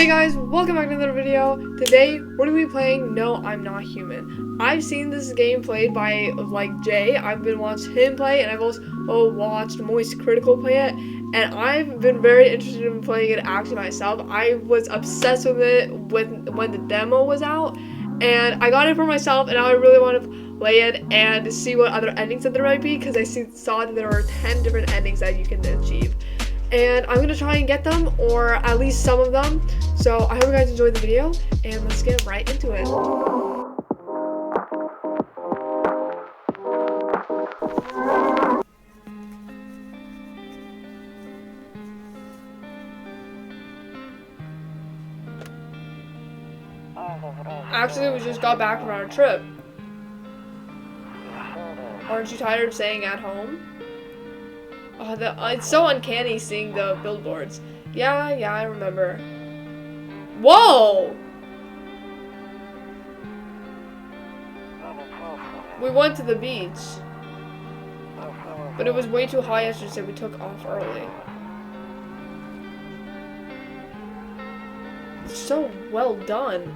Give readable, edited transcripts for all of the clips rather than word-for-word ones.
Hey guys, welcome back to another video. Today, we're going to be playing No, I'm Not Human. I've seen this game played by, Jay. I've been watching him play, and I've also watched Moist Critical play it. And I've been very interested in playing it actually myself. I was obsessed with it when the demo was out. And I got it for myself, and now I really want to play it and see what other endings that there might be. Because I saw that there are 10 different endings that you can achieve. And I'm gonna try and get them, or at least some of them. So I hope you guys enjoyed the video, and let's get right into it. Actually, we just got back from our trip. Aren't you tired of staying at home? Oh, it's so uncanny seeing the billboards. Yeah, I remember. Whoa! We went to the beach. But it was way too hot yesterday, so we took off early. It's so well done.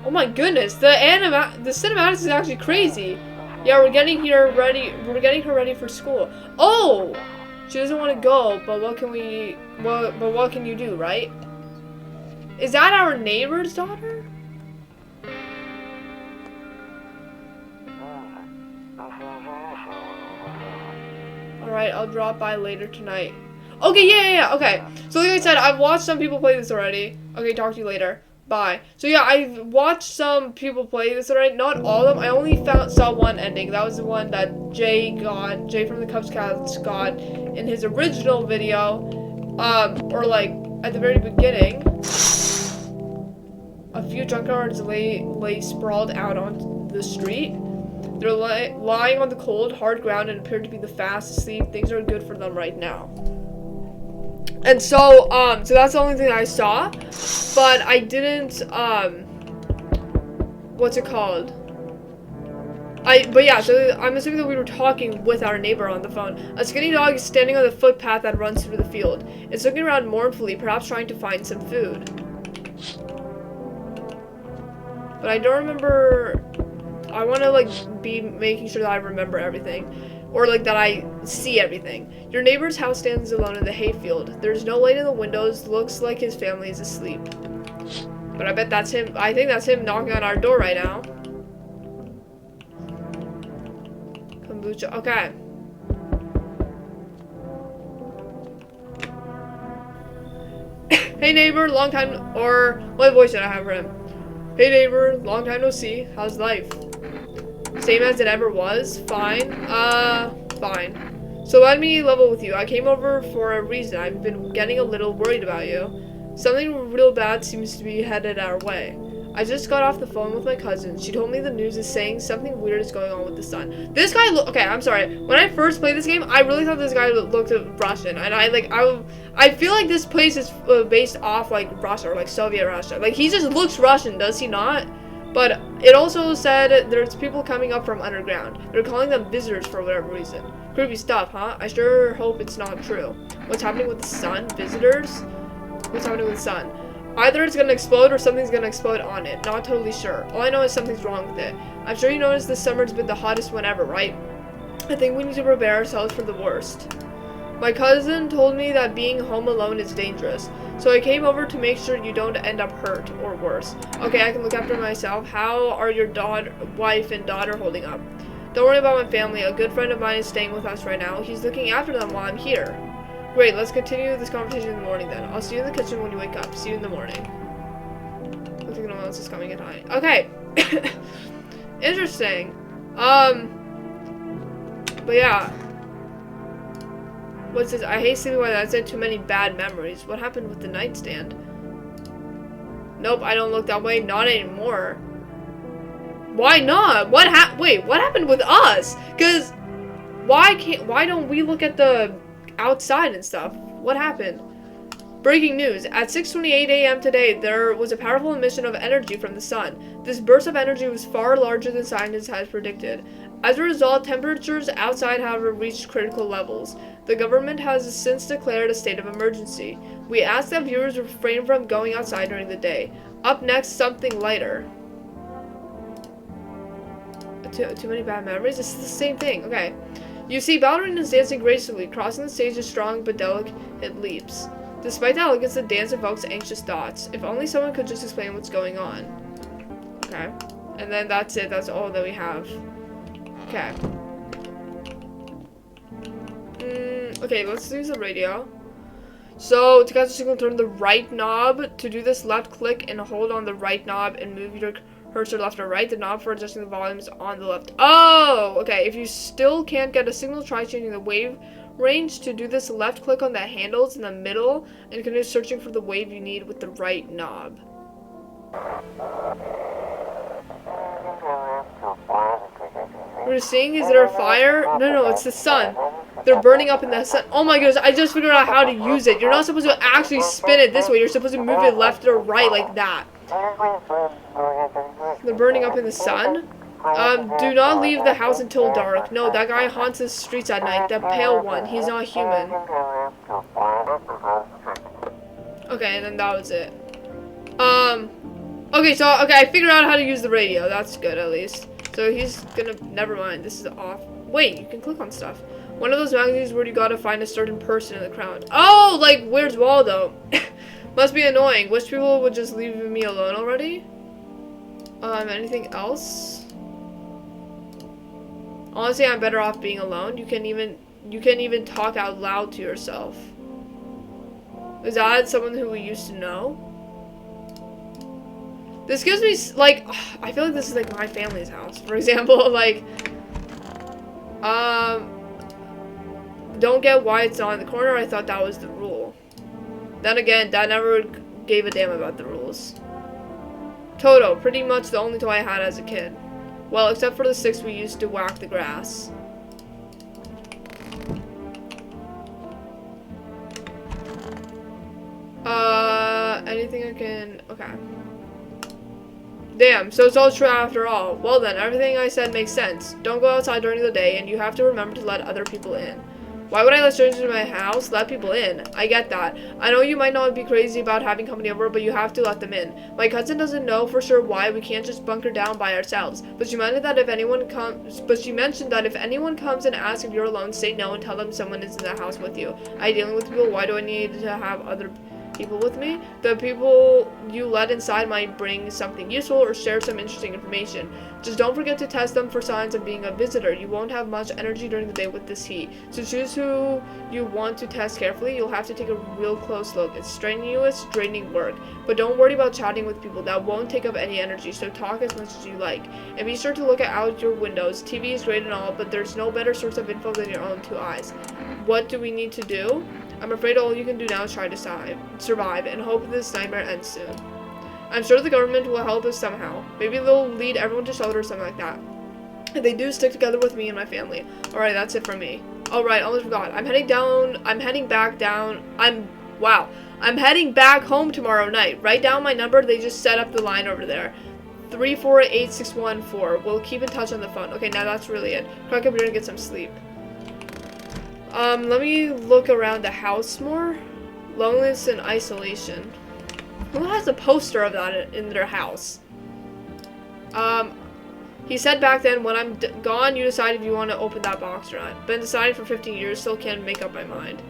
Oh my goodness, the cinematics is actually crazy. Yeah, we're getting her ready for school. Oh! She doesn't want to go, but what can you do, right? Is that our neighbor's daughter? Alright, I'll drop by later tonight. Okay, yeah, okay. So like I said, I've watched some people play this already. Okay, talk to you later. Bye. So yeah, I've watched some people play this already. Not all of them. I only saw one ending. That was the one that Jay from the Cubs Cats got in his original video. Or like at the very beginning. A few drunkards lay sprawled out on the street. They're lying on the cold, hard ground and appear to be fast asleep. Things are good for them right now. And so that's the only thing I saw, but I didn't, what's it called? But yeah, so I'm assuming that we were talking with our neighbor on the phone. A skinny dog is standing on the footpath that runs through the field. It's looking around mournfully, perhaps trying to find some food. But I don't remember, I want to, be making sure that I remember everything. Or, that I see everything. Your neighbor's house stands alone in the hayfield. There's no light in the windows. Looks like his family is asleep. But I bet that's him. I think that's him knocking on our door right now. Kombucha. Okay. Hey neighbor, long time. Or what voice did I have for him? Hey neighbor, long time no see. How's life? Same as it ever was. Fine. Fine. So let me level with you. I came over for a reason. I've been getting a little worried about you. Something real bad seems to be headed our way. I just got off the phone with my cousin. She told me the news is saying something weird is going on with the sun. This guy okay, I'm sorry. When I first played this game, I really thought this guy looked Russian. And I feel like this place is based off Russia or Soviet Russia. He just looks Russian, does he not? But it also said there's people coming up from underground. They're calling them visitors for whatever reason. Creepy stuff, huh? I sure hope it's not true. What's happening with the sun? Visitors? What's happening with the sun? Either it's gonna explode or something's gonna explode on it. Not totally sure. All I know is something's wrong with it. I'm sure you noticed this summer's been the hottest one ever, right? I think we need to prepare ourselves for the worst. My cousin told me that being home alone is dangerous, so I came over to make sure you don't end up hurt or worse. Okay, I can look after myself. How are your wife and daughter holding up? Don't worry about my family. A good friend of mine is staying with us right now. He's looking after them while I'm here. Great, let's continue this conversation in the morning then. I'll see you in the kitchen when you wake up. See you in the morning. Looks like no one else is coming in high. Okay. Interesting. But yeah. What's this? I hate sleeping while I said too many bad memories. What happened with the nightstand? Nope, I don't look that way. Not anymore. Why not? Wait, what happened with us? Cause why don't we look at the outside and stuff? What happened? Breaking news. At 6:28 a.m. today, there was a powerful emission of energy from the sun. This burst of energy was far larger than scientists had predicted. As a result, temperatures outside have reached critical levels. The government has since declared a state of emergency. We ask that viewers refrain from going outside during the day. Up next, something lighter. Too many bad memories? This is the same thing. Okay. You see ballerinas dancing gracefully, crossing the stage with strong but delicate leaps. Despite the elegance, the dance evokes anxious thoughts. If only someone could just explain what's going on. Okay. And then that's it. That's all that we have. Okay. Okay, let's use the radio. So, to catch a signal, turn the right knob. To do this, left click and hold on the right knob and move your cursor left or right. The knob for adjusting the volume is on the left. Oh, okay. If you still can't get a signal, try changing the wave range. To do this, left click on the handles in the middle and continue searching for the wave you need with the right knob. What you're seeing, is there a fire? No, it's the sun. They're burning up in the sun. Oh my goodness, I just figured out how to use it. You're not supposed to actually spin it this way. You're supposed to move it left or right like that. They're burning up in the sun. Do not leave the house until dark. No, that guy haunts the streets at night. That pale one. He's not human. Okay, and then that was it. Okay, I figured out how to use the radio. That's good, at least. So he's gonna, never mind, this is off. Wait, you can click on stuff. One of those magazines where you gotta find a certain person in the crowd. Oh, like, where's Waldo? Must be annoying. Wish people would just leave me alone already. Anything else? Honestly, I'm better off being alone. You can even talk out loud to yourself. Is that someone who we used to know? This gives me, like, I feel like this is, like, my family's house. For example, like, don't get why it's not in the corner. I thought that was the rule. Then again, Dad never gave a damn about the rules. Toto, pretty much the only toy I had as a kid. Well, except for the sticks we used to whack the grass. Anything I can, okay. Damn, so it's all true after all. Well then, everything I said makes sense. Don't go outside during the day, and you have to remember to let other people in. Why would I let strangers into my house? Let people in. I get that. I know you might not be crazy about having company over, but you have to let them in. My cousin doesn't know for sure why we can't just bunker down by ourselves. But she mentioned that if anyone comes and asks if you're alone, say no and tell them someone is in the house with you. I dealing with people. Why do I need to have other people with me? The people you let inside might bring something useful or share some interesting information. Just don't forget to test them for signs of being a visitor. You won't have much energy during the day with this heat. So choose who you want to test carefully. You'll have to take a real close look. It's strenuous, draining work. But don't worry about chatting with people. That won't take up any energy, so talk as much as you like. And be sure to look out your windows. TV is great and all, but there's no better source of info than your own two eyes. What do we need to do? I'm afraid all you can do now is try to survive and hope this nightmare ends soon. I'm sure the government will help us somehow. Maybe they'll lead everyone to shelter or something like that. If they do, stick together with me and my family. Alright, that's it from me. Alright, almost forgot. I'm heading back home tomorrow night. Write down my number. They just set up the line over there. 348-614. We'll keep in touch on the phone. Okay, now that's really it. Crack up here and get some sleep. Let me look around the house more. Loneliness and isolation. Who has a poster of that in their house? He said back then, when I'm gone, you decide if you want to open that box or not. Been deciding for 15 years, still can't make up my mind.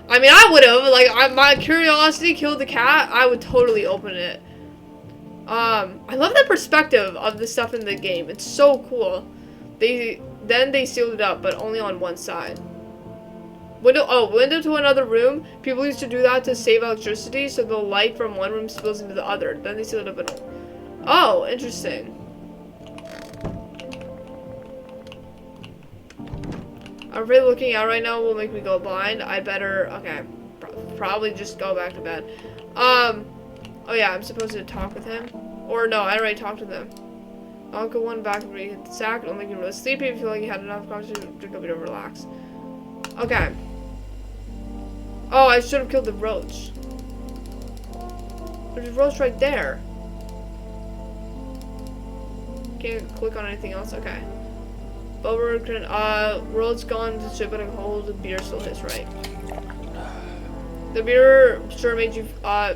I mean, I would have. Like, my curiosity killed the cat. I would totally open it. I love the perspective of the stuff in the game. It's so cool. Then they sealed it up, but only on one side. Window to another room. People used to do that to save electricity, so the light from one room spills into the other. Then they sealed it up. Oh, interesting. I'm afraid looking out right now will make me go blind. I better, okay, probably just go back to bed. Oh yeah, I'm supposed to talk with him. Or no, I already talked to them. I'll go one back and hit the sack. It'll make you really sleepy. If you feel like you had enough conversation, drink a bit to relax. Okay. Oh, I should have killed the roach. There's a roach right there. Can't click on anything else. Okay. World's gone to shit, but I hold the beer still hits right. The beer sure made you,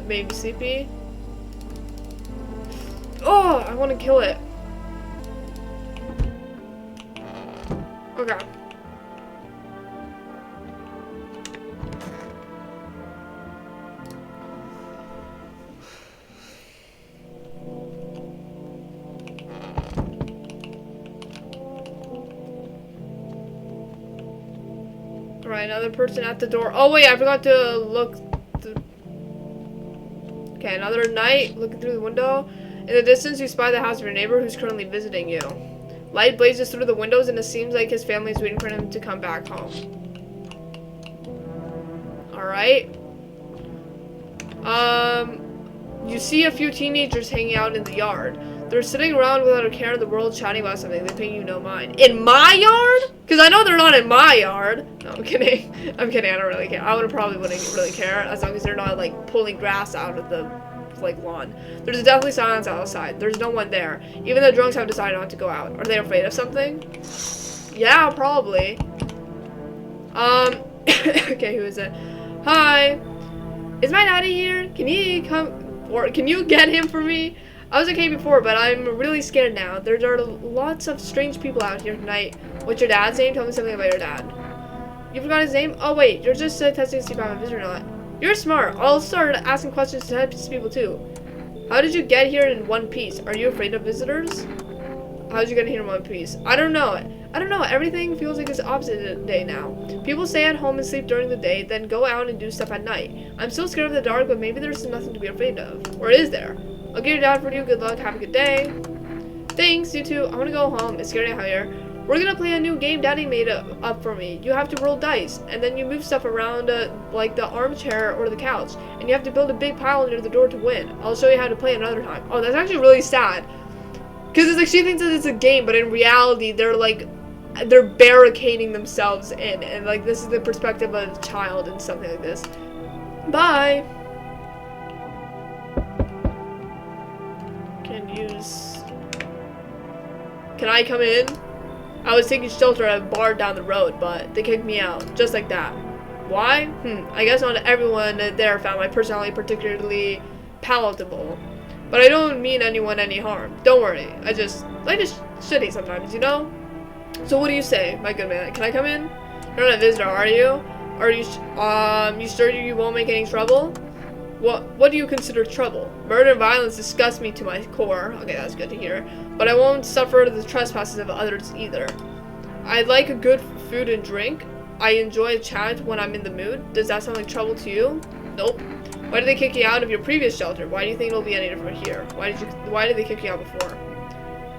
made me sleepy. Oh, I want to kill it. Okay. Alright, another person at the door. Oh wait, I forgot to look. Okay, another night, looking through the window. In the distance, you spy the house of your neighbor who's currently visiting you. Light blazes through the windows and it seems like his family is waiting for him to come back home. Alright. You see a few teenagers hanging out in the yard. They're sitting around without a care in the world chatting about something. They pay you no mind. In my yard? Because I know they're not in my yard. No, I'm kidding. I'm kidding. I don't really care. I wouldn't really care as long as they're not like pulling grass out of the like lawn. There's definitely silence outside. There's no one there. Even the drunks have decided not to go out. Are they afraid of something? Yeah, probably. Okay, who is it? Hi. Is my daddy here? Can he come? Or can you get him for me? I was okay before, but I'm really scared now. There are lots of strange people out here tonight. What's your dad's name? Tell me something about your dad. You forgot his name? Oh wait, you're just testing to see if I'm a visitor or not. You're smart. I'll start asking questions to these people too. How did you get here in one piece? Are you afraid of visitors? How did you get here in one piece? I don't know. Everything feels like it's opposite day now. People stay at home and sleep during the day, then go out and do stuff at night. I'm still scared of the dark, but maybe there's nothing to be afraid of. Or is there? I'll get your dad for you. Good luck. Have a good day. Thanks, you too. I want to go home. It's scary out here. We're gonna play a new game Daddy made up for me. You have to roll dice, and then you move stuff around like the armchair or the couch, and you have to build a big pile near the door to win. I'll show you how to play another time. Oh, that's actually really sad. Because it's like she thinks that it's a game, but in reality, they're barricading themselves in, and like this is the perspective of a child and something like this. Bye. Can I come in? I was taking shelter at a bar down the road, but they kicked me out, just like that. Why? I guess not everyone there found my personality particularly palatable. But I don't mean anyone any harm. Don't worry. I just shitty sometimes, you know? So what do you say, my good man? Can I come in? You're not a visitor, are you? Are you, you sure you won't make any trouble? What do you consider trouble? Murder and violence disgust me to my core. Okay, that's good to hear. But I won't suffer the trespasses of others either. I like a good food and drink. I enjoy a chat when I'm in the mood. Does that sound like trouble to you? Nope. Why did they kick you out of your previous shelter? Why do you think it'll be any different here? Why did they kick you out before?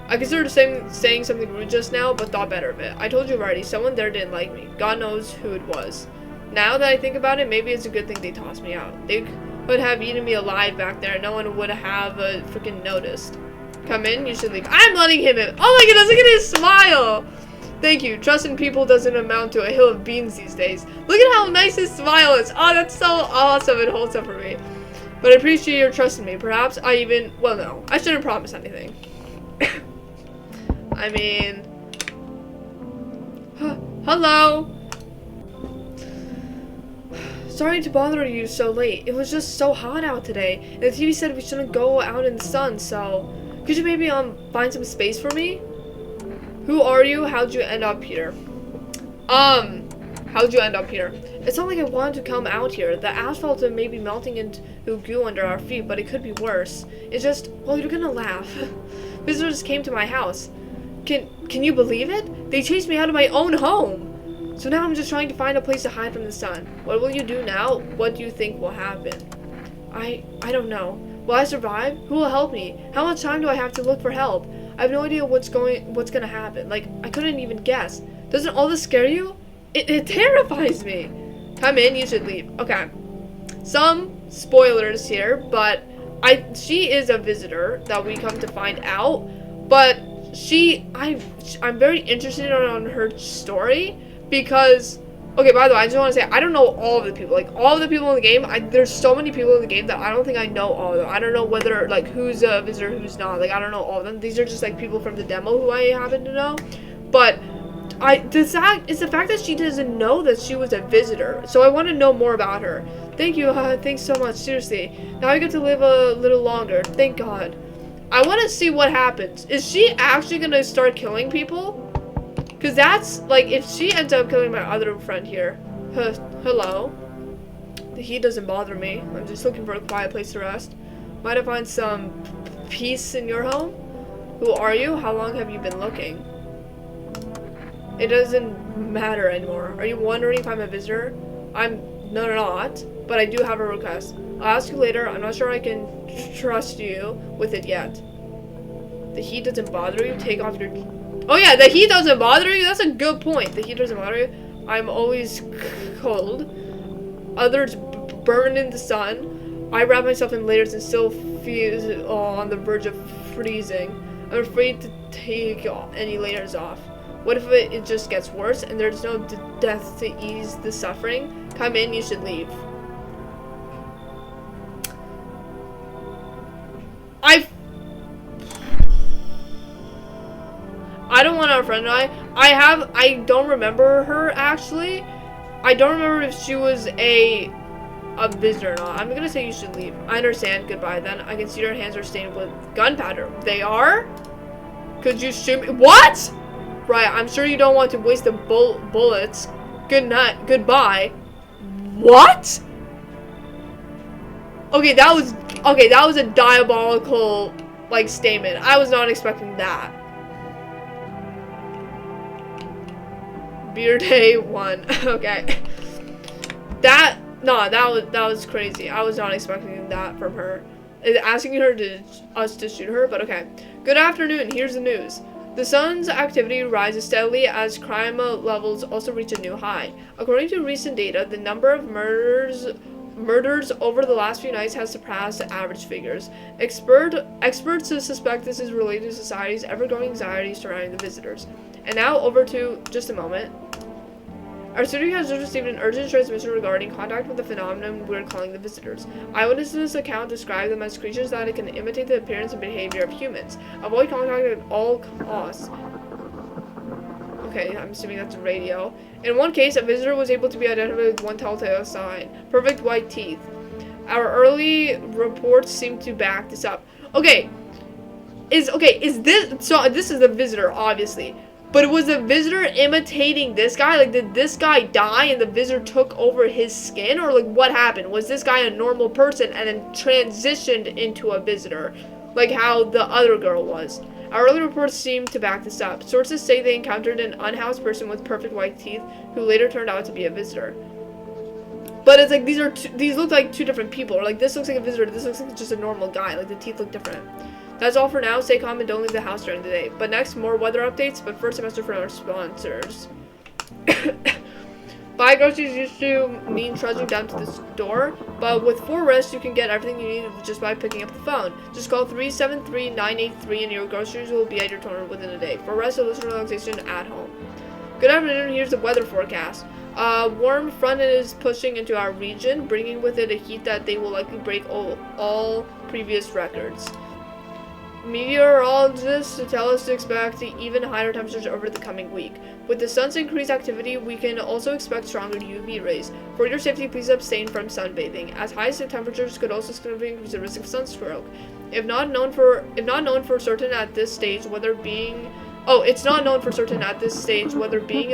I considered saying something rude just now, but thought better of it. I told you already, someone there didn't like me. God knows who it was. Now that I think about it, maybe it's a good thing they tossed me out. They would have eaten me alive back there. No one would have freaking noticed. Come in, you should leave. I'm letting him in. Oh my goodness, look at his smile. Thank you. Trust in people doesn't amount to a hill of beans these days. Look at how nice his smile is. Oh, that's so awesome and wholesome for me. But I appreciate your trust in me. Perhaps I even, well, no. I shouldn't promise anything. I mean, hello. Sorry to bother you so late. It was just so hot out today. And the TV said we shouldn't go out in the sun, so could you maybe find some space for me? Who are you? How'd you end up here? How'd you end up here? It's not like I wanted to come out here. The asphalt may be melting into goo under our feet, but it could be worse. It's just, well, you're gonna laugh. Visitors came to my house. Can you believe it? They chased me out of my own home. So now I'm just trying to find a place to hide from the sun. What will you do now? What do you think will happen? I don't know. Will I survive? Who will help me? How much time do I have to look for help? I have no idea what's gonna happen. Like, I couldn't even guess. Doesn't all this scare you? It terrifies me. Come in, you should leave. Okay. Some spoilers here, but she is a visitor that we come to find out. But I'm very interested on her story because Okay, by the way, I just want to say, I don't know all of the people. Like, all of the people in the game, there's so many people in the game that I don't think I know all of them. I don't know whether, like, who's a visitor, who's not. Like, I don't know all of them. These are just, like, people from the demo who I happen to know. But it's the fact that she doesn't know that she was a visitor. So I want to know more about her. Thank you. Thanks so much. Seriously. Now I get to live a little longer. Thank God. I want to see what happens. Is she actually going to start killing people? Because that's, like, if she ends up killing my other friend here. Hello. The heat doesn't bother me. I'm just looking for a quiet place to rest. Might I find some peace in your home? Who are you? How long have you been looking? It doesn't matter anymore. Are you wondering if I'm a visitor? No, not. But I do have a request. I'll ask you later. I'm not sure I can trust you with it yet. The heat doesn't bother you? Take off your... Oh yeah, the heat doesn't bother you? That's a good point. The heat doesn't bother you? I'm always cold. Others burn in the sun. I wrap myself in layers and still feel on the verge of freezing. I'm afraid to take any layers off. What if it just gets worse and there's no death to ease the suffering? Come in, you should leave. I don't want our friend and I don't remember her actually. I don't remember if she was a visitor or not. I'm gonna say you should leave. I understand. Goodbye then. I can see your hands are stained with gunpowder. They are? Could you shoot me? What? Right, I'm sure you don't want to waste the bullets. Good night. Goodbye. What? Okay, that was a diabolical, like, statement. I was not expecting that. Beer day 1. Okay. That was crazy. I was not expecting that from her. Asking us to shoot her, but okay. Good afternoon. Here's the news. The sun's activity rises steadily as crime levels also reach a new high. According to recent data, the number of murders over the last few nights has surpassed average figures. Experts suspect this is related to society's ever-growing anxiety surrounding the visitors. And now over to just a moment. Our studio has just received an urgent transmission regarding contact with the phenomenon we're calling the visitors. Eyewitnesses' account describe them as creatures that can imitate the appearance and behavior of humans. Avoid contact at all costs. Okay, I'm assuming that's a radio. In one case, a visitor was able to be identified with one telltale sign: perfect white teeth. Our early reports seem to back this up. Okay, is this, so this is the visitor, obviously. But was the visitor imitating this guy? Like, did this guy die and the visitor took over his skin? Or, like, what happened? Was this guy a normal person and then transitioned into a visitor? Like how the other girl was. Our early reports seem to back this up. Sources say they encountered an unhoused person with perfect white teeth who later turned out to be a visitor. But it's like, these look like two different people. Or, like, this looks like a visitor, this looks like just a normal guy. Like, the teeth look different. That's all for now. Stay calm and don't leave the house during the day. But next, more weather updates. But first, a message from our sponsors. Buy groceries used to mean trudging down to the store, but with 4Rest, you can get everything you need just by picking up the phone. Just call 373-983 and your groceries will be at your door within a day. 4Rest, solution relaxation at home. Good afternoon. Here's the weather forecast. A warm front is pushing into our region, bringing with it a heat that they will likely break all previous records. Meteorologists tell us to expect even higher temperatures over the coming week. With the sun's increased activity, we can also expect stronger UV rays. For your safety, please abstain from sunbathing, as high temperatures could also significantly increase the risk of sunstroke. It's not known for certain at this stage whether being in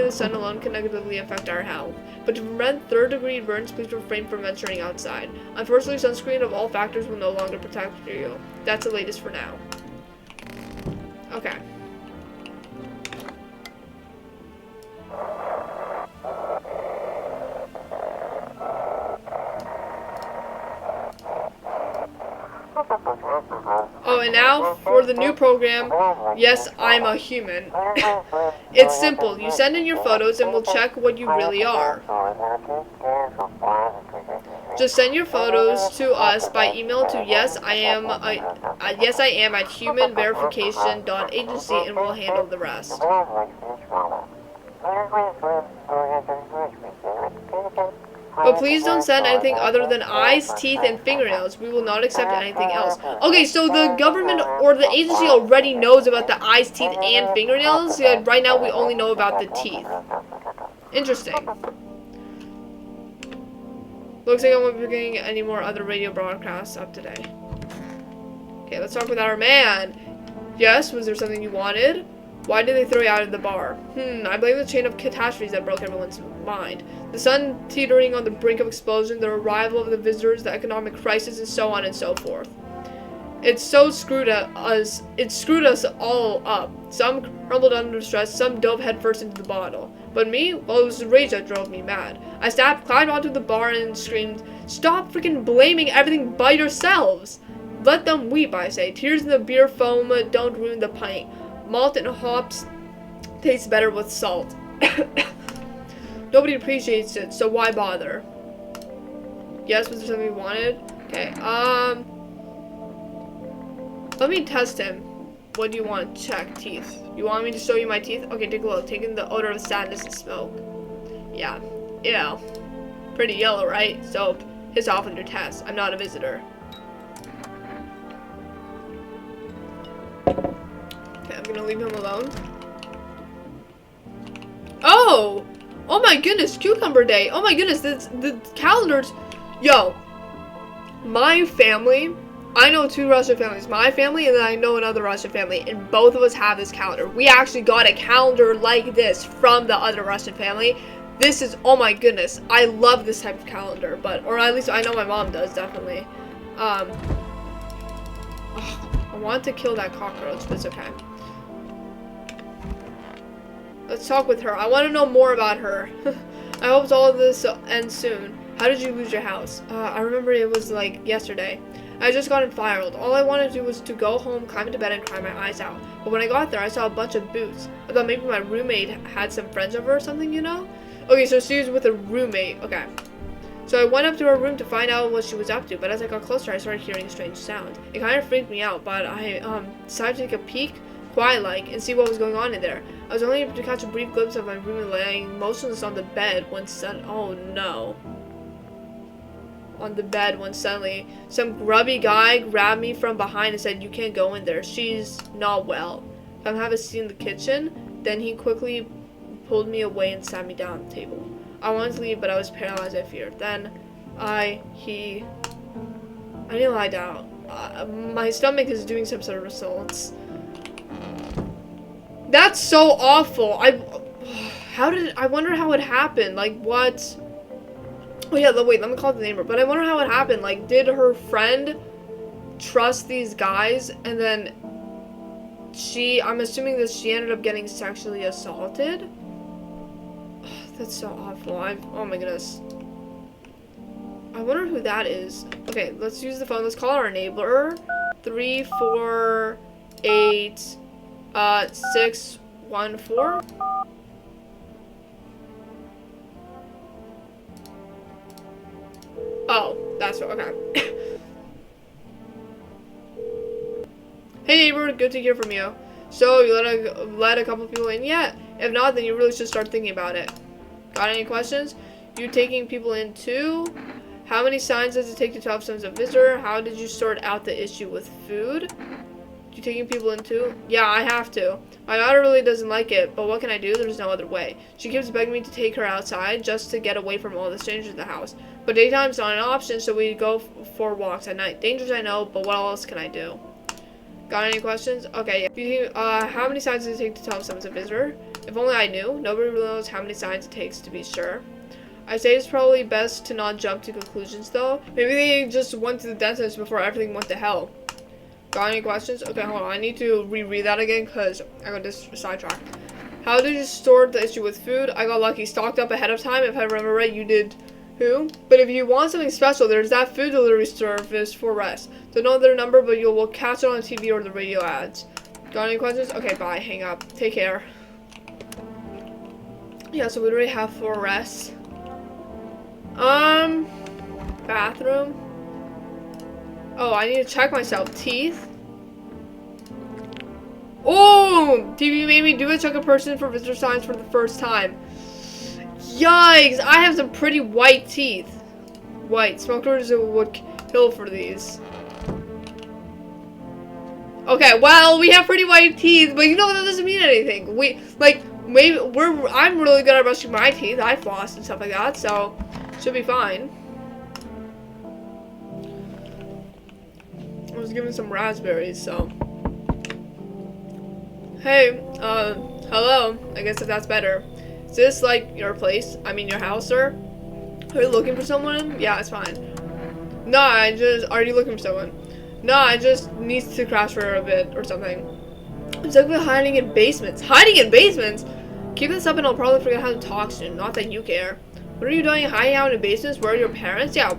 the sun alone can negatively affect our health. But to prevent third-degree burns, please refrain from venturing outside. Unfortunately, sunscreen of all factors will no longer protect you. That's the latest for now. Okay. Oh, and now for the new program, Yes, I'm a Human. It's simple. You send in your photos and we'll check what you really are. Just send your photos to us by email to yesIam@humanverification.agency and we'll handle the rest. But please don't send anything other than eyes, teeth, and fingernails. We will not accept anything else. Okay, so the government or the agency already knows about the eyes, teeth, and fingernails. Right now, we only know about the teeth. Interesting. Looks like I won't be getting any more other radio broadcasts up today. Okay, let's talk with our man. Yes, was there something you wanted? Why did they throw you out of the bar? I blame the chain of catastrophes that broke everyone's mind. The sun teetering on the brink of explosion, the arrival of the visitors, the economic crisis, and so on and so forth. It screwed us all up. Some crumbled under stress, some dove headfirst into the bottle. But me? Well, it was the rage that drove me mad. I climbed onto the bar and screamed, "Stop freaking blaming everything but yourselves! Let them weep," I say. Tears in the beer foam don't ruin the pint. Malt and hops taste better with salt. Nobody appreciates it, so why bother? Yes, was there something you wanted? Okay, let me test him. What do you want? Check teeth. You want me to show you my teeth? Okay, take a look. Taking the odor of sadness and smoke. Yeah. Ew. Pretty yellow, right? So, piss off with your test. I'm not a visitor. Okay, I'm gonna leave him alone. Oh! Oh my goodness, Cucumber Day. Oh my goodness, the calendars. Yo. My family, I know two Russian families. My family and then I know another Russian family. And both of us have this calendar. We actually got a calendar like this from the other Russian family. This is, oh my goodness. I love this type of calendar. Or at least I know my mom does, definitely. I want to kill that cockroach, but it's okay. Let's talk with her. I want to know more about her. I hope all of this ends soon. How did you lose your house? I remember it was like yesterday. I had just gotten fired. All I wanted to do was to go home, climb into bed, and cry my eyes out. But when I got there, I saw a bunch of boots. I thought maybe my roommate had some friends over or something, you know? Okay, so she was with a roommate. Okay. So I went up to her room to find out what she was up to, but as I got closer, I started hearing a strange sound. It kind of freaked me out, but I decided to take a peek, quiet-like, and see what was going on in there. I was only able to catch a brief glimpse of my roommate laying motionless on the bed when suddenly some grubby guy grabbed me from behind and said, "You can't go in there. She's not well. Come have a seat in the kitchen." Then he quickly pulled me away and sat me down at the table. I wanted to leave, but I was paralyzed by fear. Then I didn't lie down. My stomach is doing some sort of results. That's so awful. I wonder how it happened. Like, what? Oh yeah, wait, let me call the neighbor. But I wonder how it happened. Like, did her friend trust these guys and then I'm assuming that she ended up getting sexually assaulted? That's so awful. Oh my goodness. I wonder who that is. Okay, let's use the phone. Let's call our neighbor. 348 614. Oh, that's what, okay. Hey neighbor, good to hear from you. So, you let a couple people in yet? If not, then you really should start thinking about it. Got any questions? You taking people in too? How many signs does it take to tell if someone's a visitor? How did you sort out the issue with food? You taking people in too? Yeah, I have to. My daughter really doesn't like it, but what can I do? There's no other way. She keeps begging me to take her outside just to get away from all the strangers in the house. But daytime's not an option, so we go for walks at night. Dangerous, I know, but what else can I do? Got any questions? Okay, yeah. How many signs does it take to tell if someone's a visitor? If only I knew. Nobody really knows how many signs it takes to be sure. I say it's probably best to not jump to conclusions, though. Maybe they just went to the dentist before everything went to hell. Got any questions? Okay, hold on. I need to reread that again because I got this sidetracked. How did you sort the issue with food? I got lucky. Stocked up ahead of time. If I remember right, you did who? But if you want something special, there's that food delivery service for rest. Don't know their number, but will catch it on TV or the radio ads. Got any questions? Okay, bye. Hang up. Take care. Yeah, so we already have 4 rests. Bathroom. Oh, I need to check myself. Teeth. Oh! TV made me do it. Check a person for visitor signs for the first time. Yikes! I have some pretty white teeth. White. Smokers would kill for these. Okay, well, we have pretty white teeth, but you know that doesn't mean anything. I'm really good at brushing my teeth. I floss and stuff like that, so should be fine. I was given some raspberries, so. Hey, hello. I guess if that's better. Is this like your place? I mean your house, sir? Are you looking for someone? Yeah, it's fine. No, are you looking for someone? No, I just need to crash for a bit or something. I'm stuck with hiding in basements. Hiding in basements? Keep this up and I'll probably forget how to talk soon. Not that you care. What are you doing hiding out in basements? Where are your parents? Yeah,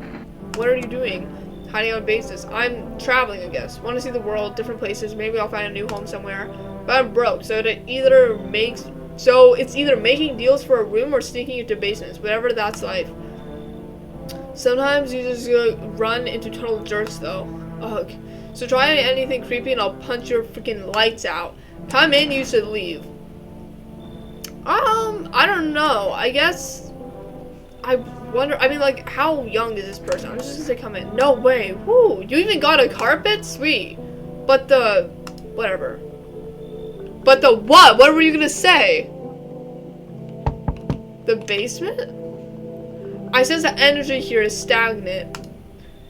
what are you doing hiding out in basements? I'm traveling, I guess. Want to see the world, different places. Maybe I'll find a new home somewhere. But I'm broke, so it's either making deals for a room or sneaking into basements. Whatever that's like. Sometimes you just run into total jerks though. Ugh. So try anything creepy and I'll punch your freaking lights out. Come in, you should leave. I don't know. I guess I wonder, I mean, like, how young is this person? I'm just gonna say come in. No way. Woo, you even got a carpet? Sweet. But the whatever. But the what? What were you gonna say? The basement? I sense the energy here is stagnant.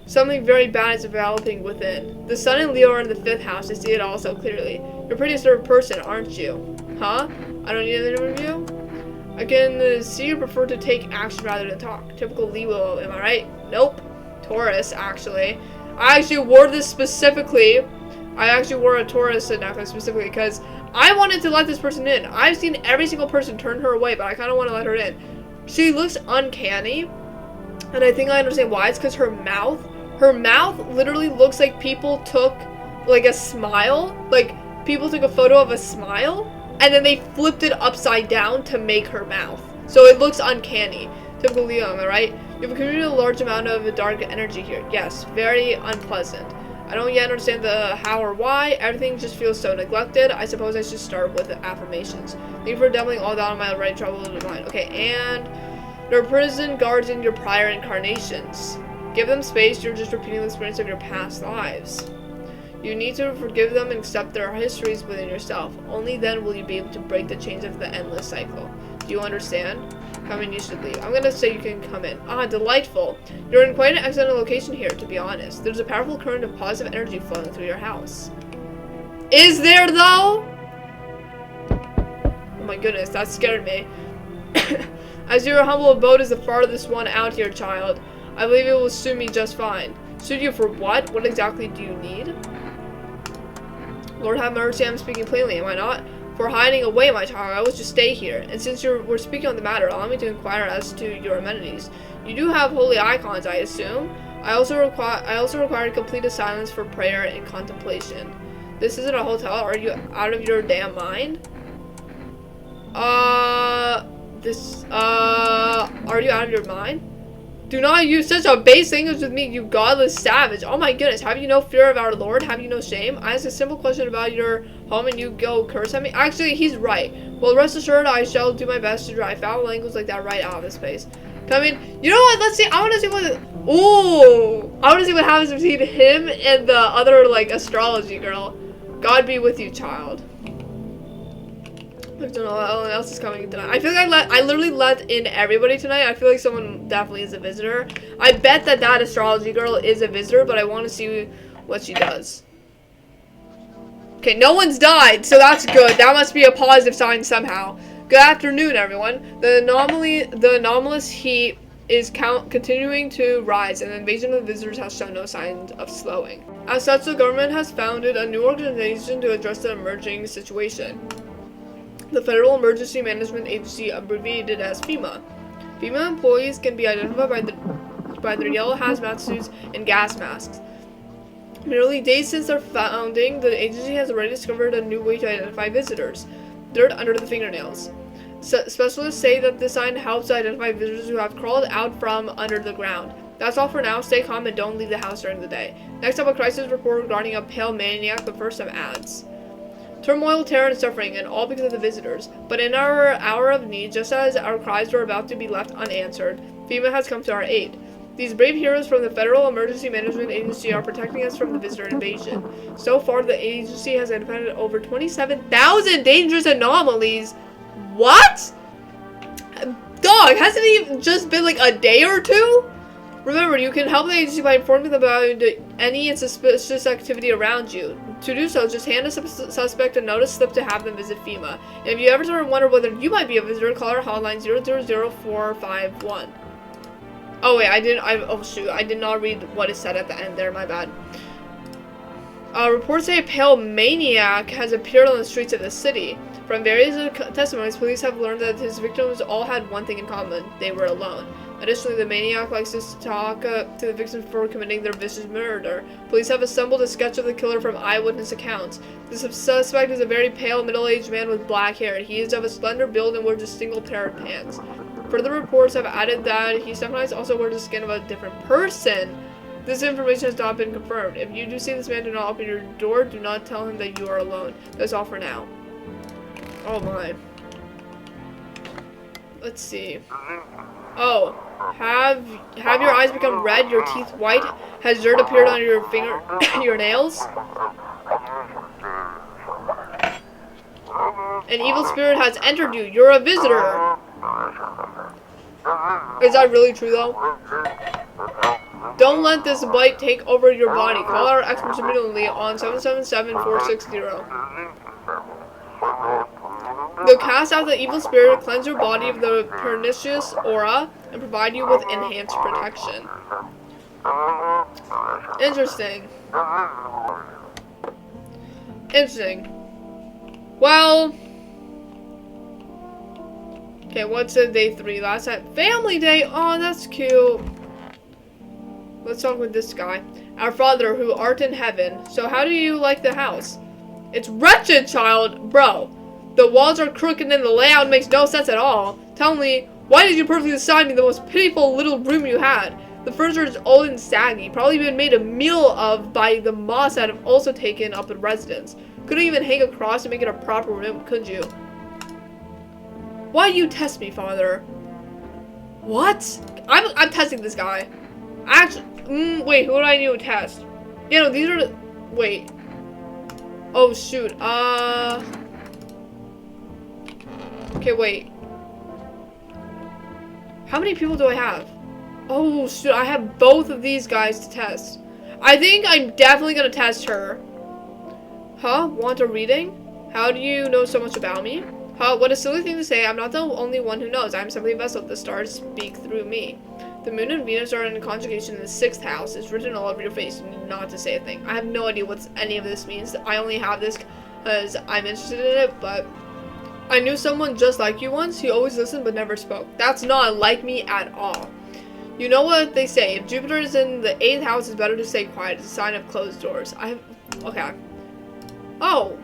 Something very bad is developing within. The sun and Leo are in the 5th house. I see it all so clearly. You're a pretty disturbed person, aren't you? Huh? I don't need an interview? I can see you prefer to take action rather than talk. Typical Leo, am I right? Nope. Taurus, actually. I actually wore this specifically. I actually wore a Taurus necklace specifically because I wanted to let this person in. I've seen every single person turn her away, but I kind of want to let her in. She looks uncanny, and I think I understand why. It's because her mouth literally looks like people took, like, a smile. Like, people took a photo of a smile, and then they flipped it upside down to make her mouth. So it looks uncanny. Typical Leo, am I right? You've accumulated a large amount of dark energy here. Yes, very unpleasant. I don't yet understand the how or why. Everything just feels so neglected. I suppose I should start with the affirmations. Thank you for doubling all down on my right troubled mind. Okay, and there are prison guards in your prior incarnations. Give them space. You're just repeating the experience of your past lives. You need to forgive them and accept their histories within yourself. Only then will you be able to break the chains of the endless cycle. Do you understand? Come in, you should leave. I'm gonna say you can come in. Ah, delightful. You're in quite an excellent location here, to be honest. There's a powerful current of positive energy flowing through your house. Is there, though? Oh my goodness, that scared me. As your humble abode is the farthest one out here, child. I believe it will suit me just fine. Suit you for what? What exactly do you need? Lord have mercy, I'm speaking plainly, am I not? For hiding away, my child, I will just stay here. And since we're speaking on the matter, allow me to inquire as to your amenities. You do have holy icons, I assume. I also require complete silence for prayer and contemplation. This isn't a hotel. Are you out of your damn mind? Are you out of your mind? Do not use such a base language with me, you godless savage. Oh my goodness, have you no fear of our Lord? Have you no shame? I ask a simple question about your home and you go curse at me? Actually, he's right. Well, rest assured, I shall do my best to drive foul language like that right out of this place. Come in. You know what? Let's see. I want to see what... Ooh! I want to see what happens between him and the other, like, astrology girl. God be with you, child. I don't know what else is coming tonight. I feel like I literally let in everybody tonight. I feel like someone definitely is a visitor. I bet that astrology girl is a visitor, but I want to see what she does. Okay, no one's died, so that's good. That must be a positive sign somehow. Good afternoon, everyone. The anomalous heat is continuing to rise, and the invasion of visitors has shown no signs of slowing. As such, the government has founded a new organization to address the emerging situation. The Federal Emergency Management Agency, abbreviated as FEMA. FEMA employees can be identified by their yellow hazmat suits and gas masks. Merely days since their founding, the agency has already discovered a new way to identify visitors: dirt under the fingernails. Specialists say that this sign helps identify visitors who have crawled out from under the ground. That's all for now. Stay calm and don't leave the house during the day. Next up, a crisis report regarding a pale maniac, but first some ads. Turmoil, terror, and suffering, and all because of the visitors. But in our hour of need, just as our cries were about to be left unanswered, FEMA has come to our aid. These brave heroes from the Federal Emergency Management Agency are protecting us from the visitor invasion. So far, the agency has identified over 27,000 dangerous anomalies. What? Dog, hasn't it even just been like a day or two? Remember, you can help the agency by informing them about any suspicious activity around you. To do so, just hand a suspect a notice slip to have them visit FEMA. And if you ever sort of wonder whether you might be a visitor, call our hotline 000451. Oh wait, oh shoot, I did not read what it said at the end there, my bad. Reports say a pale maniac has appeared on the streets of the city. From various testimonies, police have learned that his victims all had one thing in common: they were alone. Additionally, the maniac likes to talk to the victims before committing their vicious murder. Police have assembled a sketch of the killer from eyewitness accounts. The suspect is a very pale, middle-aged man with black hair. He is of a slender build and wears a single pair of pants. Further reports have added that he sometimes also wears the skin of a different person. This information has not been confirmed. If you do see this man, do not open your door. Do not tell him that you are alone. That's all for now. Oh my. Let's see. Oh, have your eyes become red, your teeth white? Has dirt appeared on your your nails? An evil spirit has entered you. You're a visitor. Is that really true though? Don't let this bite take over your body. Call our experts immediately on 777-460. They'll cast out the evil spirit, cleanse your body of the pernicious aura, and provide you with enhanced protection. Interesting. Interesting. Well... Okay, what's day 3? Last night. Family day! Oh, that's cute. Let's talk with this guy. Our Father, who art in heaven. So how do you like the house? It's wretched, child! Bro. The walls are crooked and the layout makes no sense at all. Tell me, why did you perfectly assign me the most pitiful little room you had? The furniture is old and saggy, probably been made a meal of by the moths that have also taken up the residence. Couldn't even hang a cross to make it a proper room, could you? Why do you test me, Father? What? I'm testing this guy. Actually, wait, who do I need to test? Yeah, no, these are, wait. Oh, shoot, okay, wait. How many people do I have? Oh, shoot, I have both of these guys to test. I think I'm definitely gonna test her. Huh? Want a reading? How do you know so much about me? Huh? What a silly thing to say. I'm not the only one who knows. I'm simply a vessel. The stars speak through me. The moon and Venus are in conjugation in the 6th house. It's written all over your face. You need not to say a thing. I have no idea what any of this means. I only have this because I'm interested in it, but I knew someone just like you once. He always listened but never spoke. That's not like me at all. You know what they say. If Jupiter is in the 8th house, it's better to stay quiet. It's a sign of closed doors. Okay. Oh.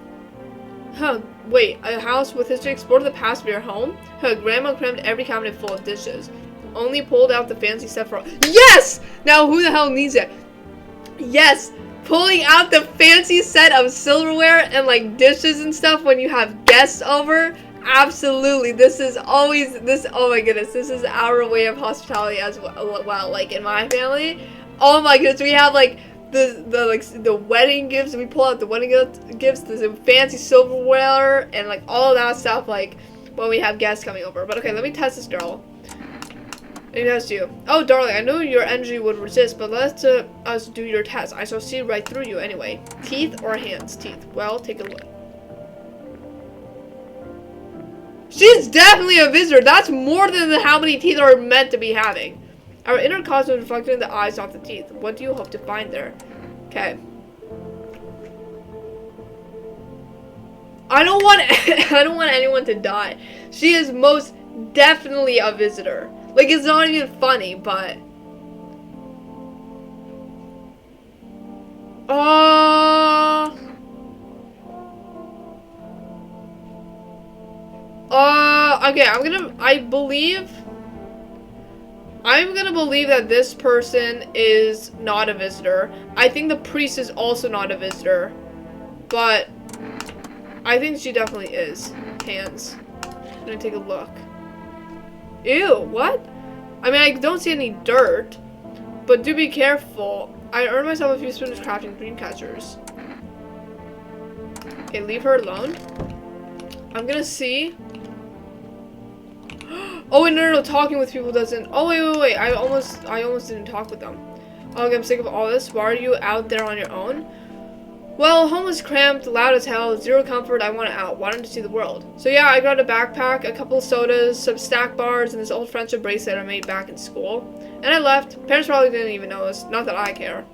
Huh. Wait. A house with history. Explore the past of your home? Huh. Grandma crammed every cabinet full of dishes. Only pulled out the fancy stuff for... Yes! Now who the hell needs it? Yes! Pulling out the fancy set of silverware and like dishes and stuff when you have guests over. Absolutely. This is always this. Oh my goodness. This is our way of hospitality as well. Like in my family. Oh my goodness. We have like the wedding gifts. We pull out the wedding gifts. The fancy silverware and like all that stuff. Like when we have guests coming over. But okay, let me test this girl. Let me test you. Oh, darling, I know your energy would resist, but let us do your test. I shall see right through you anyway. Teeth or hands? Teeth. Well, take a look. She's definitely a visitor. That's more than how many teeth are meant to be having. Our inner cosmos reflected in the eyes, not the teeth. What do you hope to find there? Okay. I don't want anyone to die. She is most definitely a visitor. Like, it's not even funny, but... okay, I'm gonna believe that this person is not a visitor. I think the priest is also not a visitor. But... I think she definitely is. Hands. I'm gonna take a look. Ew, what? I mean, I don't see any dirt, but do be careful. I earned myself a few spoons crafting dream catchers. Okay, leave her alone. I'm gonna see. Oh wait, no, talking with people doesn't. Oh wait. I almost didn't talk with them. Okay, I'm sick of all this. Why are you out there on your own? Well, home was cramped, loud as hell, zero comfort. I wanted out, wanted to see the world. So yeah, I got a backpack, a couple of sodas, some snack bars, and this old friendship bracelet I made back in school. And I left. Parents probably didn't even notice. Not that I care.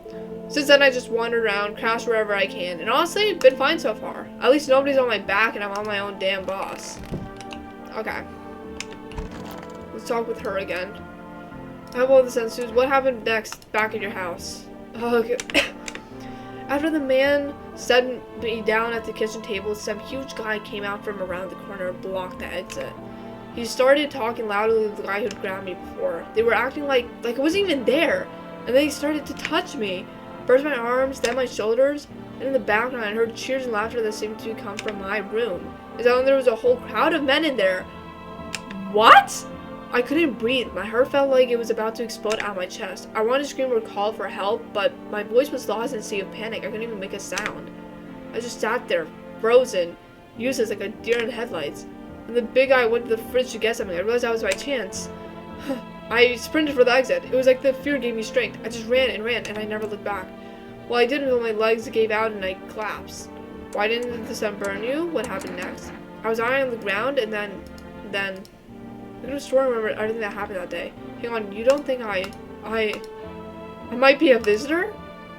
Since then, I just wandered around, crashed wherever I can, and honestly, been fine so far. At least nobody's on my back, and I'm on my own damn boss. Okay. Let's talk with her again. I have all the senses. What happened next back at your house? Okay. After the man set me down at the kitchen table, some huge guy came out from around the corner and blocked the exit. He started talking loudly with the guy who'd grabbed me before. They were acting like I wasn't even there. And then he started to touch me. First my arms, then my shoulders. And in the background, I heard cheers and laughter that seemed to come from my room. It's like there was a whole crowd of men in there. What? I couldn't breathe. My heart felt like it was about to explode out of my chest. I wanted to scream or call for help, but my voice was lost in a sea of panic. I couldn't even make a sound. I just sat there, frozen, useless like a deer in headlights. And the big guy went to the fridge to get something. I realized that was my chance. I sprinted for the exit. It was like the fear gave me strength. I just ran, and I never looked back. Well, I did until my legs gave out and I collapsed. Why didn't the sun burn you? What happened next? I was lying on the ground, and then... I could have sworn I remember everything that happened that day. Hang on, you don't think I might be a visitor?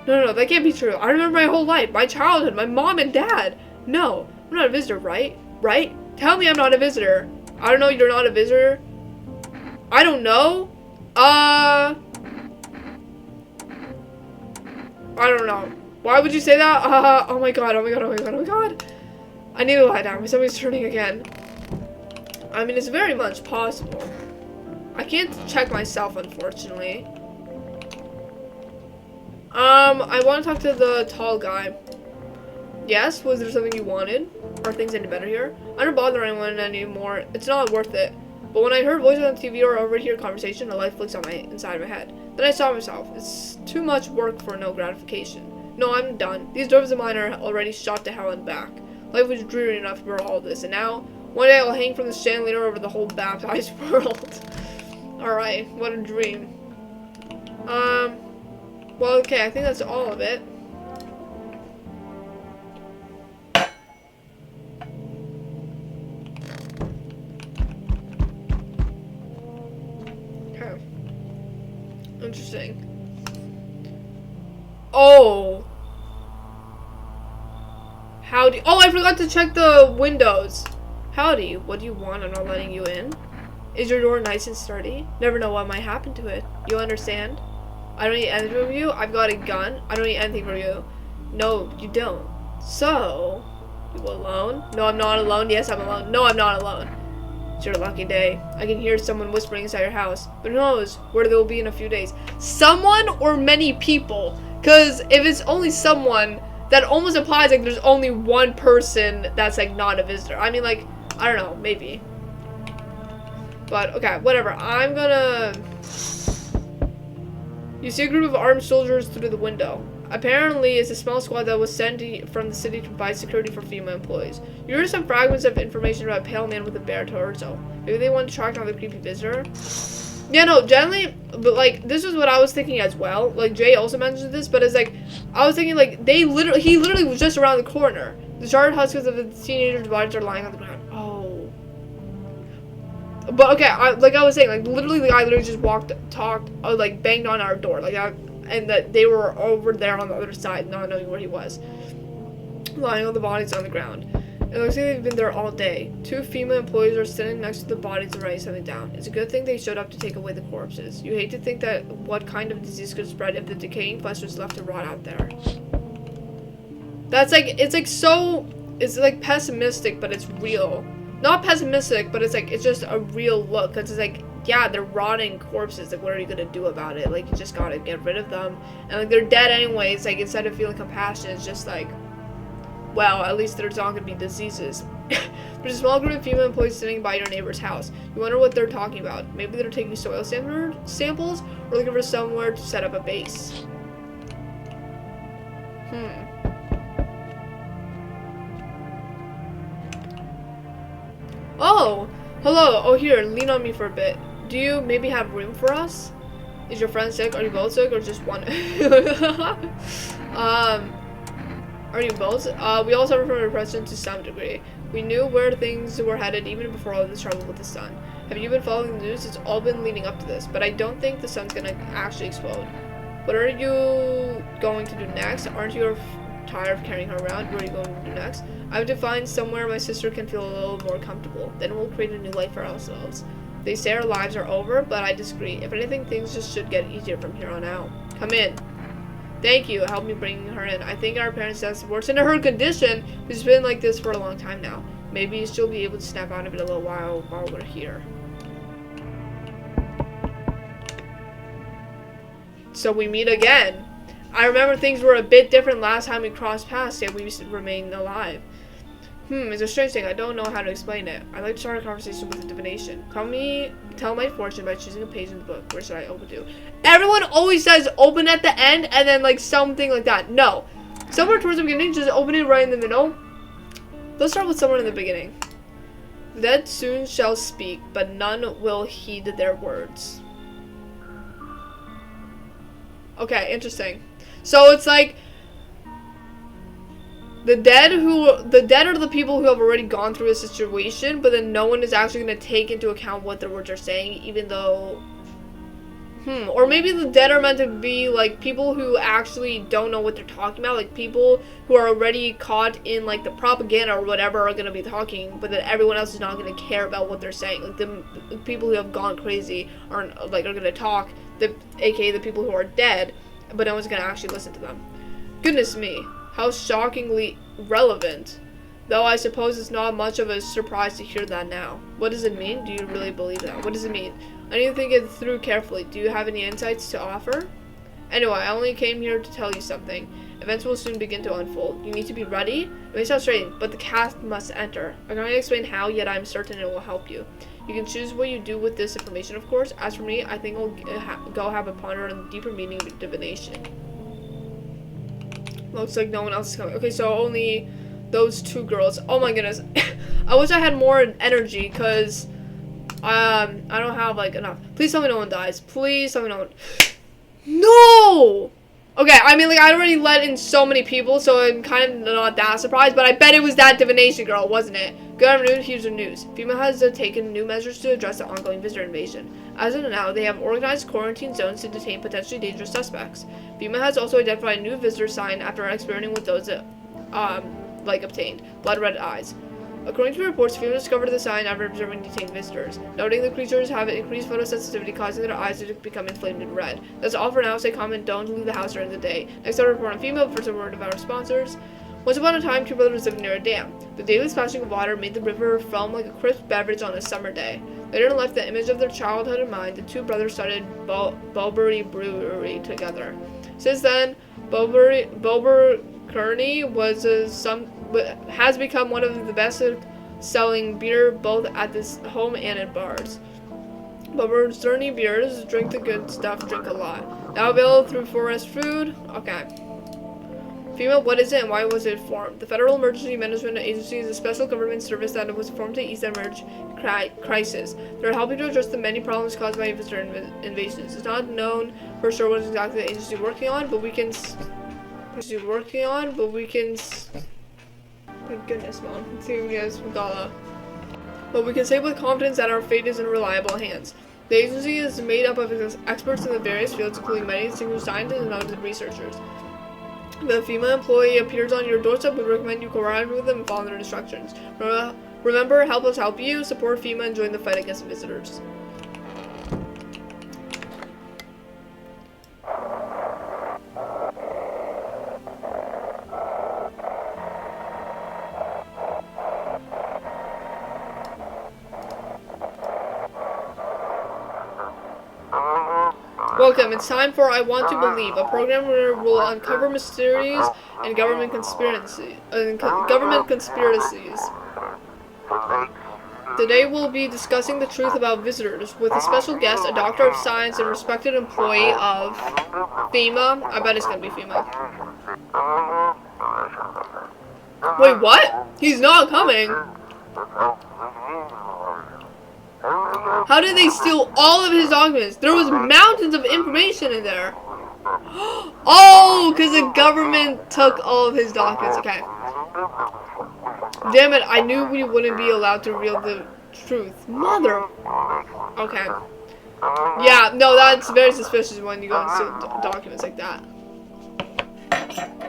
No, that can't be true. I remember my whole life, my childhood, my mom and dad. No, I'm not a visitor, right? Right? Tell me I'm not a visitor. I don't know, you're not a visitor. I don't know. I don't know. Why would you say that? Oh my god. I need to lie down. My stomach's turning again. I mean, it's very much possible. I can't check myself, unfortunately. I want to talk to the tall guy. Yes? Was there something you wanted? Are things any better here? I don't bother anyone anymore. It's not worth it. But when I heard voices on TV or overhear conversation, a light flicks on inside of my head. Then I saw myself. It's too much work for no gratification. No, I'm done. These nerves of mine are already shot to hell and back. Life was dreary enough for all this, and now, one day I'll hang from the chandelier over the whole baptized world. Alright, what a dream. Well, okay, I think that's all of it. Okay. Interesting. Oh! Howdy. Oh, I forgot to check the windows. Howdy, what do you want? I'm not letting you in. Is your door nice and sturdy? Never know what might happen to it. You understand? I don't need anything from you. I've got a gun. I don't need anything from you. No, you don't. So, you alone? No, I'm not alone. Yes, I'm alone. No, I'm not alone. It's your lucky day. I can hear someone whispering inside your house. But who knows where they will be in a few days. Someone or many people? Because if it's only someone, that almost implies like there's only one person that's like not a visitor. I mean, like, I don't know, maybe. But, okay, whatever. I'm gonna... You see a group of armed soldiers through the window. Apparently, it's a small squad that was sent from the city to provide security for female employees. You heard some fragments of information about a pale man with a bare torso. Maybe they want to track down the creepy visitor? Yeah, no, generally, but, like, this is what I was thinking as well. Like, Jay also mentioned this, but it's like, I was thinking, like, he literally was just around the corner. The charred husks of the teenagers' bodies are lying on the ground. Oh. But, okay, like I was saying, like, literally, the guy literally just talked, like, banged on our door, like, and that they were over there on the other side, not knowing where he was. Lying on the bodies on the ground. It looks like they've been there all day. 2 female employees are sitting next to the bodies and writing something down. It's a good thing they showed up to take away the corpses. You hate to think that what kind of disease could spread if the decaying flesh was left to rot out there. That's like, it's like so, it's like pessimistic, but it's real. Not pessimistic, but it's like, it's just a real look. Cause it's like, yeah, they're rotting corpses. Like, what are you gonna do about it? Like, you just gotta get rid of them. And like, they're dead anyways. Like, instead of feeling compassion, it's just like, Well, at least there's not going to be diseases. There's a small group of female employees sitting by your neighbor's house. You wonder what they're talking about. Maybe they're taking soil samples or looking for somewhere to set up a base. Oh, hello. Oh, here, lean on me for a bit. Do you maybe have room for us? Is your friend sick? Are you both sick or just one? Are you both? We all suffer from depression to some degree. We knew where things were headed even before all this trouble with the sun. Have you been following the news? It's all been leading up to this, but I don't think the sun's gonna actually explode. What are you going to do next? Aren't you tired of carrying her around? What are you going to do next? I have to find somewhere my sister can feel a little more comfortable. Then we'll create a new life for ourselves. They say our lives are over, but I disagree. If anything, things just should get easier from here on out. Come in. Thank you. Help me bring her in. I think our parents has worsened her condition. It's been like this for a long time now. Maybe she'll be able to snap out of it a little while we're here. So we meet again. I remember things were a bit different last time we crossed paths, yet we remained alive. It's a strange thing. I don't know how to explain it. I'd like to start a conversation with a divination. Tell my fortune by choosing a page in the book. Where should I open to? Everyone always says open at the end and then like something like that. No. Somewhere towards the beginning, just open it right in the middle. Let's start with somewhere in the beginning. The dead soon shall speak, but none will heed their words. Okay, interesting. So it's like the dead are the people who have already gone through a situation, but then no one is actually going to take into account what their words are saying, even though or maybe the dead are meant to be like people who actually don't know what they're talking about, like people who are already caught in like the propaganda or whatever are going to be talking, but then everyone else is not going to care about what they're saying. Like the people who have gone crazy are going to talk, aka the people who are dead, but no one's going to actually listen to them. Goodness me, how shockingly relevant. Though I suppose it's not much of a surprise to hear that now. What does it mean? Do you really believe that? What does it mean? I need to think it through carefully. Do you have any insights to offer? Anyway, I only came here to tell you something. Events will soon begin to unfold. You need to be ready. It may sound strange, but the cast must enter. I can't explain how, yet I'm certain it will help you. You can choose what you do with this information, of course. As for me, I think I'll go have a ponder on the deeper meaning of divination. Looks like no one else is coming. Okay, so only those two girls. Oh my goodness. I wish I had more energy, because I don't have like enough. Please tell me no one dies. Please tell me no one. No! Okay, I mean, like, I already let in so many people, so I'm kind of not that surprised, but I bet it was that divination girl, wasn't it? Good afternoon, here's the news. FEMA has taken new measures to address the ongoing visitor invasion. As of now, they have organized quarantine zones to detain potentially dangerous suspects. FEMA has also identified a new visitor sign after experimenting with those that, obtained. Blood red eyes. According to reports, FEMA discovered the sign after observing detained visitors, noting the creatures have increased photosensitivity, causing their eyes to become inflamed and red. That's all for now. Stay calm and don't leave the house during the day. Next, I'll report on FEMA. First, a word of our sponsors. Once upon a time, two brothers lived near a dam. The daily splashing of water made the river foam like a crisp beverage on a summer day. Later in life, the image of their childhood in mind, the two brothers started Bulbury Brewery together. Since then, Bulbury Kearney has become one of the best-selling beer both at this home and at bars. Bulbury Kearney beers, drink the good stuff, drink a lot. Now available through Forest Food. Okay. FEMA, what is it and why was it formed? The Federal Emergency Management Agency is a special government service that was formed to ease the emergency crisis. They're helping to address the many problems caused by visitor invasions. It's not known for sure what exactly the agency is working on, but we can... My goodness, Mom. But we can say with confidence that our fate is in reliable hands. The agency is made up of experts in the various fields, including many distinguished scientists and other researchers. If a FEMA employee appears on your doorstep, we recommend you cooperate with them and follow their instructions. Remember, help us help you, support FEMA, and join the fight against visitors. Welcome. It's time for I Want to Believe, a program where we'll uncover mysteries and government conspiracies. Today we'll be discussing the truth about visitors with a special guest, a doctor of science and respected employee of FEMA. I bet it's gonna be FEMA. Wait, what? He's not coming. How did they steal all of his documents? There was mountains of information in there. Oh, because the government took all of his documents. Okay. Damn it, I knew we wouldn't be allowed to reveal the truth. Mother. Okay. Yeah, no, that's very suspicious when you go and steal documents like that.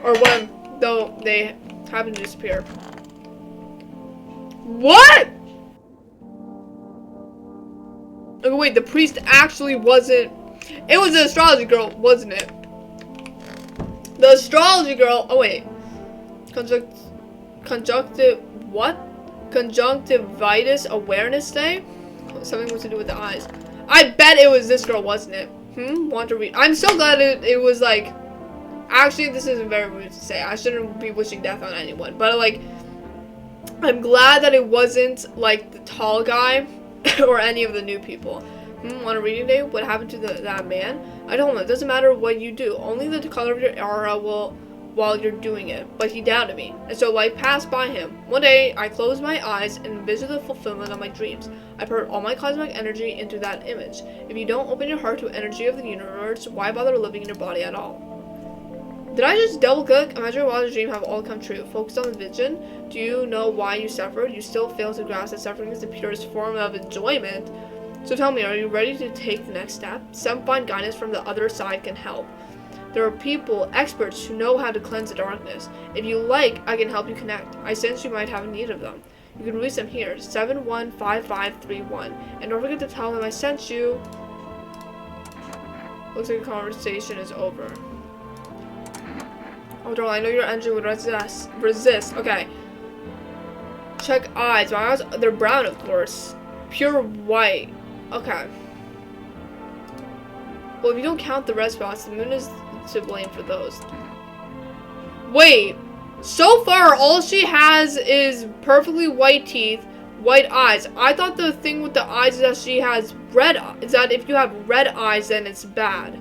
Or when, though, they happen to disappear. What? Okay, wait, the priest actually wasn't... It was the astrology girl, wasn't it? The astrology girl... Oh, wait. Conjunctivitis Awareness Day? Something with to do with the eyes. I bet it was this girl, wasn't it? Want to read? I'm so glad it was like... Actually, this isn't very rude to say. I shouldn't be wishing death on anyone. But, like... I'm glad that it wasn't, like, the tall guy... or any of the new people. On a reading day, what happened to that man? I don't know. It doesn't matter what you do. Only the color of your aura will while you're doing it. But he doubted me. And so life passed by him. One day, I closed my eyes and envisioned the fulfillment of my dreams. I poured all my cosmic energy into that image. If you don't open your heart to energy of the universe, why bother living in your body at all? Did I just double cook? Imagine while the dream have all come true. Focus on the vision. Do you know why you suffered? You still fail to grasp that suffering is the purest form of enjoyment. So tell me, are you ready to take the next step? Some fine guidance from the other side can help. There are people, experts, who know how to cleanse the darkness. If you like, I can help you connect. I sense you might have need of them. You can reach them here, 715531. And don't forget to tell them I sent you. Looks like the conversation is over. Oh, darling, I know your engine would resist. Okay. Check eyes. My eyes, they're brown, of course. Pure white. Okay. Well, if you don't count the red spots, the moon is to blame for those. Wait. So far, all she has is perfectly white teeth, white eyes. I thought the thing with the eyes is that she has red eyes. Is that if you have red eyes, then it's bad.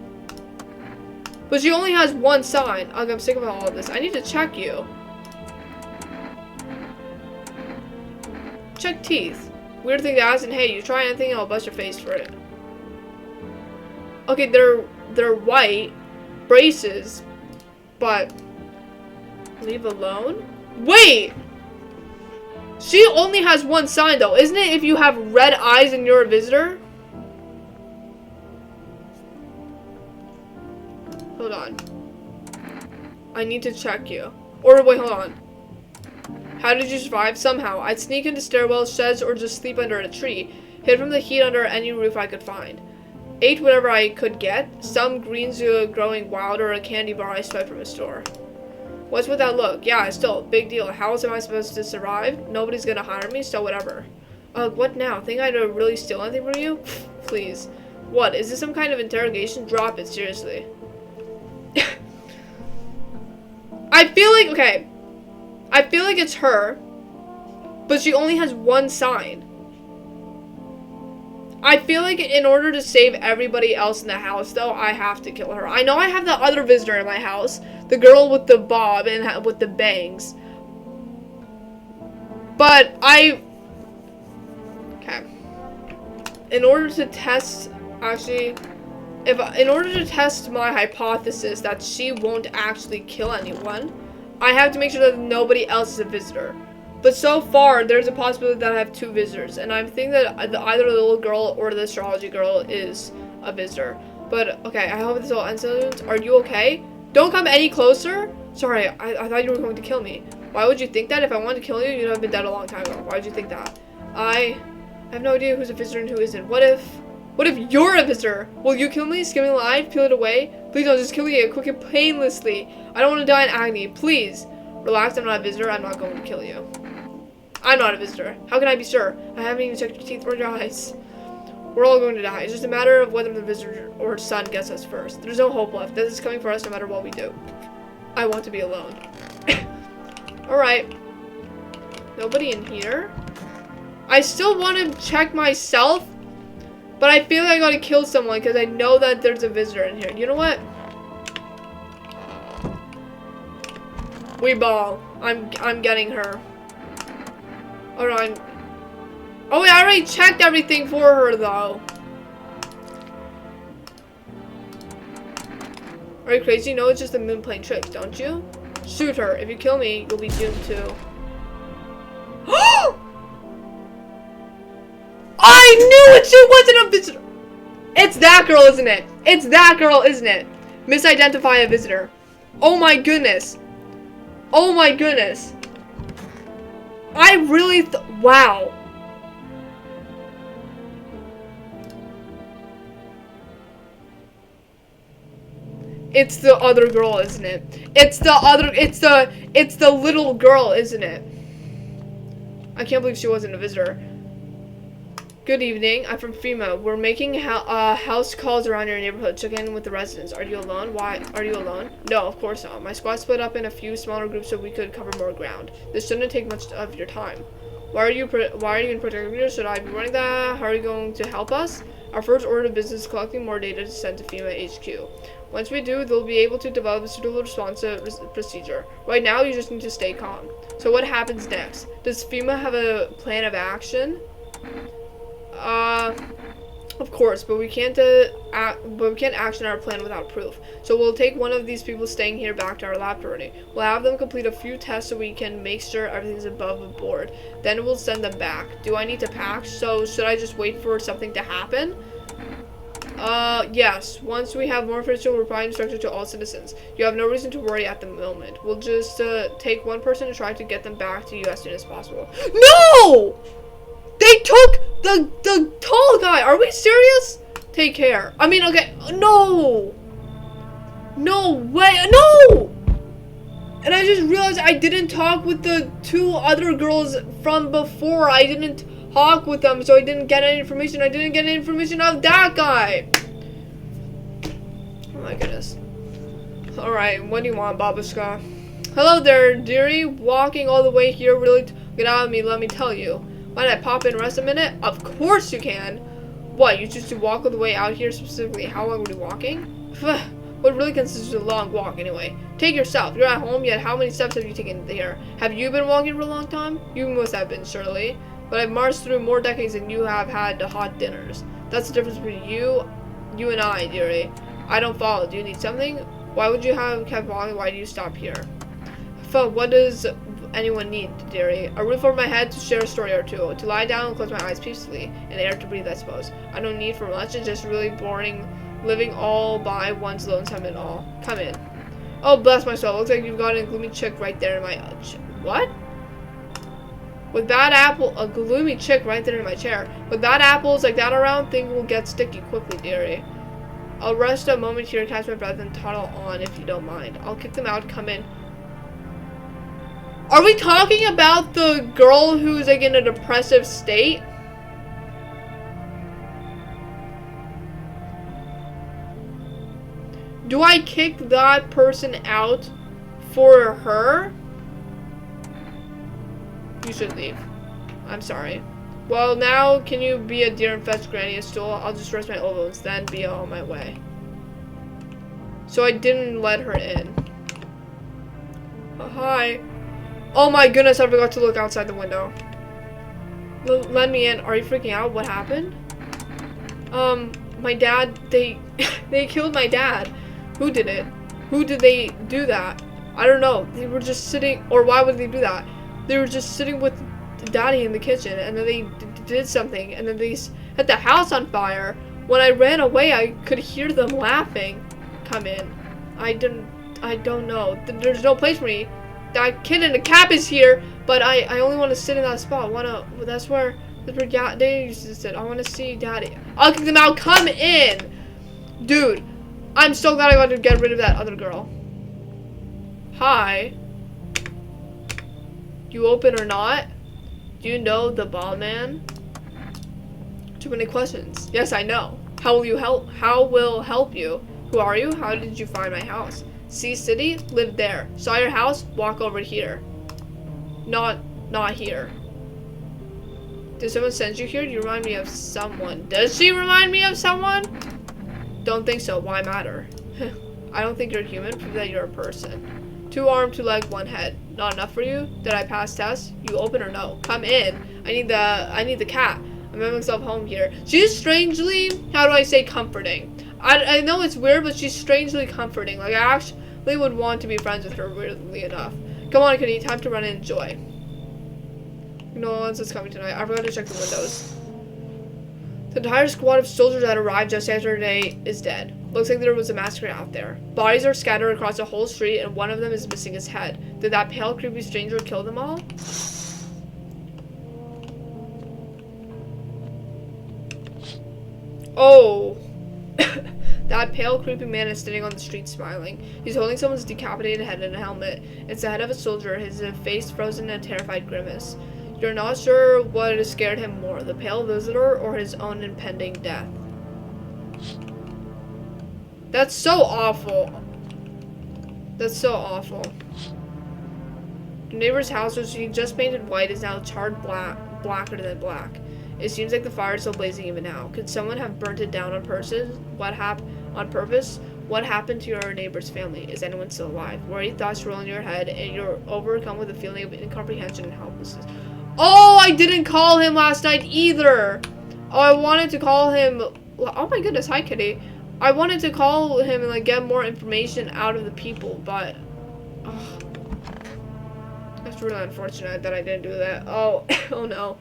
But she only has one sign. I'm sick of all of this. I need to check you. Check teeth. Weird thing to ask, and hey, you try anything, I'll bust your face for it. Okay, they're white braces, but leave alone. Wait, she only has one sign though, isn't it? If you have red eyes and you're a visitor. Hold on. I need to check you. Or wait, hold on. How did you survive? Somehow. I'd sneak into stairwells, sheds, or just sleep under a tree. Hid from the heat under any roof I could find. Ate whatever I could get. Some greens growing wild or a candy bar I swiped from a store. What's with that look? Yeah, still, big deal. How else am I supposed to survive? Nobody's gonna hire me, so whatever. What now? Think I'd really steal anything from you? Please. What? Is this some kind of interrogation? Drop it, seriously. I feel like, okay, I feel like it's her, but she only has one sign. I feel like in order to save everybody else in the house, though, I have to kill her. I know I have the other visitor in my house, the girl with the bob and with the bangs, but okay, in order to test, actually, in order to test my hypothesis that she won't actually kill anyone, I have to make sure that nobody else is a visitor. But so far, there's a possibility that I have two visitors, and I'm thinking that either the little girl or the astrology girl is a visitor. But, okay, I hope this all ends soon. Are you okay? Don't come any closer? Sorry, I thought you were going to kill me. Why would you think that? If I wanted to kill you, you'd have been dead a long time ago. Why would you think that? I have no idea who's a visitor and who isn't. What if you're a visitor? Will you kill me? Skin me alive? Peel it away? Please don't just kill me quick and painlessly. I don't want to die in agony. Please. Relax, I'm not a visitor. I'm not going to kill you. I'm not a visitor. How can I be sure? I haven't even checked your teeth or your eyes. We're all going to die. It's just a matter of whether the visitor or son gets us first. There's no hope left. This is coming for us no matter what we do. I want to be alone. Alright. Nobody in here? I still want to check myself, but I feel like I gotta kill someone because I know that there's a visitor in here. You know what? We ball. I'm getting her. Hold on. Oh wait, I already checked everything for her though. Are you crazy? No, it's just a moon playing tricks, don't you? Shoot her. If you kill me, you'll be doomed too. I knew it! She wasn't a visitor! It's that girl, isn't it? It's that girl, isn't it? Misidentify a visitor. Oh my goodness. Oh my goodness. I really wow. It's the other girl, isn't it? It's the little girl, isn't it? I can't believe she wasn't a visitor. Good evening. I'm from FEMA. We're making house calls around your neighborhood. Check in with the residents. Are you alone? Why? Are you alone? No, of course not. My squad split up in a few smaller groups so we could cover more ground. This shouldn't take much of your time. Why are you in particular? Should I be running that? How are you going to help us? Our first order of business is collecting more data to send to FEMA HQ. Once we do, they'll be able to develop a suitable response procedure. Right now, you just need to stay calm. So what happens next? Does FEMA have a plan of action? Of course, but we can't action our plan without proof. So we'll take one of these people staying here back to our laboratory. We'll have them complete a few tests so we can make sure everything's above board. Then we'll send them back. Do I need to pack? So should I just wait for something to happen? Yes. Once we have more information, we'll provide instructions to all citizens. You have no reason to worry at the moment. We'll just take one person and try to get them back to you as soon as possible. No! They took the tall guy. Are we serious? Take care. I mean, okay. No. No way. No. And I just realized I didn't talk with the two other girls from before. I didn't talk with them, so I didn't get any information. I didn't get any information of that guy. Oh my goodness. All right. What do you want, Babushka? Hello there, dearie. Walking all the way here really get out of me. Let me tell you. Might I pop in and rest a minute? Of course you can. What, you choose to walk all the way out here specifically? How long were you walking? What really consists of a long walk anyway? Take yourself. You're at home yet. How many steps have you taken here? Have you been walking for a long time? You must have been, surely. But I've marched through more decades than you have had hot dinners. That's the difference between you and I, dearie. I don't follow. Do you need something? Why would you have kept walking? Why do you stop here? What does anyone need, dearie? A roof over my head to share a story or two, to lie down and close my eyes peacefully, and air to breathe, I suppose. I don't need for much. It's just really boring living all by one's lonesome and all. Come in. Oh, bless my soul. Looks like you've got a gloomy chick right there in my what? With bad apple, a gloomy chick right there in my chair. With bad apples like that around, things will get sticky quickly, dearie. I'll rest a moment here, catch my breath, and toddle on if you don't mind. I'll kick them out. Come in. Are we talking about the girl who's like in a depressive state? Do I kick that person out for her? You should leave. I'm sorry. Well, now can you be a dear and fetch Granny a stool? I'll just rest my elbows, then be on my way. So I didn't let her in. Hi. Oh my goodness, I forgot to look outside the window. Let me in. Are you freaking out? What happened? My dad, they killed my dad. Who did it? Who did they do that? I don't know. They were just sitting, or why would they do that? They were just sitting with Daddy in the kitchen, and then they did something, and then they set the house on fire. When I ran away, I could hear them laughing. Come in. I don't know. There's no place for me. That kid in the cap is here, but I only want to sit in that spot. That's where Daddy used to sit. I want to see Daddy. I'll kick them out. Come in, dude. I'm so glad I got to get rid of that other girl. Hi. You open or not? Do you know the ball man? Too many questions. Yes, I know. How will you help? How will help you? Who are you? How did you find my house? Sea City? Live there. Saw your house? Walk over here. Not here. Did someone send you here? You remind me of someone. Does she remind me of someone? Don't think so. Why matter? I don't think you're human. Prove that you're a person. 2 arms, 2 legs, 1 head. Not enough for you? Did I pass tests? You open or no? Come in. I need the cat. I'm making myself home here. She's strangely, how do I say, comforting. I know it's weird, but she's strangely comforting. Like, I actually would want to be friends with her, weirdly enough. Come on, Kitty. Time to run and enjoy. No one else is coming tonight. I forgot to check the windows. The entire squad of soldiers that arrived just yesterday is dead. Looks like there was a massacre out there. Bodies are scattered across the whole street, and one of them is missing his head. Did that pale, creepy stranger kill them all? Oh. That pale, creepy man is standing on the street smiling. He's holding someone's decapitated head in a helmet. It's the head of a soldier, his face frozen in a terrified grimace. You're not sure what has scared him more, the pale visitor or his own impending death. That's so awful. That's so awful. The neighbor's house, which he just painted white, is now charred blacker than black. It seems like the fire is still blazing even now. Could someone have burnt it down on purpose? On purpose? What happened to your neighbor's family? Is anyone still alive? Worried thoughts roll in your head, and you're overcome with a feeling of incomprehension and helplessness. Oh, I didn't call him last night either. Oh, I wanted to call him. Oh my goodness, hi Kitty. I wanted to call him and like get more information out of the people, but that's really unfortunate that I didn't do that. Oh, oh no.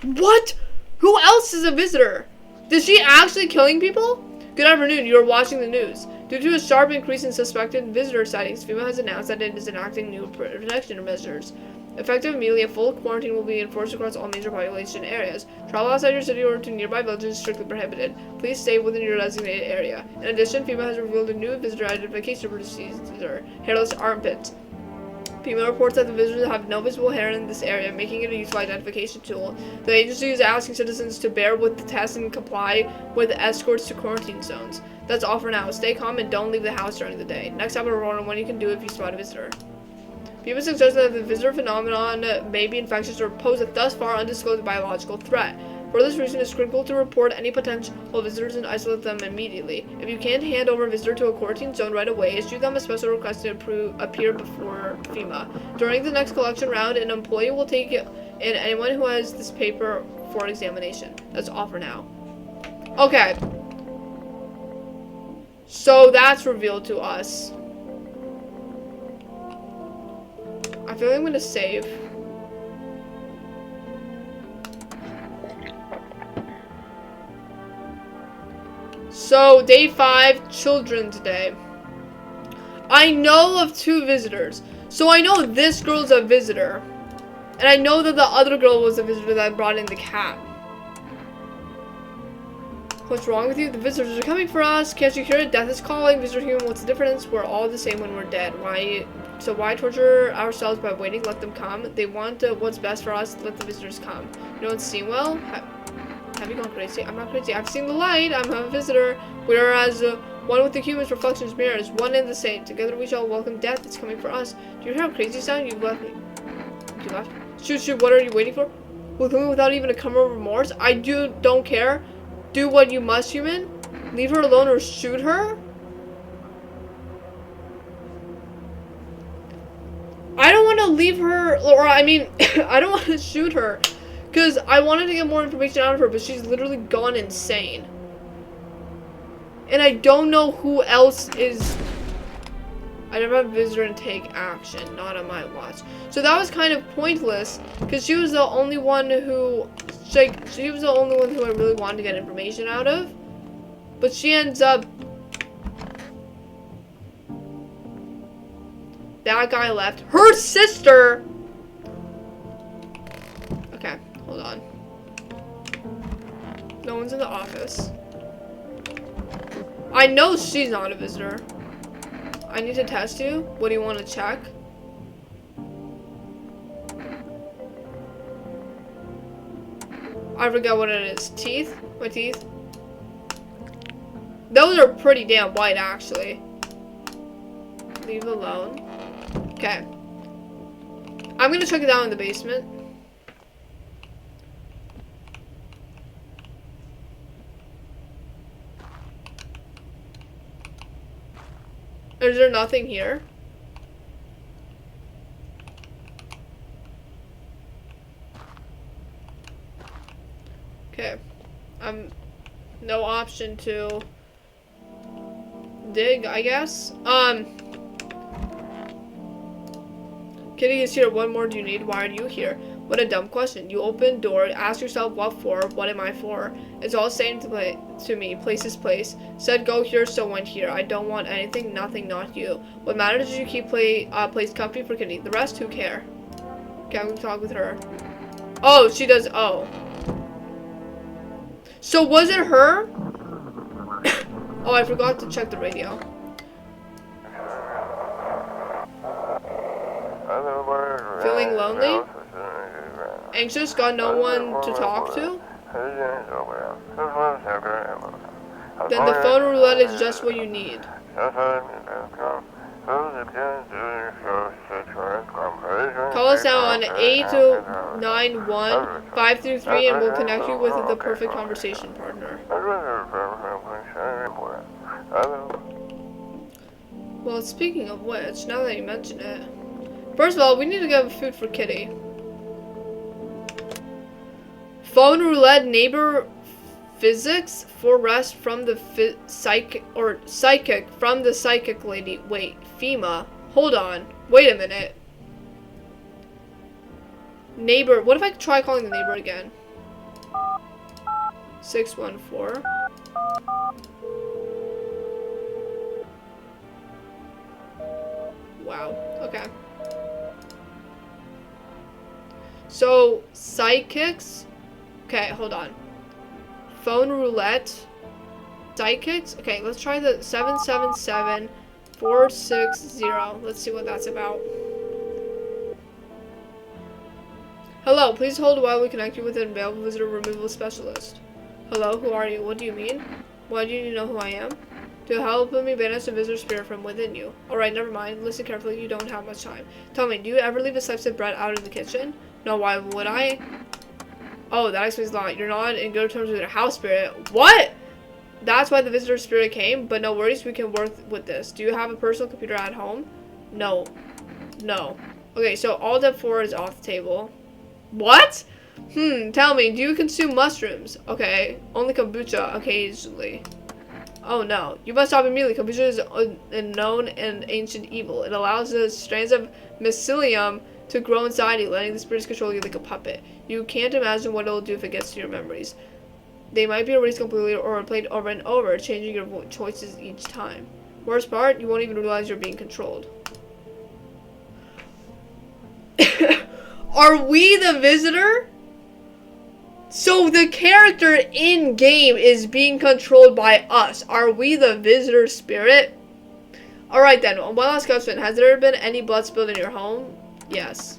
What? Who else is a visitor? Is she actually killing people? Good afternoon, you are watching the news. Due to a sharp increase in suspected visitor sightings, FEMA has announced that it is enacting new protection measures. Effective immediately, a full quarantine will be enforced across all major population areas. Travel outside your city or to nearby villages is strictly prohibited. Please stay within your designated area. In addition, FEMA has revealed a new visitor identification procedure, hairless armpits. FEMA reports that the visitors have no visible hair in this area, making it a useful identification tool. The agency is asking citizens to bear with the test and comply with escorts to quarantine zones. That's all for now. Stay calm and don't leave the house during the day. Next up, a report on what you can do if you spot a visitor. FEMA suggests that the visitor phenomenon may be infectious or pose a thus far undisclosed biological threat. For this reason, it's critical to report any potential visitors and isolate them immediately. If you can't hand over a visitor to a quarantine zone right away, issue them a special request to appear before FEMA. During the next collection round, an employee will take in anyone who has this paper for examination. That's all for now. Okay. So that's revealed to us. I feel like I'm gonna save. So, day 5, Children's Day. I know of 2 visitors. So I know this girl's a visitor. And I know that the other girl was a visitor that brought in the cat. What's wrong with you? The visitors are coming for us. Can't you hear it? Death is calling. Visitor human, what's the difference? We're all the same when we're dead. Why torture ourselves by waiting? Let them come. They want what's best for us. Let the visitors come. You don't seem well? Have you gone crazy? I'm not crazy. I've seen the light. I'm a visitor. Whereas one with the humans, reflections, mirrors, one and the same. Together we shall welcome death. It's coming for us. Do you hear how crazy you sound? You left me. You left? Shoot. What are you waiting for? Will come without even a crumb of remorse? I don't care. Do what you must, human. Leave her alone or shoot her? I don't want to leave her, or I mean, I don't want to shoot her. Because I wanted to get more information out of her, but she's literally gone insane. And I don't know who else is... I never have a visitor and take action, not on my watch. So that was kind of pointless, because she was the only one who... she was the only one who I really wanted to get information out of. But she ends up... That guy left. Her sister! Okay, hold on. No one's in the office. I know she's not a visitor. I need to test you. What do you want to check? I forget what it is. Teeth? My teeth? Those are pretty damn white, actually. Leave alone. Okay. I'm gonna check it out in the basement. Is there nothing here? Okay. No option to dig, I guess. Kitty is here. What more do you need? Why are you here? What a dumb question. You open door, ask yourself what for, what am I for? It's all saying to me, place is place. Said go here, so went here. I don't want anything, nothing, not you. What matters is you keep place comfy for Kitty. The rest, who care? Okay, I'm gonna talk with her. Oh, she does, oh. So was it her? Oh, I forgot to check the radio. Feeling lonely? Anxious? Got no one to talk to? Then the phone roulette is just what you need. Call us now on 891-533 and we'll connect you with the perfect conversation partner. Well, speaking of which, now that you mention it, first of all, we need to get food for Kitty. Phone roulette, neighbor physics for rest from the psychic from the psychic lady. Wait, FEMA. Hold on. Wait a minute. Neighbor. What if I try calling the neighbor again? 614. Wow. Okay. So, psychics. Okay, hold on. Phone roulette. Psychics. Okay, let's try the 777-460. Let's see what that's about. Hello, please hold while we connect you with an available visitor removal specialist. Hello, who are you? What do you mean? Why do you know who I am? To help me banish the visitor spirit from within you. Alright, never mind. Listen carefully, you don't have much time. Tell me, do you ever leave a slice of bread out in the kitchen? No, why would I? Oh, that explains a lot. You're not in good terms with your house spirit. What? That's why the visitor spirit came, but no worries, we can work with this. Do you have a personal computer at home? No. No. Okay, so all step 4 is off the table. What? Tell me, do you consume mushrooms? Okay, only kombucha occasionally. Oh no, you must stop immediately. Kombucha is a known and ancient evil. It allows the strands of mycelium to grow inside you, letting the spirits control you like a puppet. You can't imagine what it'll do if it gets to your memories. They might be erased completely or replayed over and over, changing your choices each time. Worst part, you won't even realize you're being controlled. Are we the visitor? So the character in game is being controlled by us. Are we the visitor spirit? Alright then, one last question. Has there been any blood spilled in your home? Yes.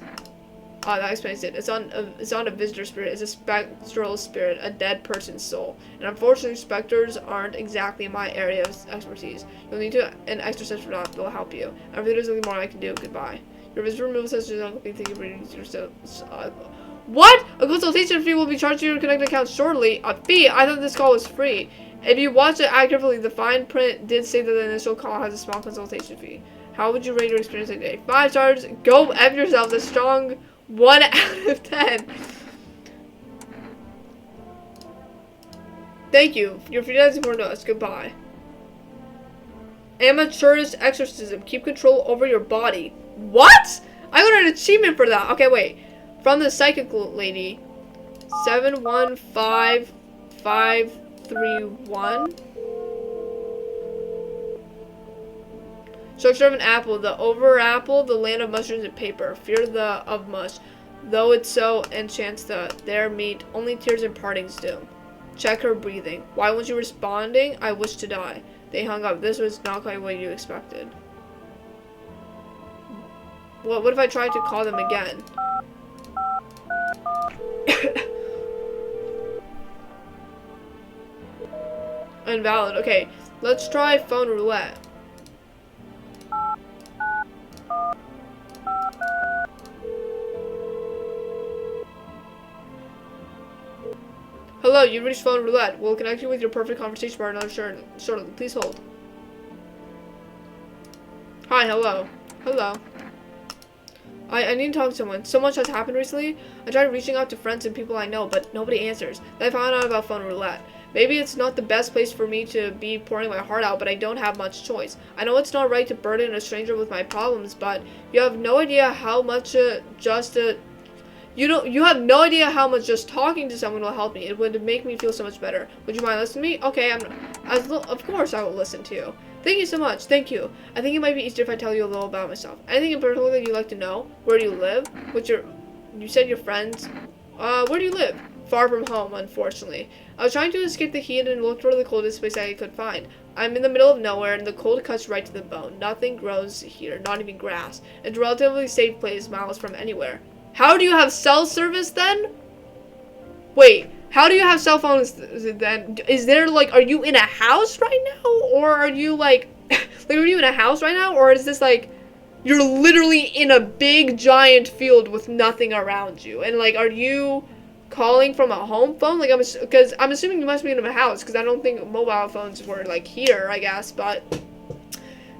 Oh, that explains it. It's on a visitor spirit. It's a spectral spirit, a dead person's soul. And unfortunately, specters aren't exactly my area of expertise. You'll need an exorcist for that. They'll help you. I think there's nothing more I can do. Goodbye. Your visitor removal session is not thank you for yourself. What? A consultation fee will be charged to your connected account shortly. A fee? I thought this call was free. If you watch it accurately, the fine print did say that the initial call has a small consultation fee. How would you rate your experience today? 5 stars. Go F yourself. A strong 1 out of 10. Thank you. Your free is important to us. Goodbye. Amateurist exorcism. Keep control over your body. What? I got an achievement for that. Okay, wait. From the psychic lady. 715531. Structure of an apple. The over apple, the land of mushrooms and paper. Fear of mush. Though it so enchants their meat, only tears and partings do. Check her breathing. Why wasn't you responding? I wish to die. They hung up. This was not quite what you expected. What if I tried to call them again? Invalid. Okay, let's try phone roulette. Hello, you reached phone roulette. We'll connect you with your perfect conversation partner shortly. Please hold. Hi, hello. Hello. I need to talk to someone. So much has happened recently. I tried reaching out to friends and people I know, but nobody answers. Then I found out about phone roulette. Maybe it's not the best place for me to be pouring my heart out, but I don't have much choice. I know it's not right to burden a stranger with my problems, but you have no idea how much you have no idea how much just talking to someone will help me. It would make me feel so much better. Would you mind listening to me? Okay, of course I will listen to you. Thank you so much. Thank you. I think it might be easier if I tell you a little about myself. Anything in particular that you'd like to know? Where do you live? You said your friends. Where do you live? Far from home, unfortunately. I was trying to escape the heat and looked for the coldest place I could find. I'm in the middle of nowhere and the cold cuts right to the bone. Nothing grows here, not even grass. It's a relatively safe place, miles from anywhere. How do you have cell service then? Wait, how do you have cell phones then? Is there like, are you in a house right now? Or are you like, are you in a house right now? Or is this like, you're literally in a big giant field with nothing around you? And like, are you calling from a home phone? Like, because I'm assuming you must be in a house because I don't think mobile phones were like here, I guess, but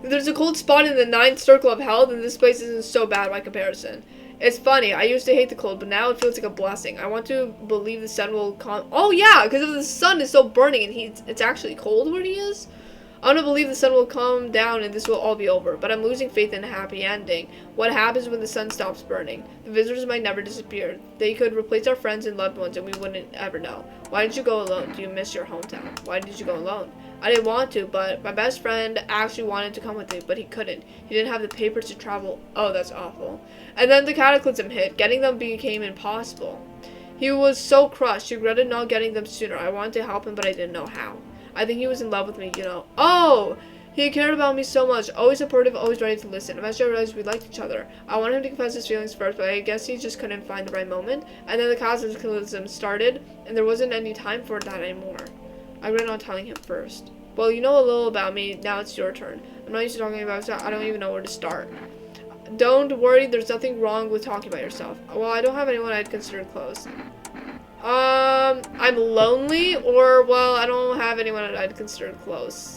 there's a cold spot in the 9th circle of hell and this place isn't so bad by comparison. It's funny, I used to hate the cold, but now it feels like a blessing. I want to believe the sun will come. Oh yeah, because the sun is so burning and it's actually cold where he is. I want to believe the sun will come down and this will all be over, but I'm losing faith in a happy ending. What happens when the sun stops burning? The visitors might never disappear. They could replace our friends and loved ones and we wouldn't ever know. Why did you go alone? Do you miss your hometown? Why did you go alone? I didn't want to, but my best friend actually wanted to come with me, but he couldn't. He didn't have the papers to travel. Oh, that's awful. And then the cataclysm hit. Getting them became impossible. He was so crushed. He regretted not getting them sooner. I wanted to help him, but I didn't know how. I think he was in love with me, you know. Oh! He cared about me so much. Always supportive, always ready to listen. Eventually I realized we liked each other. I wanted him to confess his feelings first, but I guess he just couldn't find the right moment. And then the cataclysm started, and there wasn't any time for that anymore. I regret not telling him first. Well, you know a little about me. Now it's your turn. I'm not used to talking about myself. I don't even know where to start. Don't worry. There's nothing wrong with talking about yourself. Well, I don't have anyone I'd consider close. I'm lonely, or, well, I don't have anyone I'd consider close.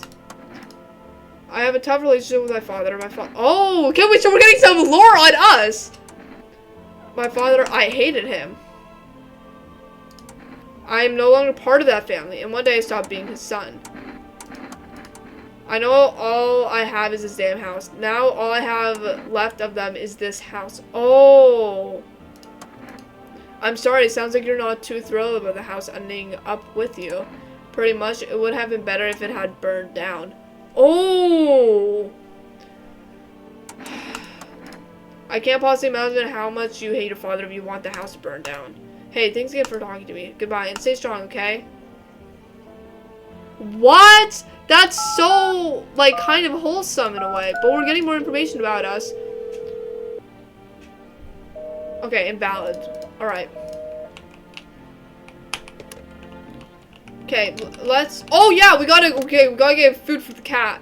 I have a tough relationship with my father. Oh, okay, wait, so we're getting some lore on us. My father, I hated him. I am no longer part of that family, and one day I stopped being his son. I know all I have is this damn house. Now all I have left of them is this house. Oh. I'm sorry, it sounds like you're not too thrilled about the house ending up with you. Pretty much, it would have been better if it had burned down. Oh. I can't possibly imagine how much you hate your father if you want the house to burn down. Hey, thanks again for talking to me. Goodbye, and stay strong, okay? What? That's so, like, kind of wholesome in a way, but we're getting more information about us. Okay, invalid. Alright. Okay, let's, oh yeah, we gotta get food for the cat.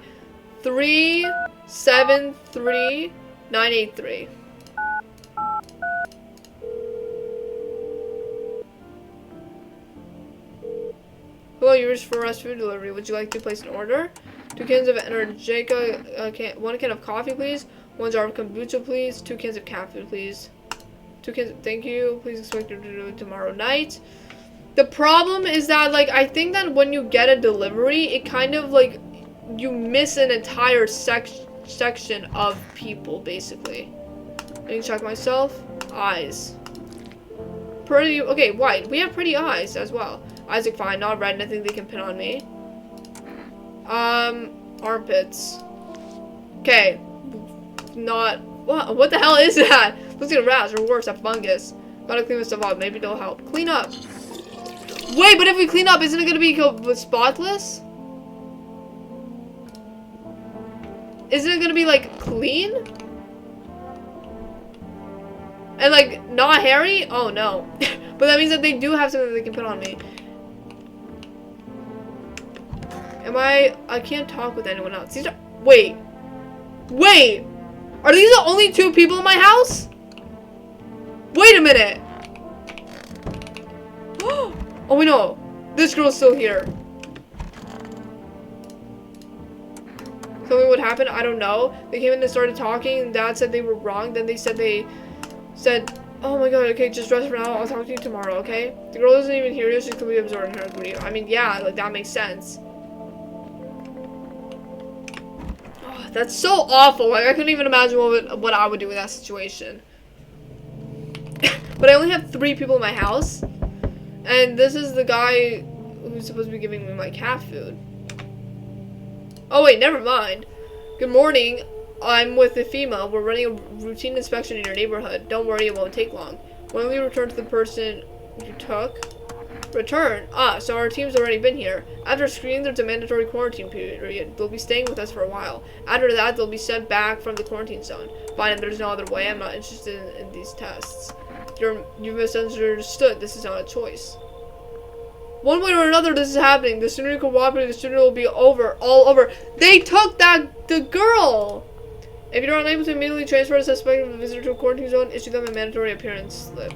373983. Hello, you reached for rest food delivery. Would you like to place an order? 2 cans of Energica, 1 can of coffee, please. 1 jar of kombucha, please. 2 cans of cat food, please. 2 cans, thank you. Please expect to do it tomorrow night. The problem is that, like, I think that when you get a delivery, it kind of, like, you miss an entire section of people, basically. I need to check myself. Eyes. Pretty, okay, white. We have pretty eyes as well. Isaac, fine, not red, nothing they can pin on me. Armpits. Okay. Not, what the hell is that? Looks like a rash, or worse, a fungus. Gotta clean this stuff up, maybe it'll help. Clean up. Wait, but if we clean up, isn't it gonna be spotless? Isn't it gonna be, like, clean? And, like, not hairy? Oh, no. But that means that they do have something they can put on me. I can't talk with anyone else. These are, wait. Are these the only 2 people in my house? Wait a minute. Oh wait, no. This girl's still here. Tell me what happened. I don't know. They came in and started talking, and Dad said they were wrong. Then they said, oh my god, okay, just rest for now. I'll talk to you tomorrow, okay? The girl isn't even here. She's completely absorbed in her grief. I mean, yeah, like, that makes sense. Oh, that's so awful. Like, I couldn't even imagine what I would do in that situation. But I only have 3 people in my house. And this is the guy who's supposed to be giving me my cat food. Oh wait, never mind. Good morning. I'm with the FEMA. We're running a routine inspection in your neighborhood. Don't worry, it won't take long. When we return to the person you took? Return? Ah, so our team's already been here. After screening, there's a mandatory quarantine period. They'll be staying with us for a while. After that, they'll be sent back from the quarantine zone. Fine, if there's no other way, I'm not interested in these tests. You misunderstood. This is not a choice. One way or another, this is happening. The sooner you cooperate, the sooner it will be over. All over. They took the girl! If you're unable to immediately transfer a suspect of a visitor to a quarantine zone, issue them a mandatory appearance slip.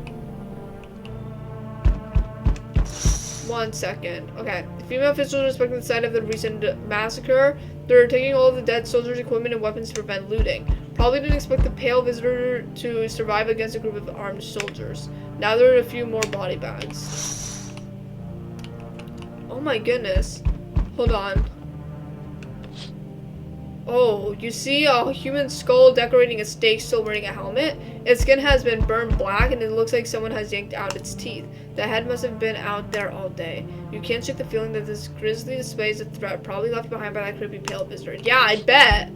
1 second. Okay. The female officials are inspecting the site of the recent massacre. They're taking all of the dead soldiers' equipment and weapons to prevent looting. Probably didn't expect the pale visitor to survive against a group of armed soldiers. Now there are a few more body bags. Oh my goodness. Hold on. Oh, you see a human skull decorating a stake still wearing a helmet? Its skin has been burned black and it looks like someone has yanked out its teeth. The head must have been out there all day. You can't shake the feeling that this grisly display is a threat, probably left behind by that creepy pale visitor. Yeah, I bet!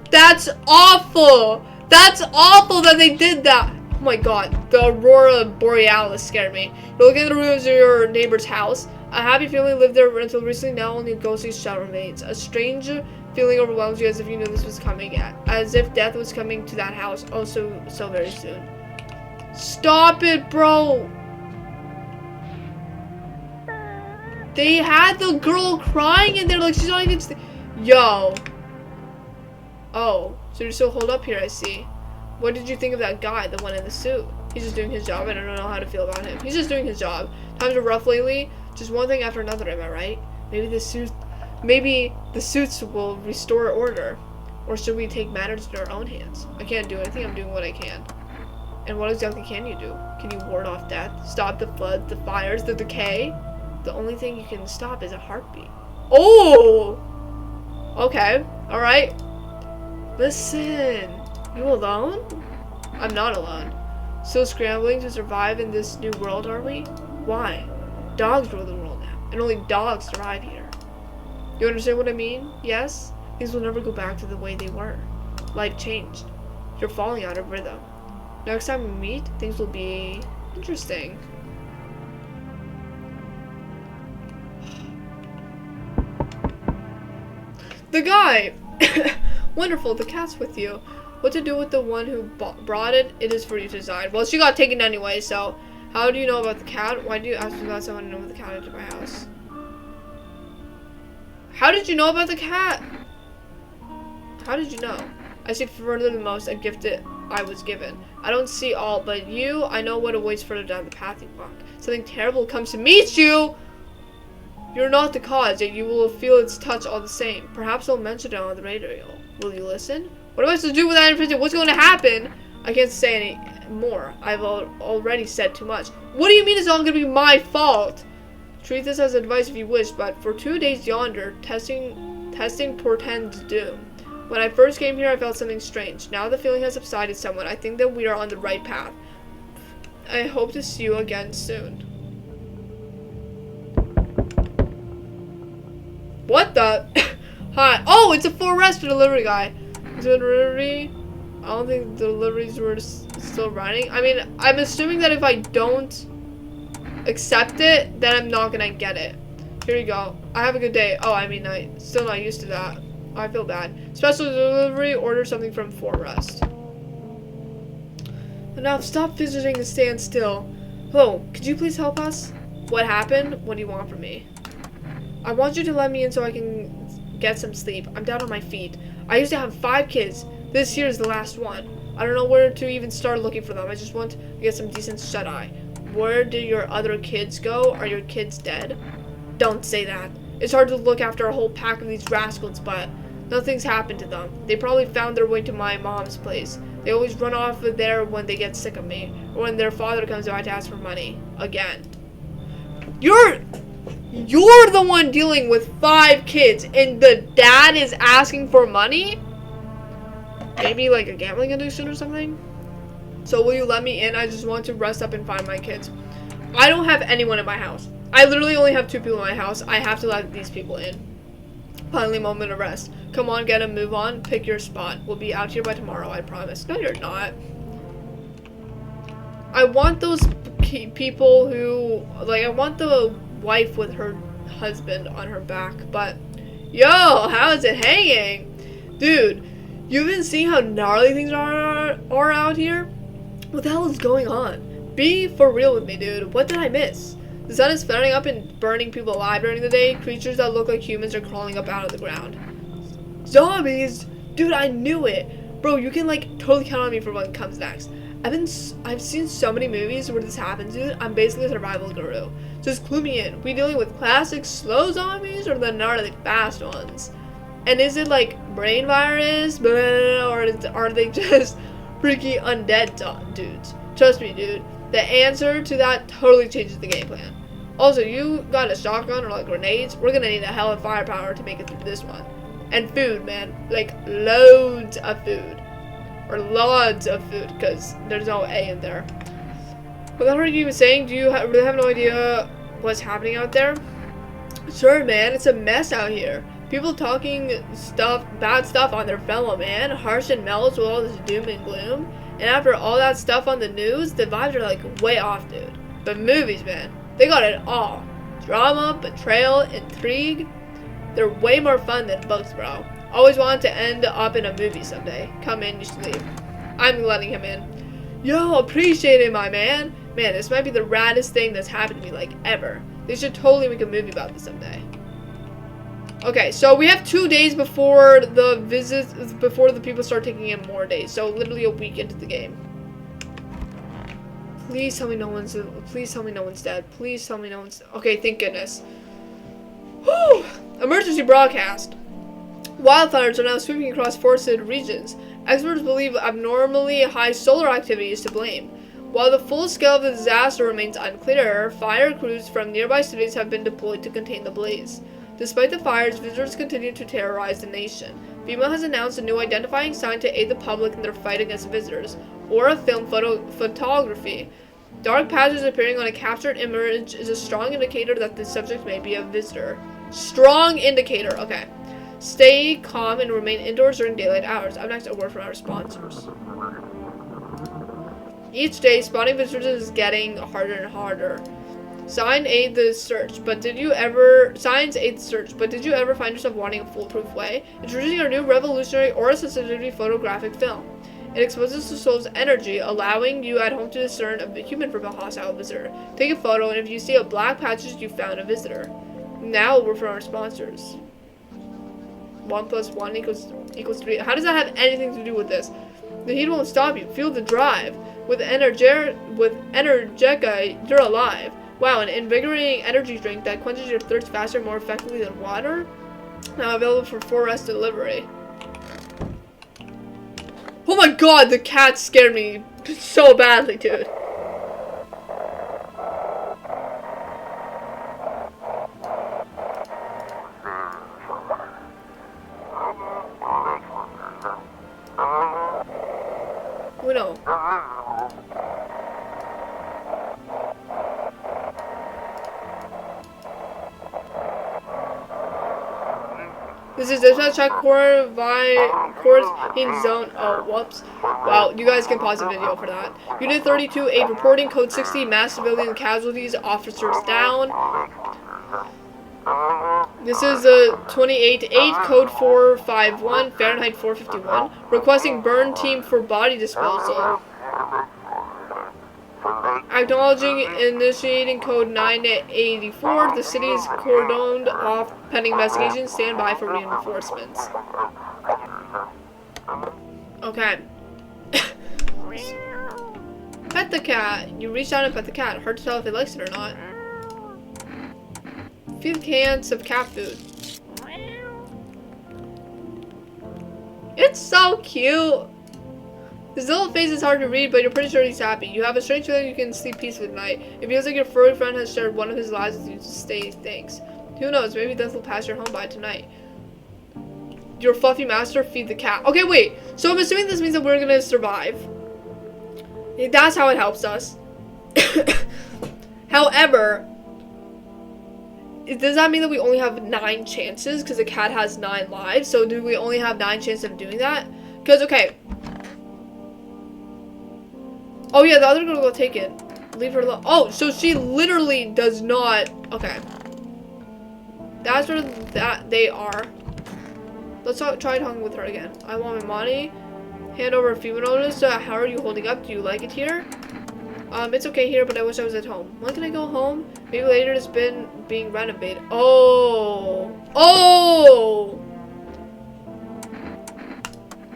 That's awful! That's awful that they did that! Oh my god, the Aurora Borealis scared me. You're looking at the ruins of your neighbor's house. A happy family lived there until recently, now only a ghostly shell remains. A strange feeling overwhelms you as if you knew this was coming, as if death was coming to that house so very soon. Stop it, bro! They had the girl crying and they're like, she's not even yo. Oh, so you're still holed up here, I see. What did you think of that guy, the one in the suit? He's just doing his job. I don't know how to feel about him. He's just doing his job. Times are rough lately. Just one thing after another, am I right? Maybe the suits will restore order. Or should we take matters into our own hands? I can't do anything. I'm doing what I can. And what exactly can you do? Can you ward off death? Stop the floods, the fires, the decay? The only thing you can stop is a heartbeat. Oh! Okay. Alright. Listen. You alone? I'm not alone. Still scrambling to survive in this new world, are we? Why? Dogs rule the world now, and only dogs thrive here. You understand what I mean? Yes? Things will never go back to the way they were. Life changed. You're falling out of rhythm. Next time we meet, things will be interesting. The guy! Wonderful, the cat's with you. What to do with the one who brought it? It is for you to decide. Well, she got taken anyway, so how do you know about the cat? Why do you ask me about someone to know about the cat into my house? How did you know about the cat? How did you know? I see further than most a gift that I was given. I don't see all, but you, I know what awaits further down the path you walk. Something terrible comes to meet you! You're not the cause, yet you will feel its touch all the same. Perhaps they'll mention it on the radio. Will you listen? What am I supposed to do with that information? What's going to happen? I can't say any more. I've already said too much. What do you mean it's all going to be my fault? Treat this as advice if you wish, but for 2 days yonder, testing portends doom. When I first came here, I felt something strange. Now the feeling has subsided somewhat. I think that we are on the right path. I hope to see you again soon. What the? Hi. Oh, it's a for rest delivery guy. Delivery. I don't think deliveries were still running. I mean, I'm assuming that if I don't accept it, then I'm not gonna get it. Here you go. I have a good day. Oh, I mean, I still not used to that. Oh, I feel bad. Special delivery. Order something from Forrest. Enough. Stop fidgeting and stand still. Hello. Could you please help us? What happened? What do you want from me? I want you to let me in so I can get some sleep. I'm down on my feet. I used to have 5 kids. This here is the last one. I don't know where to even start looking for them. I just want to get some decent shut-eye. Where did your other kids go? Are your kids dead? Don't say that. It's hard to look after a whole pack of these rascals, but nothing's happened to them. They probably found their way to my mom's place. They always run off of there when they get sick of me, or when their father comes by to ask for money. Again. You're the one dealing with 5 kids, and the dad is asking for money? Maybe like a gambling addiction or something? So will you let me in? I just want to rest up and find my kids. I don't have anyone in my house. I literally only have 2 people in my house. I have to let these people in. Finally, moment of rest. Come on, get a move on. Pick your spot. We'll be out here by tomorrow, I promise. No, you're not. I want those people who, like, I want the wife with her husband on her back, but yo, how is it hanging? Dude, you haven't seen how gnarly things are out here? What the hell is going on? Be for real with me, dude. What did I miss? The sun is flaring up and burning people alive during the day. Creatures that look like humans are crawling up out of the ground. Zombies? Dude, I knew it. Bro, you can like totally count on me for what comes next. I've seen so many movies where this happens, dude. I'm basically a survival guru. Just clue me in. We dealing with classic slow zombies or the gnarly fast ones? And is it like brain virus, or are they just freaky undead dudes? Trust me, dude. The answer to that totally changes the game plan. Also, you got a shotgun or like grenades? We're gonna need a hell of firepower to make it through this one. And food, man. Like loads of food. Or lots of food, because there's no A in there. What are you even saying? Do you really have no idea what's happening out there? Sure, man. It's a mess out here. People talking bad stuff on their fellow man. Harsh and mellows with all this doom and gloom. And after all that stuff on the news, the vibes are like way off, dude. But movies, man, they got it all. Drama, betrayal, intrigue. They're way more fun than books, bro. Always wanted to end up in a movie someday. Come in, you should leave. I'm letting him in. Yo, appreciate it, my man. Man, this might be the raddest thing that's happened to me, like, ever. They should totally make a movie about this someday. Okay, so we have 2 days before the people start taking in more days. So literally a week into the game. Please tell me no one's dead. Please tell me no one's dead. Okay, thank goodness. Whew! Emergency broadcast. Wildfires are now sweeping across forested regions. Experts believe abnormally high solar activity is to blame. While the full scale of the disaster remains unclear, fire crews from nearby cities have been deployed to contain the blaze. Despite the fires, visitors continue to terrorize the nation. FEMA has announced a new identifying sign to aid the public in their fight against visitors, or a film photography. Dark patches appearing on a captured image is a strong indicator that the subject may be a visitor. Strong indicator, okay. Stay calm and remain indoors during daylight hours. Up next, a word from our sponsors. Each day, spotting visitors is getting harder and harder. Science aid the search, but did you ever find yourself wanting a foolproof way? Introducing our new revolutionary aura sensitivity photographic film. It exposes the soul's energy, allowing you at home to discern a human from a hostile visitor. Take a photo, and if you see a black patch, you found a visitor. Now we're from our sponsors. 1 + 1 = 3. How does that have anything to do with this? The heat won't stop you. Feel the drive. With Energeca, you're alive. Wow, an invigorating energy drink that quenches your thirst faster and more effectively than water? Now available for Forrest delivery. Oh my god, the cat scared me so badly, dude. Oh no. This is dispatch check quarantine zone. Oh, whoops. Wow, you guys can pause the video for that. Unit 32, 8 reporting, code 60, mass civilian casualties, officers down. This is a 28-8, code 451, Fahrenheit 451, requesting burn team for body disposal. Acknowledging initiating code 984. The city is cordoned off pending investigation. Stand by for reinforcements. Okay. Pet the cat. You reach out and pet the cat. Hard to tell if it likes it or not. Feed cans of cat food. It's so cute. His little face is hard to read, but you're pretty sure he's happy. You have a strange feeling you can sleep peacefully at night. It feels like your furry friend has shared one of his lives with you to stay. Thanks. Who knows? Maybe death will pass your home by tonight. Your fluffy master, feed the cat. Okay, wait. So I'm assuming this means that we're gonna survive. That's how it helps us. However, does that mean that we only have 9 chances? Because the cat has 9 lives. So do we only have 9 chances of doing that? Because, okay. Oh yeah, the other girl will take it. Leave her alone. Oh, so she literally does not. Okay. That's where they are. Let's try talking with her again. I want my money. Hand over a FEMA notice. How are you holding up? Do you like it here? It's okay here, but I wish I was at home. When can I go home? Maybe later. It's been being renovated. Oh. Oh.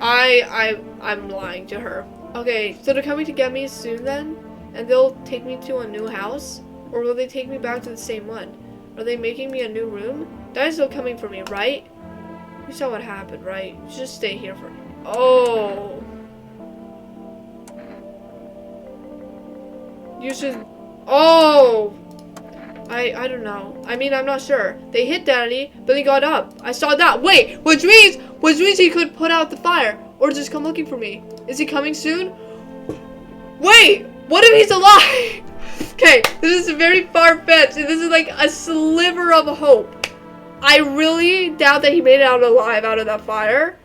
I'm lying to her. Okay, so they're coming to get me soon then? And they'll take me to a new house? Or will they take me back to the same one? Are they making me a new room? Daddy's still coming for me, right? You saw what happened, right? You should just stay here for... Oh. You should... Oh. I don't know. I mean, I'm not sure. They hit Daddy, but he got up. I saw that. Wait, which means he could put out the fire. Or just come looking for me. Is he coming soon? Wait! What if he's alive? Okay, this is very far-fetched. This is like a sliver of hope. I really doubt that he made it out alive out of that fire.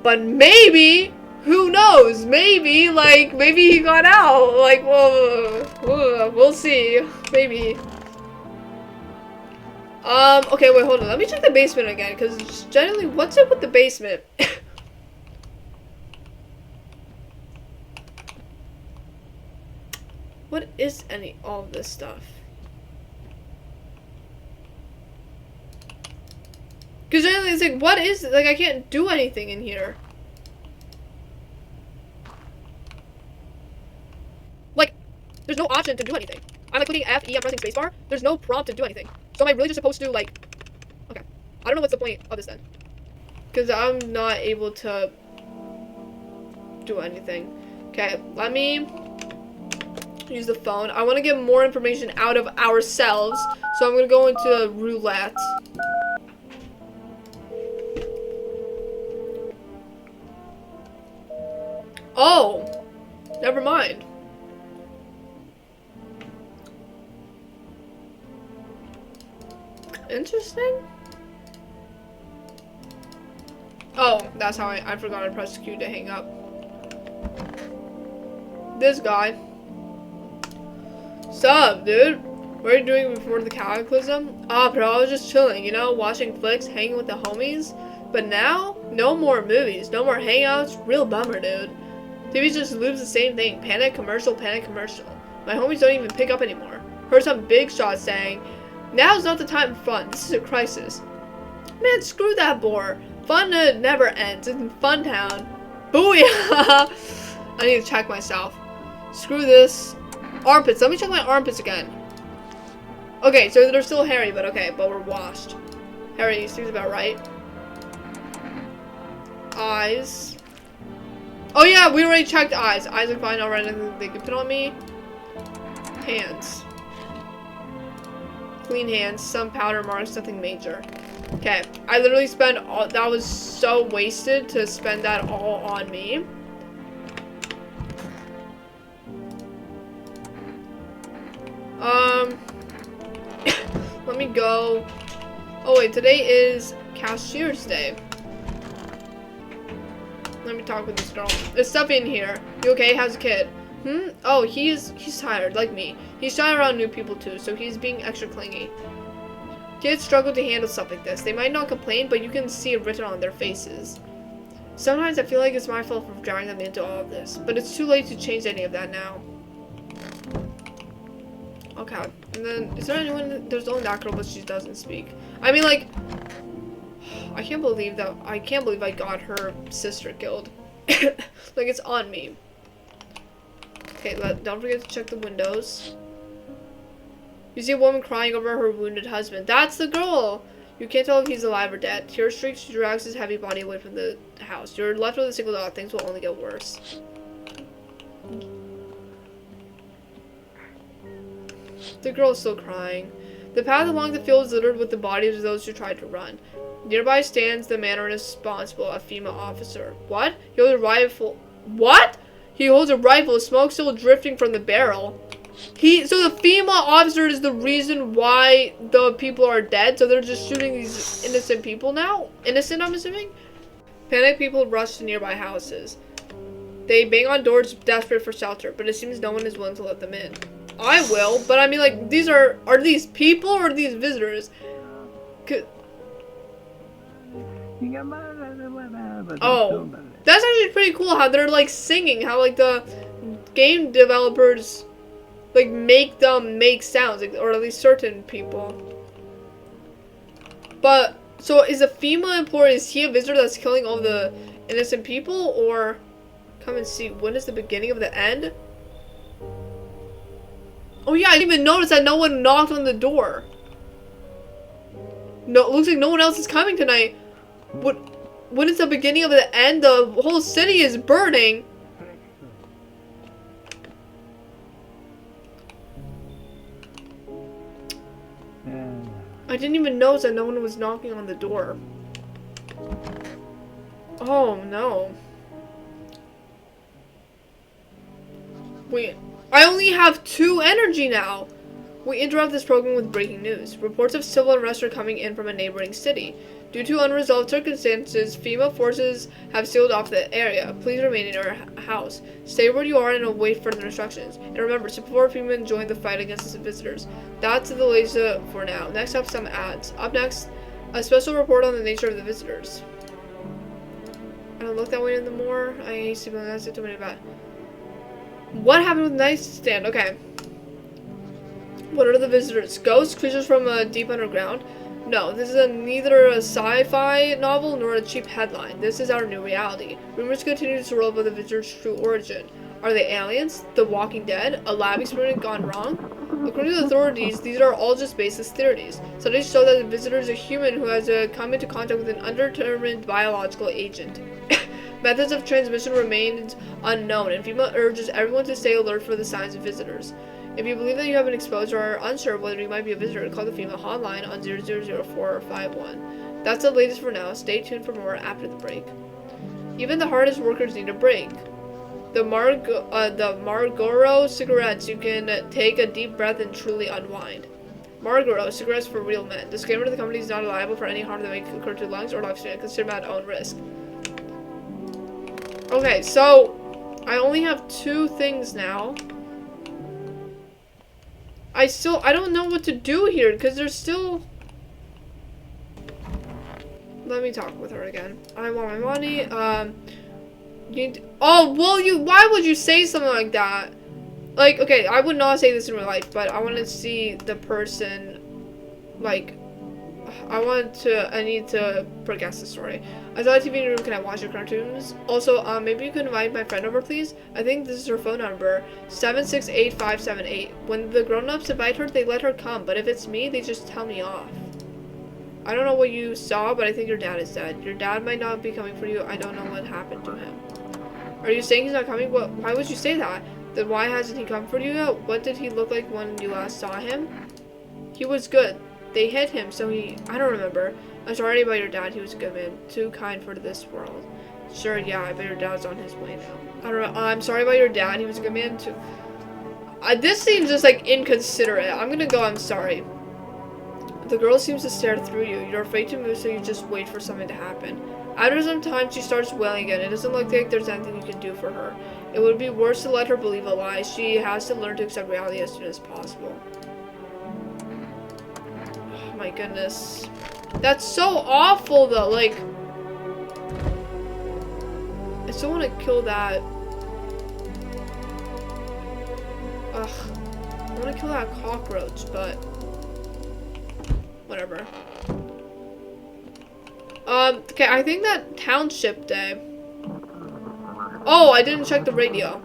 But maybe, who knows? Maybe he got out. Like, we'll see. Maybe. Okay, wait, hold on. Let me check the basement again, because generally, what's up with the basement? What is all of this stuff? Because it's like, what is it? Like, I can't do anything in here. Like, there's no option to do anything. I'm like clicking F, E, I'm pressing spacebar. There's no prompt to do anything. So am I really just supposed to, like... Okay. I don't know what's the point of this then. Because I'm not able to do anything. Okay, let me use the phone. I want to get more information out of ourselves, so I'm going to go into roulette. Oh, never mind. Interesting. Oh, that's how I forgot to press Q to hang up. This guy. Sup, dude? What are you doing before the cataclysm? Ah, bro, I was just chilling, you know, watching flicks, hanging with the homies. But now, no more movies, no more hangouts. Real bummer, dude. TV just loops the same thing. Panic commercial, panic commercial. My homies don't even pick up anymore. Heard some big shot saying, now's not the time for fun. This is a crisis. Man, screw that bore. Fun never ends. It's in Fun Town. Booyah! I need to check myself. Screw this. Armpits. Let me check my armpits again. Okay, so they're still hairy, but okay, but we're washed. Hairy seems about right. Eyes. Oh yeah, we already checked eyes. Eyes are fine already. Nothing they can put on me. Hands. Clean hands. Some powder marks. Nothing major. Okay, I literally spent all. That was so wasted to spend that all on me. Let me go. Oh wait, today is Cashier's Day. Let me talk with this girl. There's stuff in here. You okay? How's the kid? Oh, he's tired, like me. He's shy around new people too, so he's being extra clingy. Kids struggle to handle stuff like this. They might not complain, but you can see it written on their faces. Sometimes I feel like it's my fault for dragging them into all of this, but it's too late to change any of that now. Okay, and then, is there anyone, there's only that girl, but she doesn't speak. I mean, like, I can't believe I got her sister killed. Like, it's on me. Okay, don't forget to check the windows. You see a woman crying over her wounded husband. That's the girl! You can't tell if he's alive or dead. Tear streaks, she drags his heavy body away from the house. You're left with a single dog. Things will only get worse. The girl's still crying. The path along the field is littered with the bodies of those who tried to run. Nearby stands the man responsible, a female officer. What? He holds a rifle. What? He holds a rifle, smoke still drifting from the barrel. So the female officer is the reason why the people are dead, so they're just shooting these innocent people now? Innocent, I'm assuming? Panicked people rush to nearby houses. They bang on doors desperate for shelter, but it seems no one is willing to let them in. I will, but I mean, like, these are these people or are these visitors? Oh, that's actually pretty cool how they're, like, singing, how, like, the game developers, like, make them make sounds, like, or at least certain people. But, so is a female employee, is he a visitor that's killing all the innocent people, or, come and see, when is the beginning of the end? Oh yeah, I didn't even notice that no one knocked on the door. No, it looks like no one else is coming tonight. When is the beginning of the end? The whole city is burning. I didn't even notice that no one was knocking on the door. Oh no. Wait. I only have 2 energy now! We interrupt this program with breaking news. Reports of civil unrest are coming in from a neighboring city. Due to unresolved circumstances, FEMA forces have sealed off the area. Please remain in your house. Stay where you are and await further instructions. And remember, support FEMA and join the fight against the visitors. That's the latest for now. Next up, some ads. Up next, a special report on the nature of the visitors. I don't look that way anymore. I hate sleeping. That's too many bad. What happened with the nightstand? Okay. What are the visitors? Ghosts? Creatures from deep underground? No, this is neither a sci-fi novel nor a cheap headline. This is our new reality. Rumors continue to roll about the visitors' true origin. Are they aliens? The Walking Dead? A lab experiment gone wrong? According to the authorities, these are all just baseless theories. Studies show that the visitor is a human who has come into contact with an undetermined biological agent. Methods of transmission remain unknown, and FEMA urges everyone to stay alert for the signs of visitors. If you believe that you have been exposed or are unsure of whether you might be a visitor, call the FEMA hotline on 000451. That's the latest for now. Stay tuned for more after the break. Even the hardest workers need a break. The Marlboro cigarettes, you can take a deep breath and truly unwind. Marlboro cigarettes for real men. Disclaimer: the company is not liable for any harm that may occur to lungs or lifespan. Consider at own risk. Okay, so I only have 2 things now. I don't know what to do here because there's still. Let me talk with her again. I want my money. Oh, well, why would you say something like that? Like, okay, I would not say this in real life, but I want to see the person, like, I need to progress the story. I saw a TV in your room, can I watch your cartoons? Also, maybe you could invite my friend over, please? I think this is her phone number, 768-578. When the grown-ups invite her, they let her come, but if it's me, they just tell me off. I don't know what you saw, but I think your dad is dead. Your dad might not be coming for you. I don't know what happened to him. Are you saying he's not coming? Why would you say that? Then why hasn't he come for you yet? What did he look like when you last saw him? He was good. They hit him, so I don't remember. I'm sorry about your dad. He was a good man. Too kind for this world. Sure, yeah, I bet your dad's on his way now. I don't know. I'm sorry about your dad. He was a good man, too. This seems just, like, inconsiderate. I'm gonna go, I'm sorry. The girl seems to stare through you. You're afraid to move, so you just wait for something to happen. After some time, she starts wailing again. It doesn't look like there's anything you can do for her. It would be worse to let her believe a lie. She has to learn to accept reality as soon as possible. Oh my goodness. That's so awful, though. Like, I still want to kill that. Ugh. I want to kill that cockroach, but whatever. Okay, I think that township day. Oh, I didn't check the radio.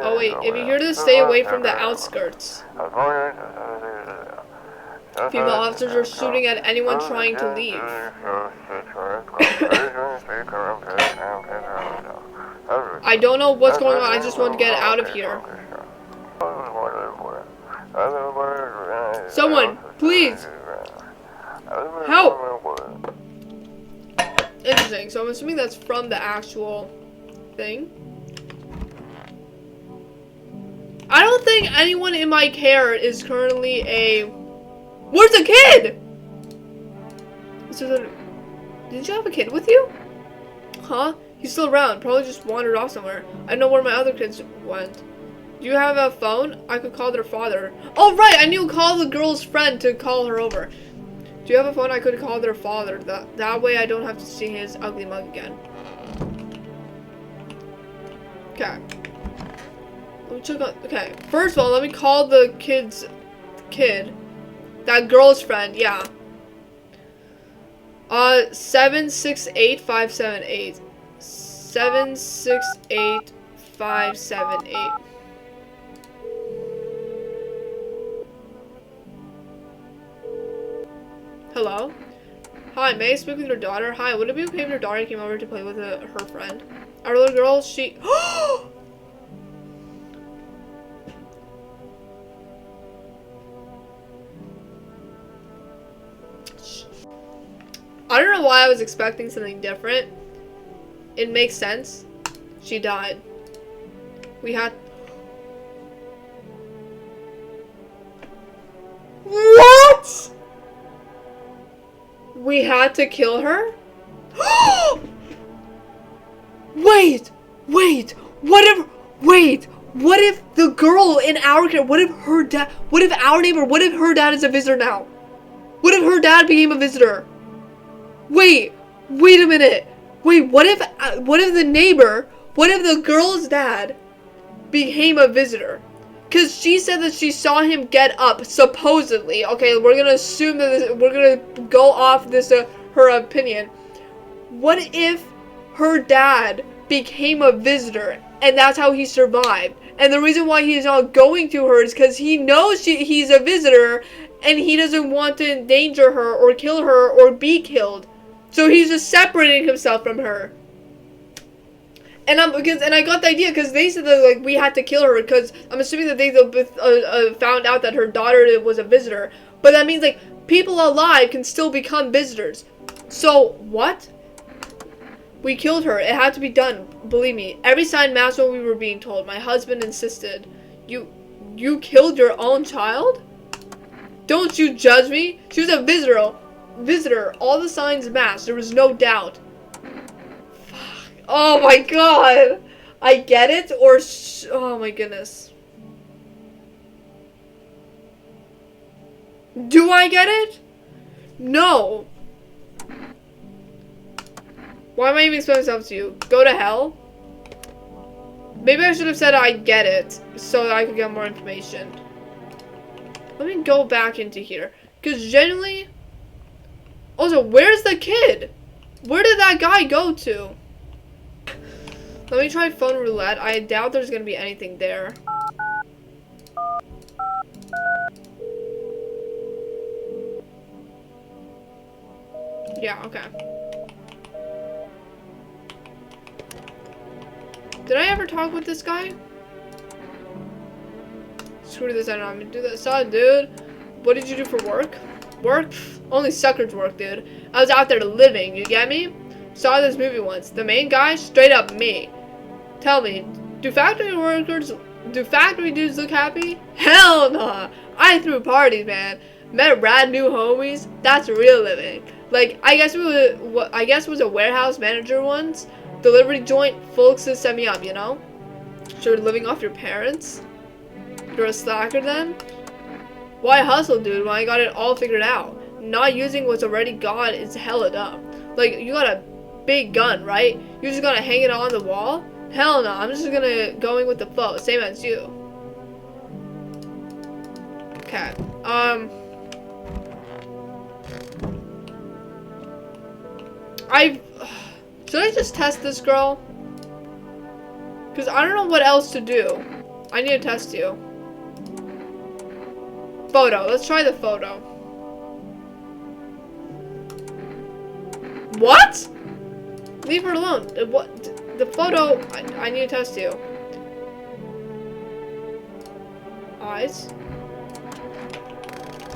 Oh wait, if you hear this, stay away from the outskirts. Female officers are shooting at anyone trying to leave. I don't know what's going on, I just want to get out of here. Someone, please! Help! Interesting, so I'm assuming that's from the actual thing. I don't think anyone in my care is currently a... Where's the kid? Did you have a kid with you? Huh? He's still around. Probably just wandered off somewhere. I don't know where my other kids went. Do you have a phone? I could call their father. Oh, right! I knew call the girl's friend to call her over. Do you have a phone? I could call their father. That way I don't have to see his ugly mug again. Okay. Let me check on... Okay. First of all, let me call the kid. That girl's friend, yeah. 768-578. 768-578. Hello? Hi, may I speak with your daughter? Hi, would it be okay if your daughter came over to play with her friend? Our little girl, she... I don't know why I was expecting something different. It makes sense. She died. We had... What?! We had to kill her? Wait! What if the girl in our care, what if our neighbor, what if her dad is a visitor now? What if her dad became a visitor? Wait a minute. Wait, what if the girl's dad became a visitor? Because she said that she saw him get up, supposedly. Okay, we're gonna assume that we're gonna go off this, her opinion. What if her dad became a visitor, and that's how he survived? And the reason why he's not going to her is because he knows he's a visitor, and he doesn't want to endanger her, or kill her, or be killed. So he's just separating himself from her. And I got the idea because they said that like we had to kill her because I'm assuming that they found out that her daughter was a visitor. But that means like people alive can still become visitors. So what? We killed her. It had to be done. Believe me. Every sign matched what we were being told. My husband insisted. You killed your own child? Don't you judge me? She was a visitor. All the signs matched. There was no doubt. Oh my god! I get it, or oh my goodness. Do I get it? No. Why am I even explaining myself to you? Go to hell? Maybe I should have said I get it, so that I could get more information. Let me go back into here. Because genuinely... Also, where's the kid? Where did that guy go to? Let me try phone roulette. I doubt there's gonna be anything there. Yeah, okay. Did I ever talk with this guy? Screw this, I don't know. I'm gonna do that. So, dude, what did you do for work? Work? Only suckers work, dude. I was out there living, you get me? Saw this movie once. The main guy, straight up me. Tell me, do factory dudes look happy? Hell nah. I threw parties, man. Met rad new homies. That's real living. Like, I guess it was a warehouse manager once. Delivery joint, folks to set me up, you know? Sure, living off your parents? You're a slacker then? Why hustle, dude, when I got it all figured out? Not using what's already got is hella dumb. Like, you got a big gun, right? You're just gonna hang it on the wall? Hell no, I'm just gonna going with the flow, same as you. Okay, should I just test this girl? Because I don't know what else to do. I need to test you. Photo. Let's try the photo. What? Leave her alone. What? The photo. I need to test you. Eyes.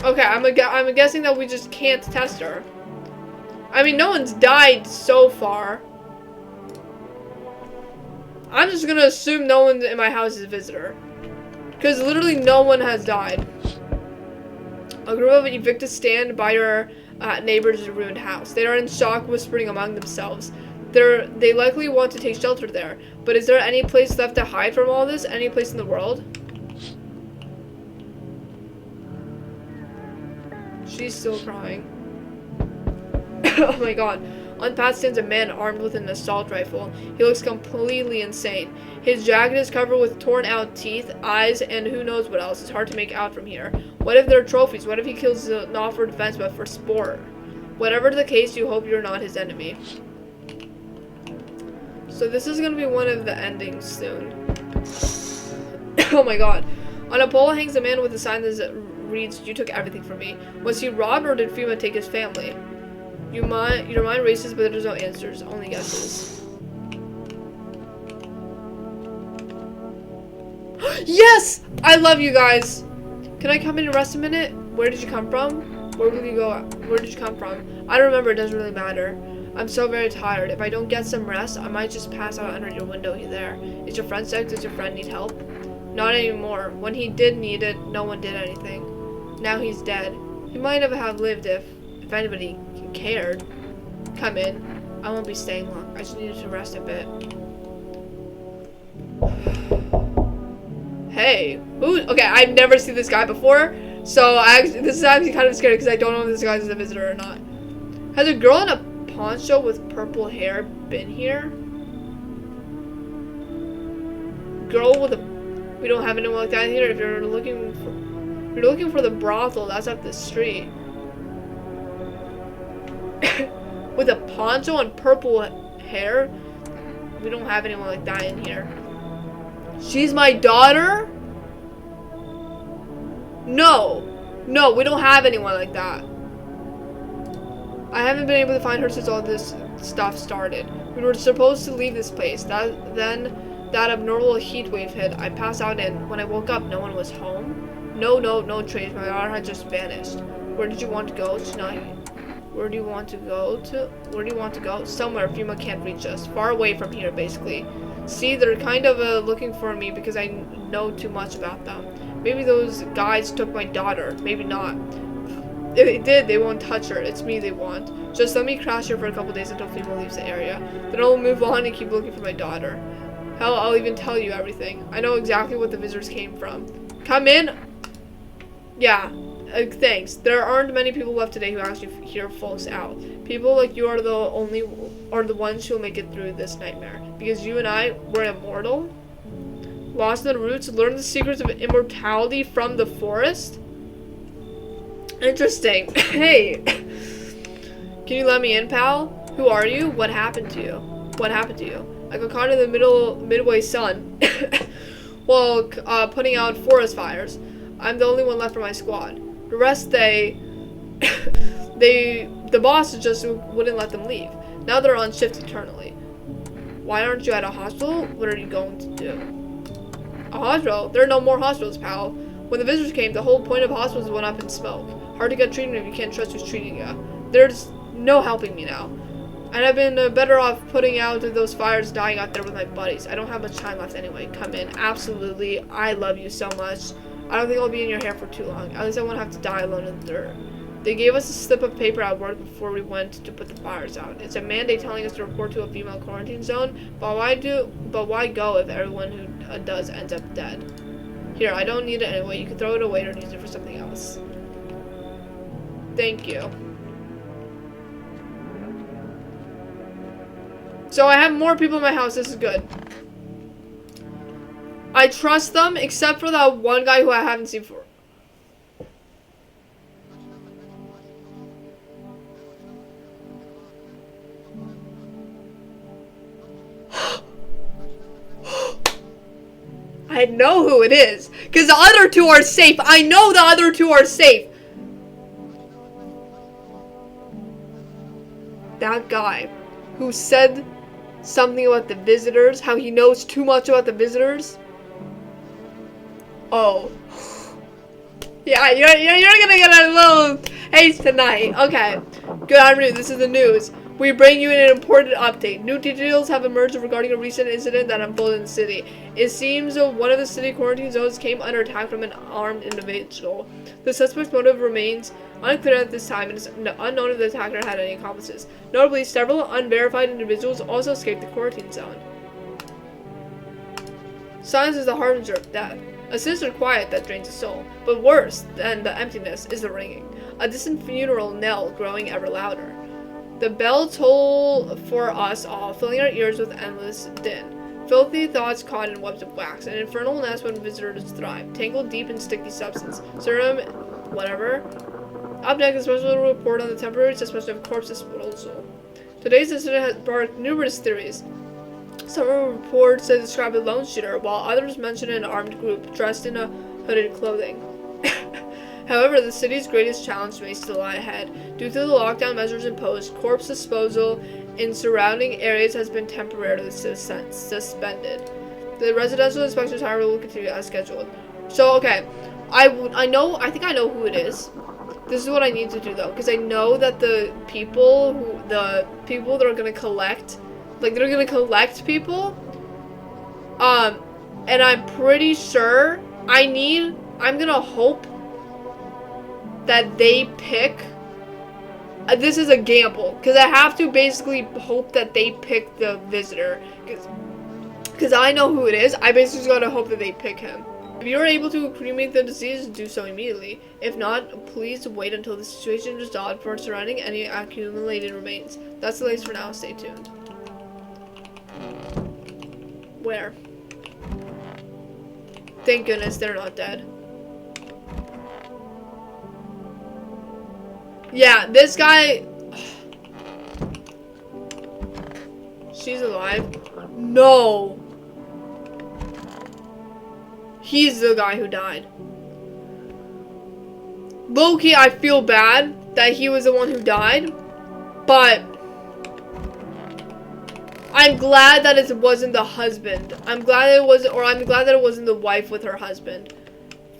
Okay, I'm guessing that we just can't test her. I mean, no one's died so far. I'm just gonna assume no one in my house is a visitor. Because literally no one has died. A group of evicted stand by your neighbor's ruined house. They are in shock, whispering among themselves. They likely want to take shelter there. But is there any place left to hide from all this? Any place in the world? She's still crying. Oh my god. On the path stands a man armed with an assault rifle. He looks completely insane. His jacket is covered with torn out teeth, eyes, and who knows what else. It's hard to make out from here. What if they're trophies? What if he kills not for defense but for sport? Whatever the case, you hope you're not his enemy. So this is going to be one of the endings soon. Oh my god. On a pole hangs a man with a sign that reads, "You took everything from me." Was he robbed or did FEMA take his family? Your mind races, but there's no answers, only guesses. Yes! I love you guys! Can I come in and rest a minute? Where did you come from? Where will you go? Where did you come from? I don't remember, it doesn't really matter. I'm so very tired. If I don't get some rest, I might just pass out under your window there. Is your friend sick? Does your friend need help? Not anymore. When he did need it, no one did anything. Now he's dead. He might have lived if anybody cared. Come in. I won't be staying long. I just needed to rest a bit. Hey. Who? Okay, I've never seen this guy before. So this is actually kind of scary because I don't know if this guy's a visitor or not. Has a girl in a poncho with purple hair been here? Girl with a... We don't have anyone like that here. If you're looking for the brothel, that's up the street. With a poncho and purple hair? We don't have anyone like that in here. She's my daughter? No. No, we don't have anyone like that. I haven't been able to find her since all this stuff started. We were supposed to leave this place. Then that abnormal heat wave hit. I passed out and when I woke up, no one was home. No trace. My daughter had just vanished. Where did you want to go? She's not here. Where do you want to go to? Where do you want to go? Somewhere FEMA can't reach us. Far away from here, basically. See, they're kind of looking for me because I know too much about them. Maybe those guys took my daughter. Maybe not. If they did, they won't touch her. It's me they want. Just let me crash here for a couple days until FEMA leaves the area. Then I'll move on and keep looking for my daughter. Hell, I'll even tell you everything. I know exactly what the visitors came from. Come in. Yeah. Thanks. There aren't many people left today who actually hear folks out. People like you are the ones who will make it through this nightmare. Because you and I were immortal. Lost in the roots, learn the secrets of immortality from the forest. Interesting. Hey. Can you let me in, pal? Who are you? What happened to you? What happened to you? I got caught in the midway sun while putting out forest fires. I'm the only one left from my squad. The rest, the boss just wouldn't let them leave. Now they're on shift eternally. Why aren't you at a hospital? What are you going to do? A hospital? There are no more hospitals, pal. When the visitors came, the whole point of hospitals went up in smoke. Hard to get treatment if you can't trust who's treating you. There's no helping me now. And I've been better off putting out those fires dying out there with my buddies. I don't have much time left anyway. Come in. Absolutely. I love you so much. I don't think I'll be in your hair for too long. At least I won't have to die alone in the dirt. They gave us a slip of paper at work before we went to put the fires out. It's a mandate telling us to report to a female quarantine zone, but why go if everyone who does ends up dead? Here, I don't need it anyway. You can throw it away or use it for something else. Thank you. So I have more people in my house. This is good. I trust them, except for that one guy who I haven't seen before. I know who it is, because the other two are safe. I know the other two are safe. That guy who said something about the visitors, how he knows too much about the visitors. Oh. Yeah, you're gonna get a little haste tonight. Okay. Good afternoon, this is the news. We bring you an important update. New details have emerged regarding a recent incident that unfolded in the city. It seems one of the city quarantine zones came under attack from an armed individual. The suspect's motive remains unclear at this time, and it's unknown if the attacker had any accomplices. Notably, several unverified individuals also escaped the quarantine zone. Silence is the harbinger of death. A sinister quiet that drains the soul. But worse than the emptiness is the ringing. A distant funeral knell growing ever louder. The bell toll for us all, filling our ears with endless din. Filthy thoughts caught in webs of wax. An infernal nest when visitors thrive. Tangled deep in sticky substance. Serum, whatever. Up next, a special report on the temporary suspension of corpse disposal. Today's incident has sparked numerous theories. Some reports describe a lone shooter, while others mention an armed group dressed in a hooded clothing. However, the city's greatest challenge may still lie ahead. Due to the lockdown measures imposed, corpse disposal in surrounding areas has been temporarily suspended. The residential inspections, however, will continue as scheduled. So, okay, I think I know who it is. This is what I need to do though, because I know that the people that are gonna collect, like they're gonna collect people. And I'm pretty sure I'm gonna hope that they pick. This is a gamble, because I have to basically hope that they pick the visitor, because I know who it is. I basically just gotta hope that they pick him. If you're able to cremate the deceased, do so immediately. If not, please wait until the situation is resolved for surrounding any accumulated remains. That's the latest for now. Stay tuned. Where? Thank goodness they're not dead. Yeah, this guy... She's alive? No! He's the guy who died. Low-key, I feel bad that he was the one who died, but I'm glad that it wasn't the husband. I'm glad that it wasn't the wife with her husband.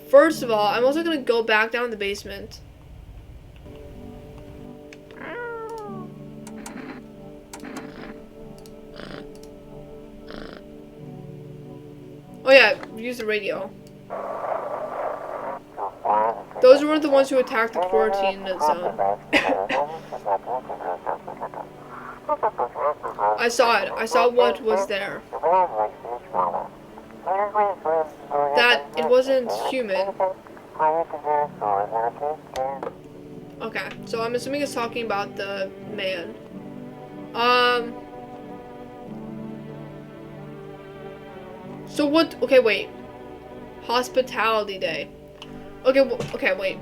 First of all, I'm also gonna go back down the basement. Oh yeah, use the radio. Those weren't the ones who attacked the quarantine zone. I saw it. I saw what was there. That it wasn't human. Okay, so I'm assuming it's talking about the man. So what? Okay, wait. Hospitality Day. Okay, okay, wait.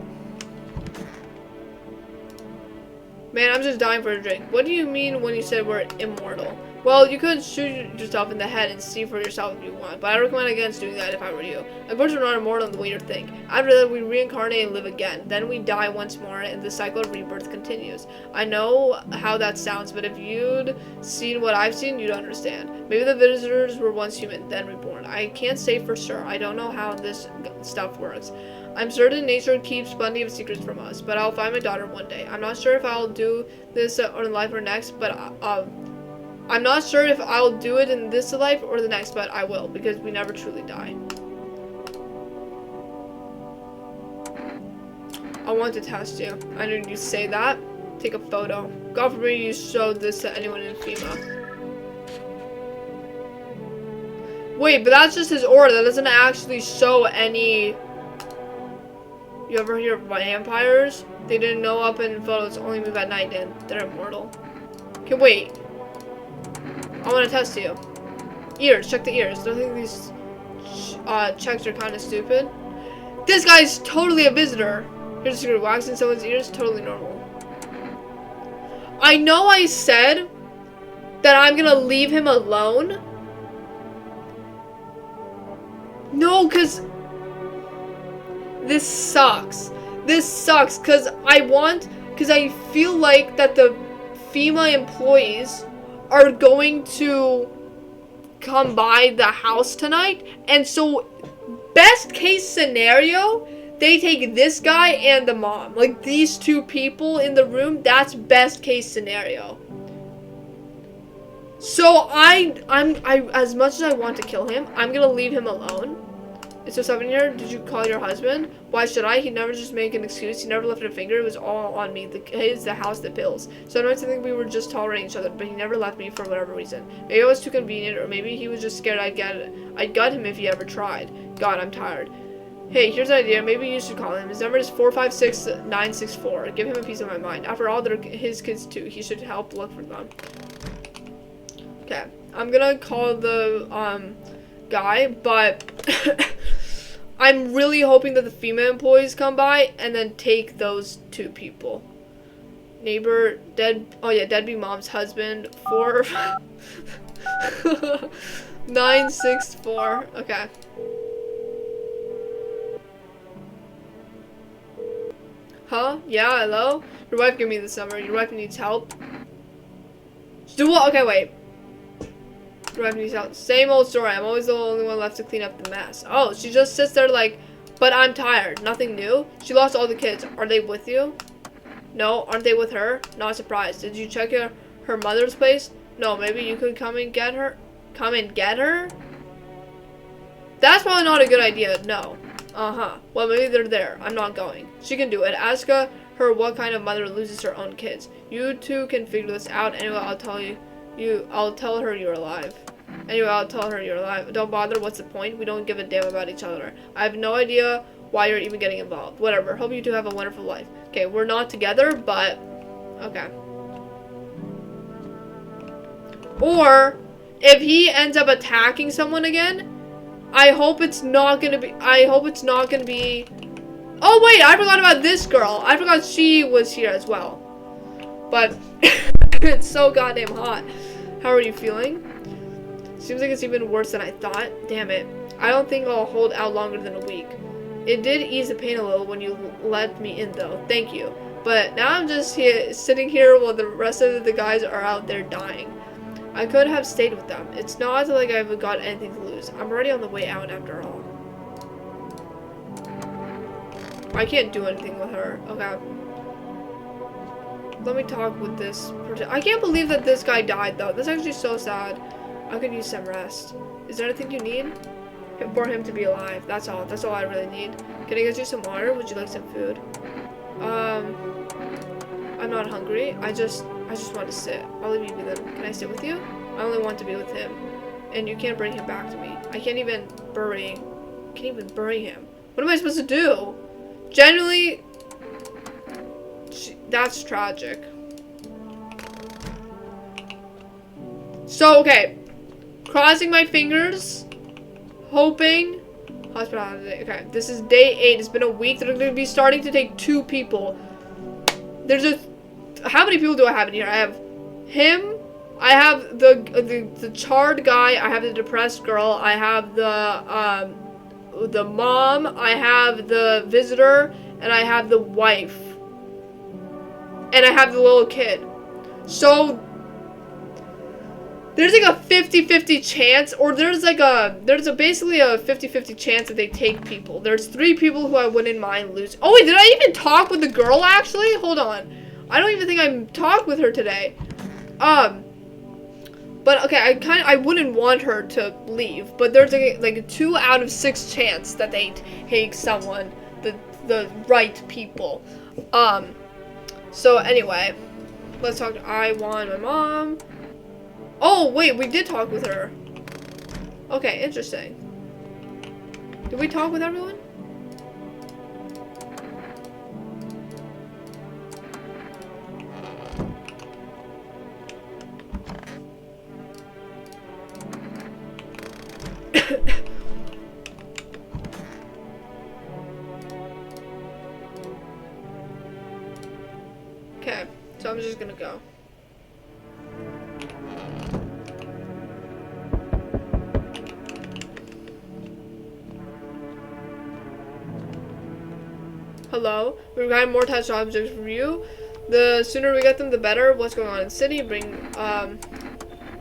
Man, I'm just dying for a drink. What do you mean when you said we're immortal? Well, you could shoot yourself in the head and see for yourself if you want, but I recommend against doing that if I were you. Unfortunately, we're not immortal the way you think. After that, we reincarnate and live again. Then we die once more, and the cycle of rebirth continues. I know how that sounds, but if you'd seen what I've seen, you'd understand. Maybe the visitors were once human, then reborn. I can't say for sure. I don't know how this stuff works. I'm certain nature keeps plenty of secrets from us, but I'll find my daughter one day. I'm not sure if I'll do this in life or next, but I'm not sure if I'll do it in this life or the next, but I will, because we never truly die. I want to test you. I know you say that. Take a photo. God forbid you showed this to anyone in FEMA. Wait, but that's just his aura. That doesn't actually show any... You ever hear of vampires? They didn't know up in photos, only move at night, and they're immortal. Okay, wait. I want to test you. Ears. Check the ears. Don't think these checks are kind of stupid. This guy's totally a visitor. Here's a secret. Waxing someone's ears, totally normal. I know I said that I'm gonna leave him alone. No, because this sucks. This sucks because I feel like that the FEMA employees are going to come by the house tonight, and so best case scenario, they take this guy and the mom. Like, these two people in the room, that's best case scenario. So I as much as I want to kill him, I'm gonna leave him alone. It's so 7 here. Did you call your husband? Why should I? He never just make an excuse. He never lifted a finger. It was all on me. It's the house that pills. So I know I think we were just tolerating each other, but he never left me for whatever reason. Maybe I was too convenient, or maybe he was just scared I'd gut him if he ever tried. God, I'm tired. Hey, here's an idea. Maybe you should call him. His number is 456-964. Give him a piece of my mind. After all, they're his kids too. He should help look for them. Okay, I'm gonna call the guy, but I'm really hoping that the FEMA employees come by and then take those two people. Neighbor, deadbeat mom's husband, 964. Okay. Huh? Yeah, hello? Your wife gave me this number. Your wife needs help. Do what? Okay, wait. Your wife needs help. Same old story. I'm always the only one left to clean up the mess. Oh, she just sits there like, but I'm tired. Nothing new? She lost all the kids. Are they with you? No. Aren't they with her? Not surprised. Did you check her mother's place? No. Maybe you could come and get her? Come and get her? That's probably not a good idea. No. Uh-huh. Well, maybe they're there. I'm not going. She can do it. Ask her what kind of mother loses her own kids. You two can figure this out. Anyway, I'll tell her you're alive. Don't bother. What's the point? We don't give a damn about each other. I have no idea why you're even getting involved. Whatever. Hope you two have a wonderful life. Okay, we're not together, but... Okay. Or, if he ends up attacking someone again... I hope it's not gonna be... Oh, wait, I forgot about this girl. I forgot she was here as well. But, it's so goddamn hot. How are you feeling? Seems like it's even worse than I thought. Damn it. I don't think I'll hold out longer than a week. It did ease the pain a little when you let me in, though. Thank you. But now I'm just sitting here while the rest of the guys are out there dying. I could have stayed with them. It's not like I've got anything to lose. I'm already on the way out after all. I can't do anything with her. Okay. Let me talk with this person. I can't believe that this guy died, though. That's actually so sad. I could use some rest. Is there anything you need? For him to be alive. That's all. That's all I really need. Can I get you some water? Would you like some food? I'm not hungry. I just want to sit. I'll leave you be then. Can I sit with you? I only want to be with him. And you can't bring him back to me. I can't even bury him. What am I supposed to do? Genuinely, that's tragic. So, okay. Crossing my fingers. Hoping. Hospitality. Okay, this is day 8. It's been a week. They're going to be starting to take 2 people. How many people do I have in here? I have him. I have the charred guy. I have the depressed girl. I have the mom. I have the visitor, and I have the wife, and I have the little kid. So there's like a 50-50 chance, or there's basically a 50-50 chance that they take people. There's 3 people who I wouldn't mind losing. Oh wait, did I even talk with the girl actually? Hold on. I don't even think I talked with her today. But okay, I wouldn't want her to leave, but there's like a 2 out of 6 chance that they take someone, the right people. So anyway, let's talk to my mom. Oh wait, we did talk with her. Okay, interesting. Did we talk with everyone? Okay, so I'm just gonna go. Hello, we've got more touch objects for you. The sooner we get them, the better. What's going on in the city?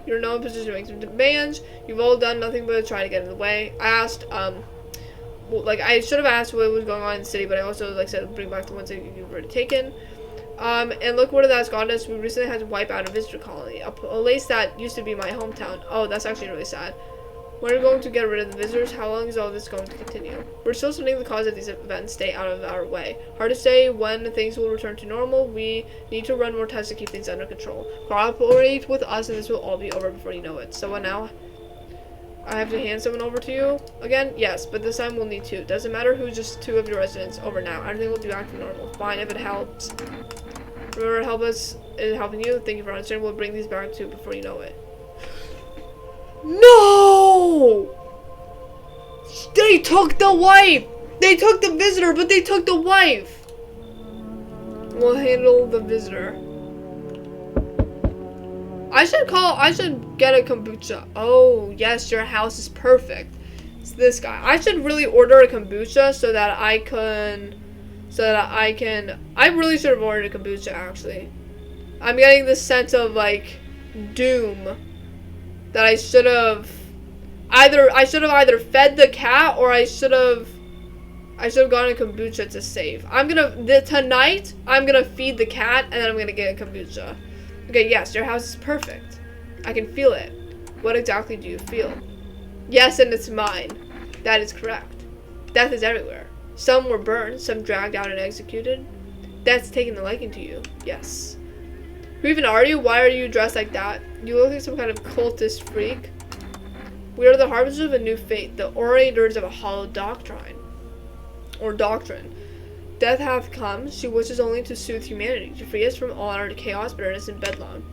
You're no position to make some demands. You've all done nothing but try to get in the way. I asked, I should have asked what was going on in the city, but I also, said bring back the ones that you've already taken. And look where that's gotten us. We recently had to wipe out a visitor colony, a place that used to be my hometown. Oh, that's actually really sad. When are we going to get rid of the visitors? How long is all this going to continue? We're still studying the cause of these events. Stay out of our way. Hard to say when things will return to normal. We need to run more tests to keep things under control. Cooperate with us and this will all be over before you know it. So what now? I have to hand someone over to you again? Yes, but this time we'll need 2. Doesn't matter who, just 2 of your residents. Over now. Everything will be back to normal. Fine, if it helps. Remember, help us in helping you. Thank you for understanding. We'll bring these back to you before you know it. No! They took the wife! They took the visitor, but they took the wife! We'll handle the visitor. I should get a kombucha. Oh, yes, your house is perfect. It's this guy. I should really order a kombucha so that I really should have ordered a kombucha, actually. I'm getting this sense of, doom. That I should have either fed the cat or I should have gotten a kombucha to save. Tonight I'm gonna feed the cat and then I'm gonna get a kombucha. Okay, yes, your house is perfect. I can feel it. What exactly do you feel? Yes, and it's mine. That is correct. Death is everywhere. Some were burned, some dragged out and executed. Death's taken a liking to you. Yes. Who even are you? Why are you dressed like that? You look like some kind of cultist freak. We are the harbingers of a new fate, the orators of a hollow doctrine. Death hath come. She wishes only to soothe humanity, to free us from all our chaos, bitterness, and bedlam.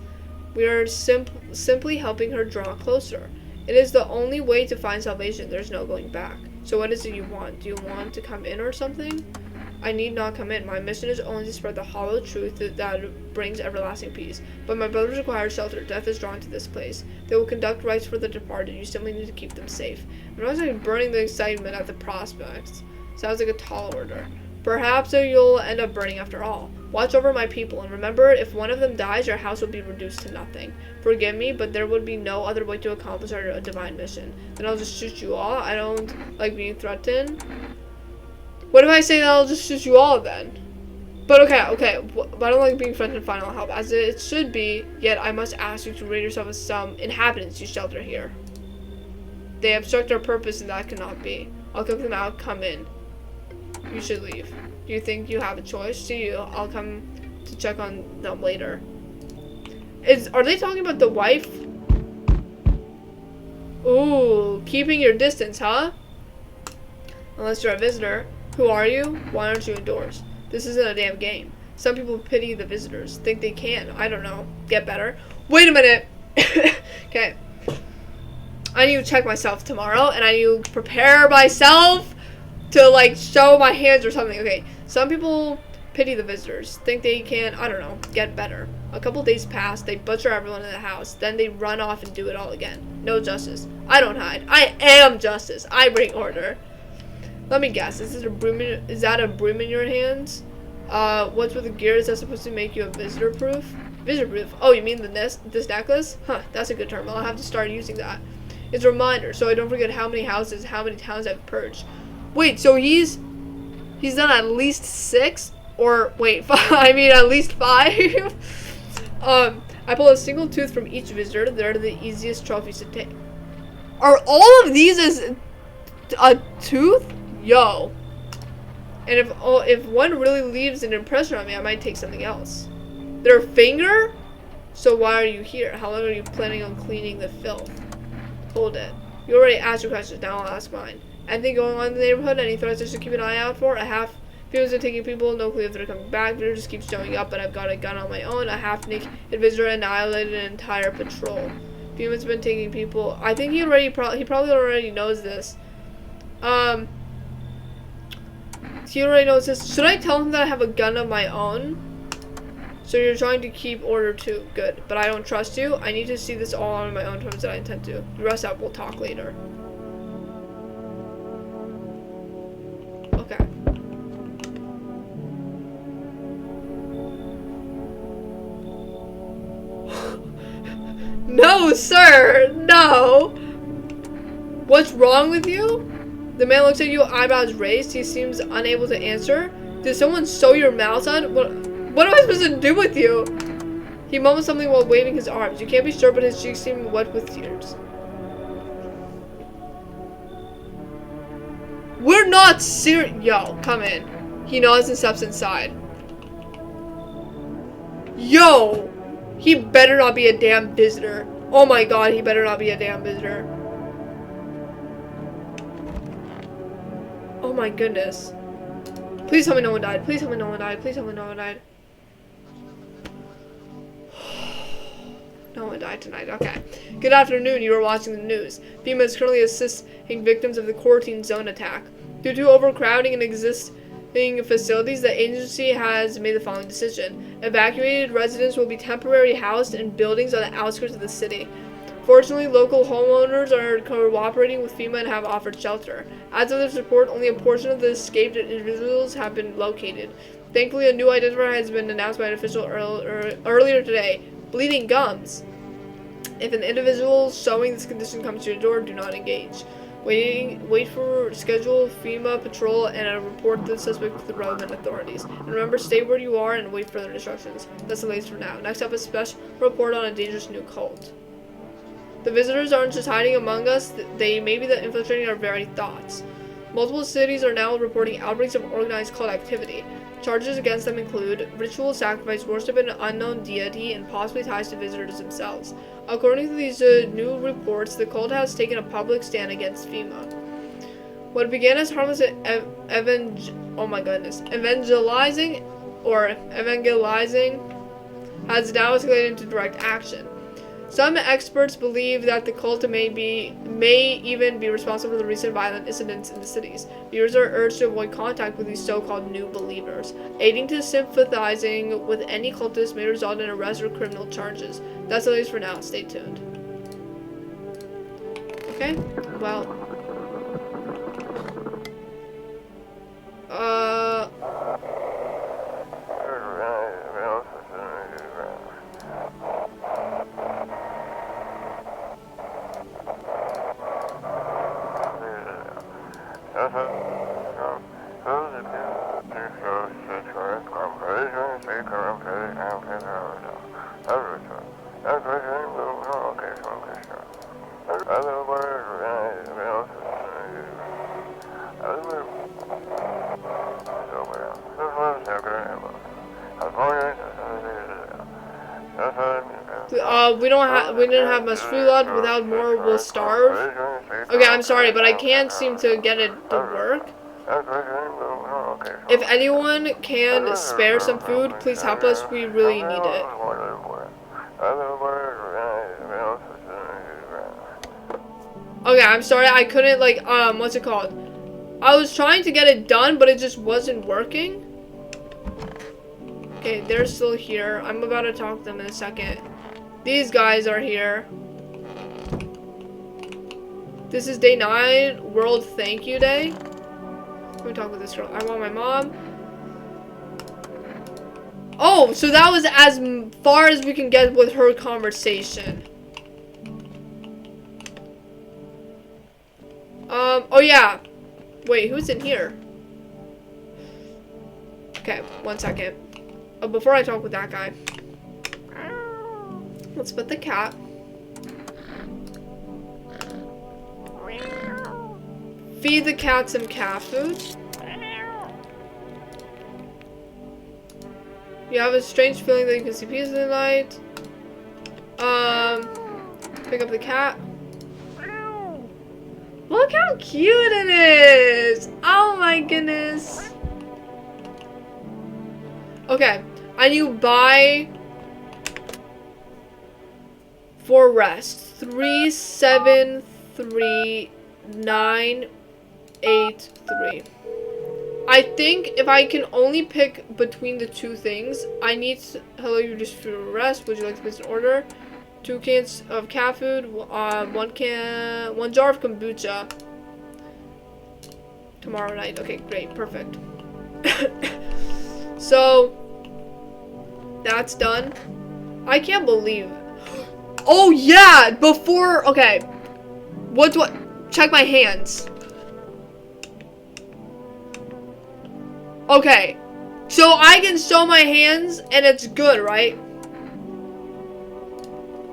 We are simply helping her draw closer. It is the only way to find salvation. There's no going back. So what is it you want? Do you want to come in or something? I need not come in. My mission is only to spread the hollow truth that brings everlasting peace. But my brothers require shelter. Death is drawn to this place. They will conduct rites for the departed. You simply need to keep them safe. I'm not burning the excitement at the prospects. Sounds like a tall order. Perhaps you'll end up burning after all. Watch over my people, and remember, if one of them dies, your house will be reduced to nothing. Forgive me, but there would be no other way to accomplish our divine mission. Then I'll just shoot you all. I don't like being threatened. What if I say that I'll just shoot you all then? But okay, but I don't like being threatened final help, as it should be, yet I must ask you to rid yourself of some inhabitants you shelter here. They obstruct our purpose, and that cannot be. I'll kick them out, come in. You should leave. Do you think you have a choice? See you. I'll come to check on them later. Are they talking about the wife? Ooh, keeping your distance, huh? Unless you're a visitor. Who are you? Why aren't you indoors? This isn't a damn game. Some people pity the visitors. Think they can. I don't know. Get better. Wait a minute. Okay. I need to check myself tomorrow, and I need to prepare myself to, show my hands or something. Okay. Some people pity the visitors. Think they can, I don't know, get better. A couple days pass. They butcher everyone in the house. Then they run off and do it all again. No justice. I don't hide. I am justice. I bring order. Let me guess. Is that a broom in your hands? What's with the gear? Is that supposed to make you a visitor proof? Visitor proof. Oh, you mean this necklace? Huh, that's a good term. I'll have to start using that. It's a reminder, so I don't forget how many houses, how many towns I've purged. Wait, so he's done at least 6? Or, wait, 5, I mean at least 5? I pull a single tooth from each visitor. They're the easiest trophies to take. Are all of these as a tooth? Yo. And if one really leaves an impression on me, I might take something else. Their finger? So why are you here? How long are you planning on cleaning the filth? Hold it. You already asked your questions, now I'll ask mine. Anything going on in the neighborhood? Any threats I should keep an eye out for? A half feels are taking people, no clue if they're coming back. Visitor just keeps showing up, but I've got a gun on my own. A half-naked visitor annihilated an entire patrol. Few been taking people. I think he probably already knows this. He already knows this. Should I tell him that I have a gun of my own? So you're trying to keep order too. Good. But I don't trust you. I need to see this all on my own terms that I intend to. The rest out, we'll talk later. Okay. No, sir! No! What's wrong with you? The man looks at you, eyebrows raised. He seems unable to answer. Did someone sew your mouth on? What am I supposed to do with you? He mumbles something while waving his arms. You can't be sure, but his cheeks seem wet with tears. We're not serious. Yo, come in. He nods and steps inside. Yo! He better not be a damn visitor. Oh my god, he better not be a damn visitor. Oh my goodness. Please tell me no one died. Please tell me no one died. Please tell me no one died. No one died tonight. Okay. Good afternoon. You are watching the news. FEMA is currently assisting victims of the quarantine zone attack. Due to overcrowding in existing facilities, the agency has made the following decision. Evacuated residents will be temporarily housed in buildings on the outskirts of the city. Fortunately, local homeowners are cooperating with FEMA and have offered shelter. As of this report, only a portion of the escaped individuals have been located. Thankfully, a new identifier has been announced by an official earlier today. Bleeding gums. If an individual showing this condition comes to your door, do not engage. Wait for scheduled FEMA patrol and report the suspect to the relevant authorities. And remember, stay where you are and wait further instructions. That's the latest for now. Next up, a special report on a dangerous new cult. The visitors aren't just hiding among us, they may be infiltrating our very thoughts. Multiple cities are now reporting outbreaks of organized cult activity. Charges against them include ritual sacrifice, worship of an unknown deity, and possibly ties to visitors themselves. According to these new reports, the cult has taken a public stand against FEMA. What began as harmless evangelizing has now escalated into direct action. Some experts believe that the cult may even be responsible for the recent violent incidents in the cities. Viewers are urged to avoid contact with these so-called new believers. Aiding to sympathizing with any cultist may result in arrest or criminal charges. That's the latest for now. Stay tuned. Okay, well. We didn't have much food left. Without more, we'll starve. Okay, I'm sorry, but I can't seem to get it to work. If anyone can spare some food, please help us. We really need it. Okay, I'm sorry. I couldn't, what's it called? I was trying to get it done, but it just wasn't working. Okay, they're still here. I'm about to talk to them in a second. These guys are here. This is day 9, World Thank You Day. Let me talk with this girl. I want my mom. Oh, so that was as far as we can get with her conversation. Oh yeah. Wait, who's in here? Okay, 1 second. Oh, before I talk with that guy. Let's put the cat. Feed the cat some cat food. You have a strange feeling that you can see pieces in the night. Pick up the cat. Look how cute it is! Oh my goodness. Okay, and you buy for rest 373983. I think if I can only pick between the two things, I need hello, you just for rest. Would you like to place an order? 2 cans of cat food, 1 jar of kombucha. Tomorrow night. Okay, great, perfect. So that's done. I can't believe. Oh yeah, before. Okay, what do I check my hands? Okay, so I can show my hands and it's good, right?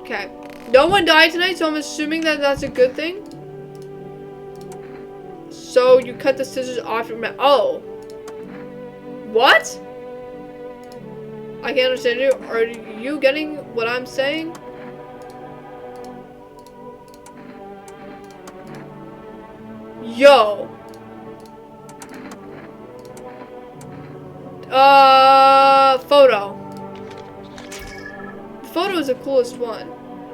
Okay, no one died tonight, so I'm assuming that that's a good thing. So you cut the scissors off your mouth. Oh, what? I can't understand you. Are you getting what I'm saying? Yo. Photo. The photo is the coolest one.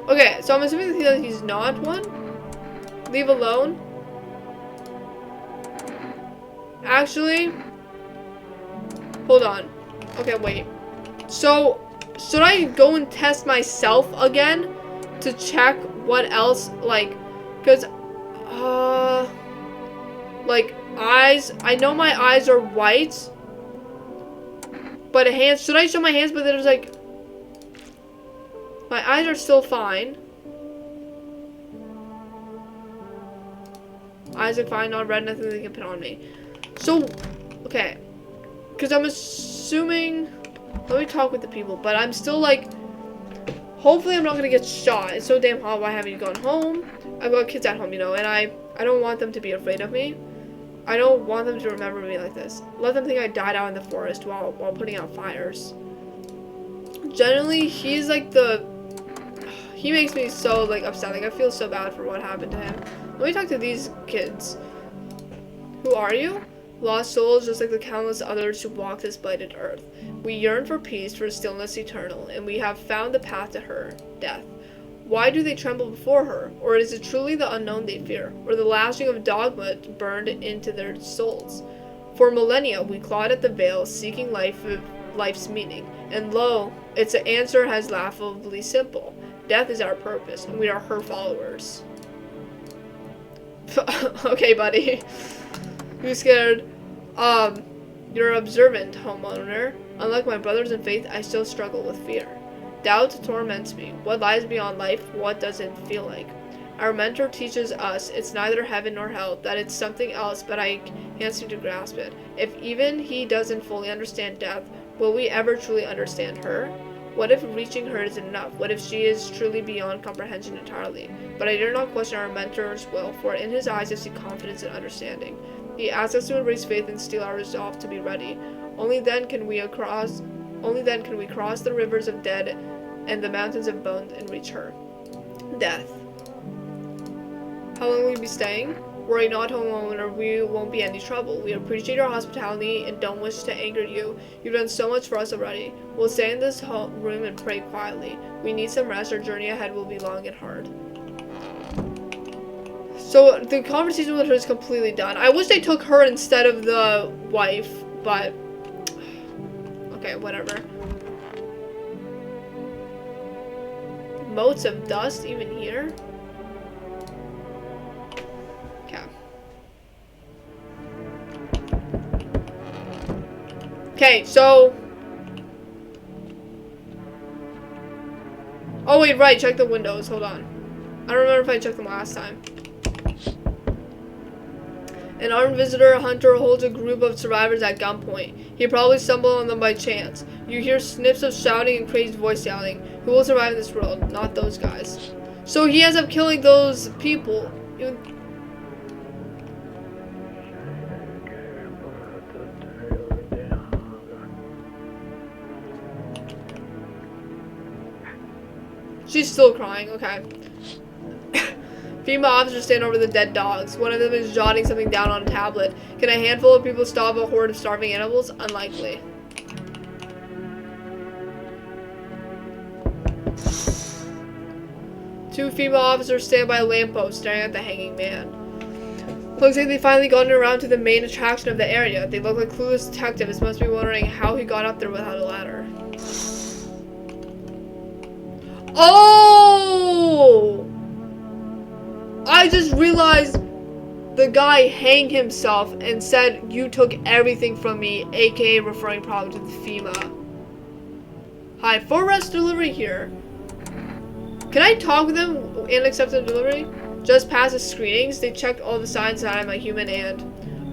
Okay, so I'm assuming that he's not one. Leave alone. Actually, hold on. Okay, wait. So, should I go and test myself again to check what else, like, because, like, eyes, I know my eyes are white, but hands, should I show my hands? But there's like, my eyes are still fine. Eyes are fine, not red, nothing they can put on me. So, okay, because I'm assuming, let me talk with the people, but I'm still like, hopefully I'm not gonna get shot. It's so damn hot. Why haven't you gone home? I've got kids at home, you know, and I don't want them to be afraid of me. I don't want them to remember me like this. Let them think I died out in the forest while putting out fires. Generally, he's like he makes me so like upset. Like I feel so bad for what happened to him. Let me talk to these kids. Who are you? Lost souls, just like the countless others who walk this blighted earth. We yearn for peace, for stillness eternal, and we have found the path to her, death. Why do they tremble before her? Or is it truly the unknown they fear, or the lashing of dogma burned into their souls? For millennia, we clawed at the veil, seeking life's meaning, and lo, its answer has laughably simple. Death is our purpose, and we are her followers. Okay, buddy. You scared? You're observant, homeowner. Unlike my brothers in faith, I still struggle with fear. Doubt torments me. What lies beyond life? What does it feel like? Our mentor teaches us it's neither heaven nor hell, that it's something else, but I can't seem to grasp it. If even he doesn't fully understand death, will we ever truly understand her? What if reaching her is enough? What if she is truly beyond comprehension entirely? But I dare not question our mentor's will, for in his eyes I see confidence and understanding. He asks us to embrace faith and steel our resolve to be ready. Only then can we cross the rivers of dead and the mountains of bones and reach her. Death. How long will you be staying? Worry not, homeowner, we won't be any trouble. We appreciate your hospitality and don't wish to anger you. You've done so much for us already. We'll stay in this room and pray quietly. We need some rest. Our journey ahead will be long and hard. So the conversation with her is completely done. I wish they took her instead of the wife, but okay, whatever. Motes of dust even here? Okay. Okay, so Oh wait, right, check the windows. Hold on. I don't remember if I checked them last time. An armed visitor hunter holds a group of survivors at gunpoint. He probably stumbled on them by chance. You hear snips of shouting and crazed voice yelling. Who will survive in this world? Not those guys. So he ends up killing those people. She's still crying, okay. Female officers stand over the dead dogs. One of them is jotting something down on a tablet. Can a handful of people stop a horde of starving animals? Unlikely. Two female officers stand by a lamppost staring at the hanging man. Looks like they've finally gotten around to the main attraction of the area. They look like clueless detectives, must be wondering how he got up there without a ladder. Oh! I just realized the guy hanged himself and said, "You took everything from me," aka referring probably to the FEMA. Hi, for rest delivery here. Can I talk with them and accept the delivery? Just past the screenings, they checked all the signs that I'm a human and...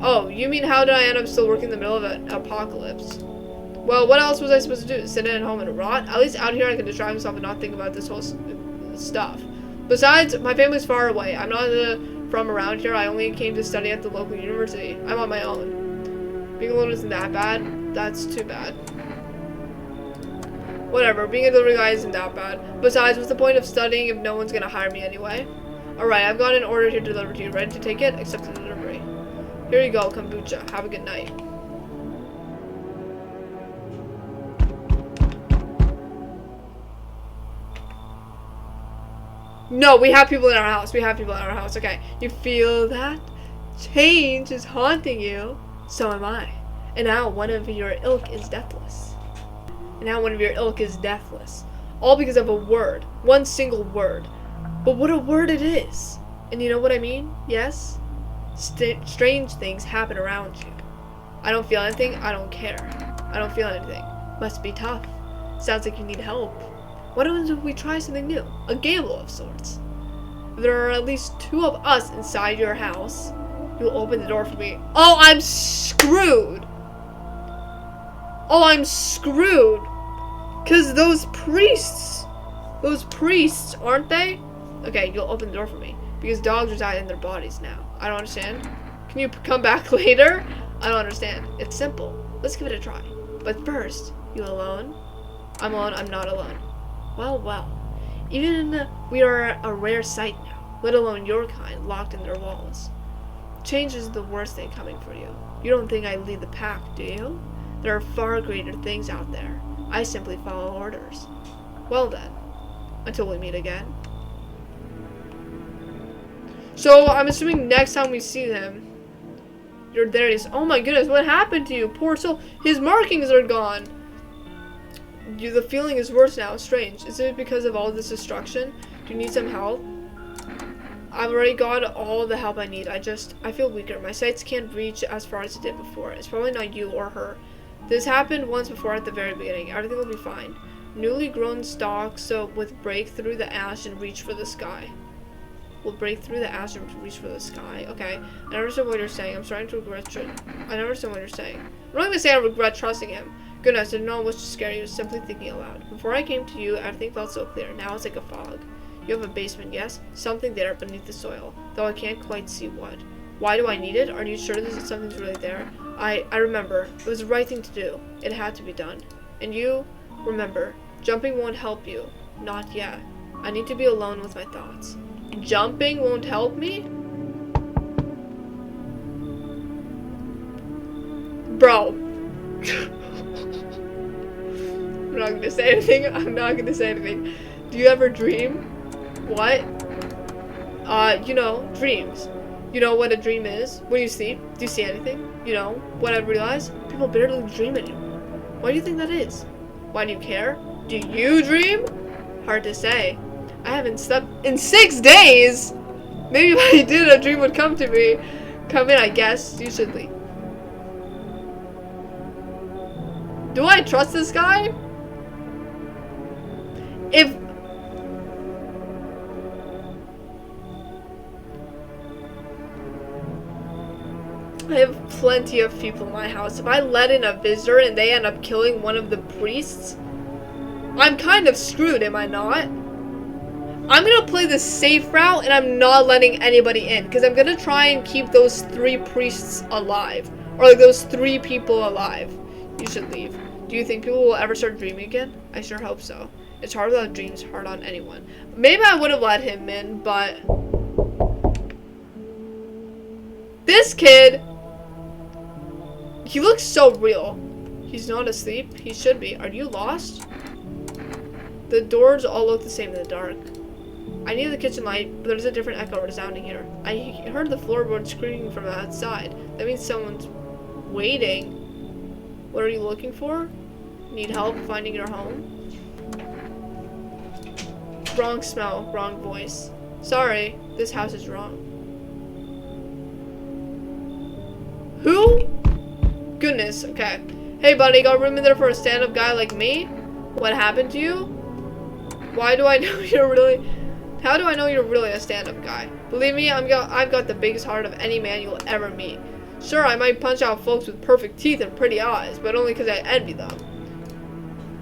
Oh, you mean how did I end up still working in the middle of an apocalypse? Well, what else was I supposed to do? Sit at home and rot? At least out here I can distract myself and not think about this whole stuff. Besides, my family's far away. I'm not from around here. I only came to study at the local university. I'm on my own. Being alone isn't that bad. That's too bad. Whatever, being a delivery guy isn't that bad. Besides, what's the point of studying if no one's gonna hire me anyway? Alright, I've got an order here delivered to you. Ready to take it? Accept the delivery. Here you go, kombucha. Have a good night. No, we have people in our house. We have people in our house. Okay. You feel that? Change is haunting you. So am I. And now one of your ilk is deathless. All because of a word. One single word. But what a word it is. And you know what I mean? Yes? Strange things happen around you. I don't feel anything. I don't care. I don't feel anything. Must be tough. Sounds like you need help. What happens if we try something new? A gamble of sorts. If there are at least two of us inside your house, you'll open the door for me. Oh, I'm screwed! Oh, I'm screwed! Because those priests, aren't they? Okay, you'll open the door for me. Because dogs reside in their bodies now. I don't understand. Can you come back later? I don't understand. It's simple. Let's give it a try. But first, you alone? I'm alone, I'm not alone. Well. Even we are a rare sight now, let alone your kind, locked in their walls. Change is the worst thing coming for you. You don't think I lead the pack, do you? There are far greater things out there. I simply follow orders. Well then, until we meet again. So, I'm assuming next time we see them, you're there. Oh my goodness, what happened to you? Poor soul. His markings are gone. The feeling is worse now. Strange. Is it because of all this destruction? Do you need some help? I've already got all the help I need. I feel weaker. My sights can't reach as far as it did before. It's probably not you or her. This happened once before at the very beginning. Everything will be fine. Newly grown stalks, so with break through the ash and reach for the sky. We'll break through the ash and reach for the sky. Okay. I never understand what you're saying. I'm starting to regret I never understand what you're saying. I'm not gonna say I regret trusting him. Goodness, I didn't know what to scare you, simply thinking aloud. Before I came to you, everything felt so clear. Now it's like a fog. You have a basement, yes? Something there beneath the soil, though I can't quite see what. Why do I need it? Are you sure something's really there? I remember. It was the right thing to do. It had to be done. And you, remember, jumping won't help you. Not yet. I need to be alone with my thoughts. Jumping won't help me? Bro. I'm not gonna say anything. Do you ever dream? What? You know, dreams. You know what a dream is? When you sleep, do you see anything? You know, what I realized? People barely dream anymore. Why do you think that is? Why do you care? Do you dream? Hard to say. I haven't slept in 6 days! Maybe if I did, a dream would come in, I guess. You should leave. Do I trust this guy? I have plenty of people in my house. If I let in a visitor and they end up killing one of the priests, I'm kind of screwed, am I not? I'm gonna play the safe route and I'm not letting anybody in because I'm gonna try and keep those 3 priests alive. Or like those 3 people alive. You should leave. Do you think people will ever start dreaming again? I sure hope so. It's hard without dreams, hard on anyone. Maybe I would have let him in, but this kid, he looks so real. He's not asleep. He should be. Are you lost? The doors all look the same in the dark. I need the kitchen light, but there's a different echo resounding here. I heard the floorboard screaming from outside. That means someone's waiting. What are you looking for? Need help finding your home? Wrong smell, wrong voice. Sorry, this house is wrong. Who? Goodness, okay. Hey buddy, got room in there for a stand-up guy like me? What happened to you? Why do I know you're really... How do I know you're really a stand-up guy? Believe me, I've got the biggest heart of any man you'll ever meet. Sure, I might punch out folks with perfect teeth and pretty eyes, but only because I envy them.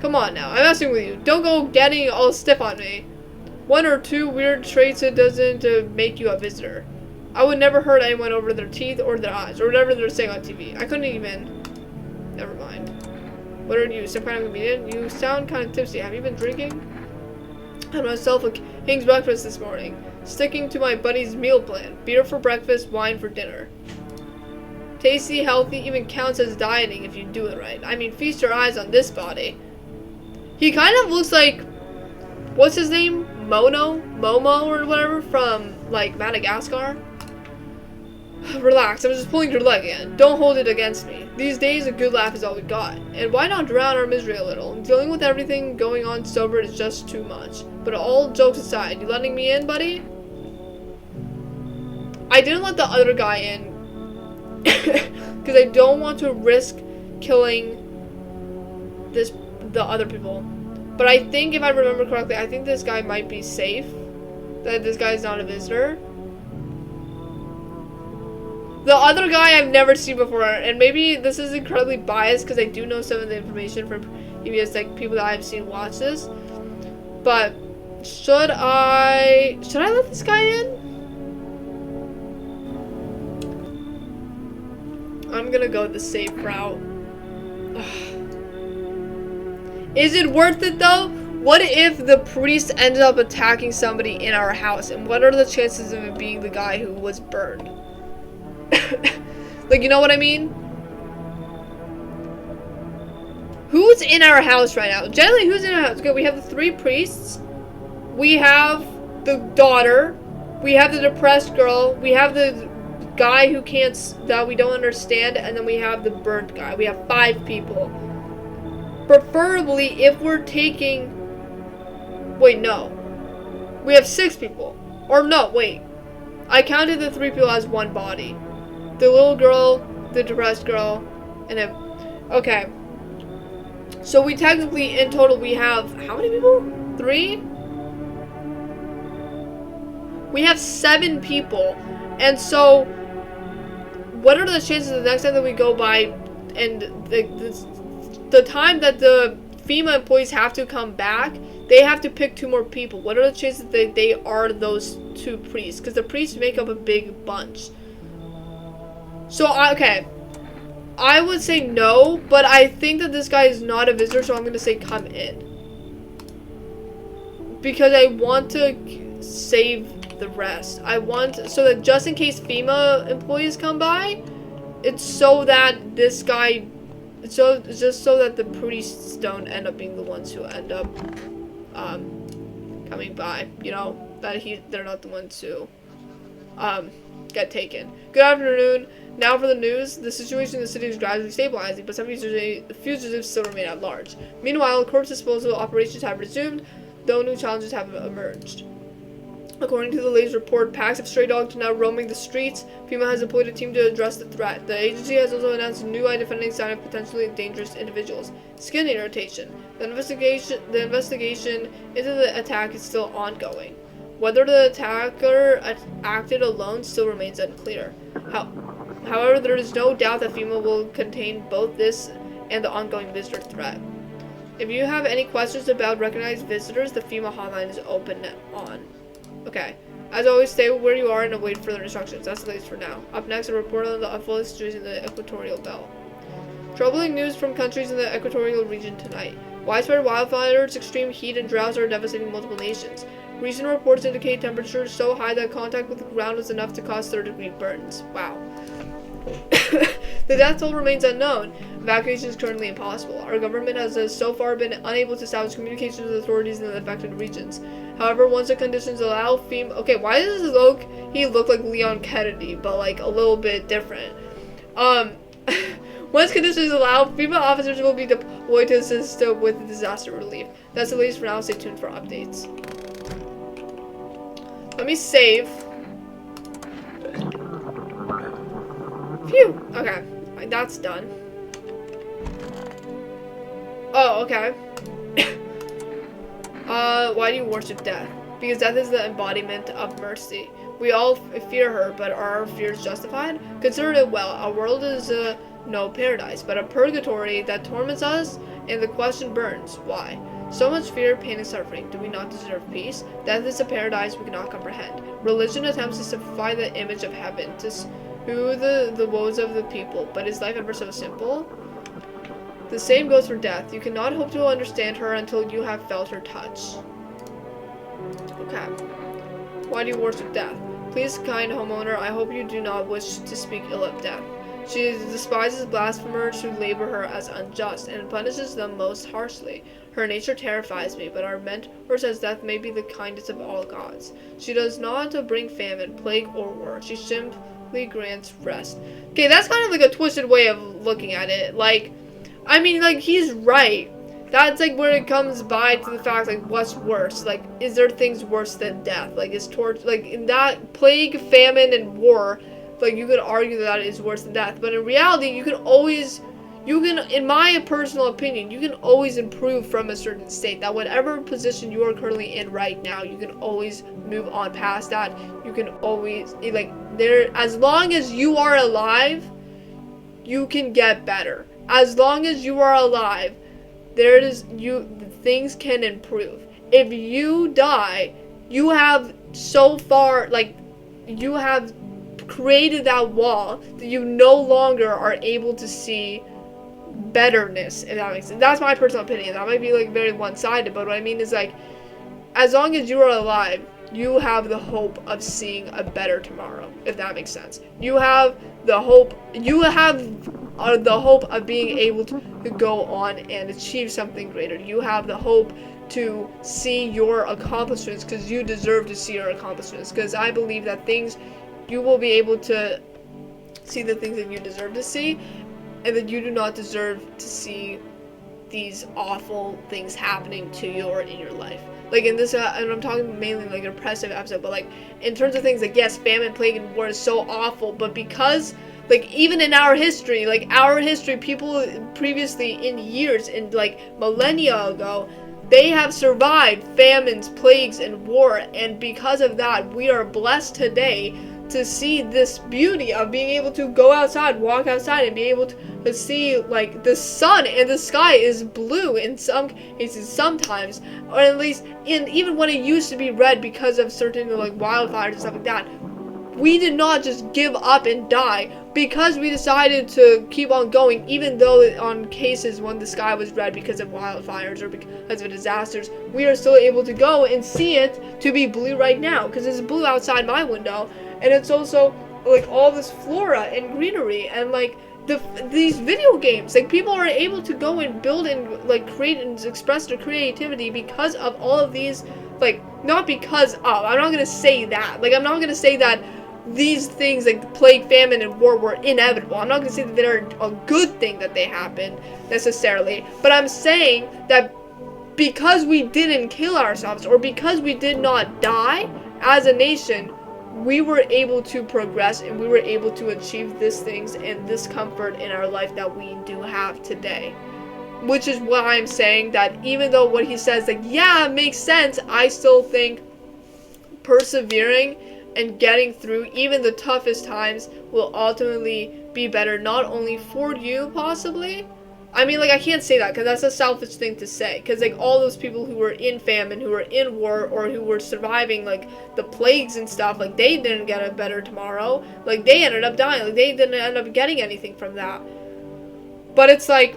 Come on now, I'm messing with you. Don't go getting all stiff on me. 1 or 2 weird traits it doesn't make you a visitor. I would never hurt anyone over their teeth or their eyes, or whatever they're saying on TV. I couldn't even... Never mind. What are you, some kind of comedian? You sound kind of tipsy. Have you been drinking? I had myself a King's breakfast this morning, sticking to my buddy's meal plan. Beer for breakfast, wine for dinner. Tasty, healthy, even counts as dieting if you do it right. I mean, feast your eyes on this body. He kind of looks like... What's his name? Momo or whatever from, like, Madagascar? Relax, I'm just pulling your leg in. Don't hold it against me. These days, a good laugh is all we got. And why not drown our misery a little? Dealing with everything going on sober is just too much. But all jokes aside, you letting me in, buddy? I didn't let the other guy in because I don't want to risk killing the other people. But I think, if I remember correctly, I think this guy might be safe. That this guy is not a visitor. The other guy I've never seen before, and maybe this is incredibly biased because I do know some of the information from previous like people that I've seen watch this. But should I let this guy in? I'm gonna go the safe route. Is it worth it though? What if the priest ended up attacking somebody in our house? And what are the chances of it being the guy who was burned? Like, you know what I mean? Who's in our house right now? Generally, who's in our house? Okay, we have the 3 priests. We have the daughter. We have the depressed girl. We have the guy who can't, that we don't understand. And then we have the burnt guy. We have 5 people. Preferably, if we're taking... Wait, no. We have 6 people. Or no, wait. I counted the 3 people as 1 body. The little girl, the depressed girl, and then... Okay. So we technically, in total, we have... How many people? 3? We have 7 people. And so... What are the chances the next time that we go by and the time that the FEMA employees have to come back, they have to pick 2 more people. What are the chances that they are those 2 priests? Because the priests make up a big bunch. So, okay. I would say no, but I think that this guy is not a visitor, so I'm going to say come in. Because I want to save the rest. I want, so that just in case FEMA employees come by, it's so that this guy, just so that the priests don't end up being the ones who end up coming by, you know, that they're not the ones who get taken. Good afternoon. Now for the news. The situation in the city is gradually stabilizing, but some fugitives still remain at large. Meanwhile, corpse disposal operations have resumed, though new challenges have emerged. According to the latest report, packs of stray dogs are now roaming the streets. FEMA has employed a team to address the threat. The agency has also announced a new identifying sign of potentially dangerous individuals: skin irritation. The investigation into the attack is still ongoing. Whether the attacker acted alone still remains unclear. However, there is no doubt that FEMA will contain both this and the ongoing visitor threat. If you have any questions about recognized visitors, the FEMA hotline is open on. Okay. As always, stay where you are and await further instructions. That's the latest for now. Up next, a report on the unfolding situation in the Equatorial Belt. Troubling news from countries in the equatorial region tonight. Widespread wildfires, extreme heat, and droughts are devastating multiple nations. Recent reports indicate temperatures so high that contact with the ground was enough to cause third-degree burns. Wow. The death toll remains unknown. Evacuation is currently impossible. Our government has so far been unable to establish communications with authorities in the affected regions. However, once the conditions allow, FEMA... Okay, why does he look like Leon Kennedy, but like a little bit different? Once conditions allow, FEMA officers will be deployed to assist with disaster relief. That's the latest for now. Stay tuned for updates. Let me save. Phew. Okay. That's done. Oh, okay. Why do you worship death? Because death is the embodiment of mercy. We all fear her, but are our fears justified? Consider it well. Our world is no paradise, but a purgatory that torments us, and the question burns. Why? So much fear, pain, and suffering. Do we not deserve peace? Death is a paradise we cannot comprehend. Religion attempts to simplify the image of heaven, to soothe the woes of the people, but is life ever so simple? The same goes for death. You cannot hope to understand her until you have felt her touch. Okay. Why do you worship death? Please, kind homeowner, I hope you do not wish to speak ill of death. She despises blasphemers who label her as unjust and punishes them most harshly. Her nature terrifies me, but our mentor says death may be the kindest of all gods. She does not bring famine, plague, or war. She simply grants rest. Okay, that's kind of like a twisted way of looking at it. Like, I mean, like, he's right. That's, like, where it comes by to the fact, like, what's worse? Like, is there things worse than death? Like, is torture, like, in that plague, famine, and war, like, you could argue that is worse than death. But in reality, you can, in my personal opinion, you can always improve from a certain state. That whatever position you are currently in right now, you can always move on past that. You can always, like, as long as you are alive, you can get better. As long as you are alive, things can improve. If you die, you have so far, like, you have created that wall that you no longer are able to see betterness, if that makes sense. That's my personal opinion. That might be, like, very one-sided, but what I mean is, like, as long as you are alive, you have the hope of seeing a better tomorrow, if that makes sense. You have the hope of being able to go on and achieve something greater. You have the hope to see your accomplishments because you deserve to see your accomplishments. Because I believe that you will be able to see the things that you deserve to see, and that you do not deserve to see these awful things happening to you or in your life. Like in this, and I'm talking mainly like an oppressive episode, but like in terms of things like, yes, famine, plague, and war is so awful, but because, like, even in our history, people previously in years, in like millennia ago, they have survived famines, plagues, and war, and because of that, we are blessed today to see this beauty of being able to go outside, walk outside, and be able to see, like, the sun and the sky is blue in some cases sometimes, or at least even when it used to be red because of certain, like, wildfires and stuff like that. We did not just give up and die because we decided to keep on going, even though on cases when the sky was red because of wildfires or because of disasters, we are still able to go and see it to be blue right now, because it's blue outside my window, and it's also like all this flora and greenery, and like these video games, like, people are able to go and build and like create and express their creativity because of all of these, like, not because of, I'm not gonna say that, like, I'm not gonna say that these things like plague, famine, and war were inevitable. I'm not going to say that they're a good thing that they happened necessarily, but I'm saying that because we didn't kill ourselves, or because we did not die as a nation, we were able to progress and we were able to achieve these things and this comfort in our life that we do have today. Which is why I'm saying that even though what he says, like, yeah, it makes sense, I still think persevering and getting through even the toughest times will ultimately be better, not only for you possibly. I mean, like, I can't say that because that's a selfish thing to say, because like all those people who were in famine, who were in war, or who were surviving like the plagues and stuff, like they didn't get a better tomorrow, like they ended up dying, like they didn't end up getting anything from that. But it's like,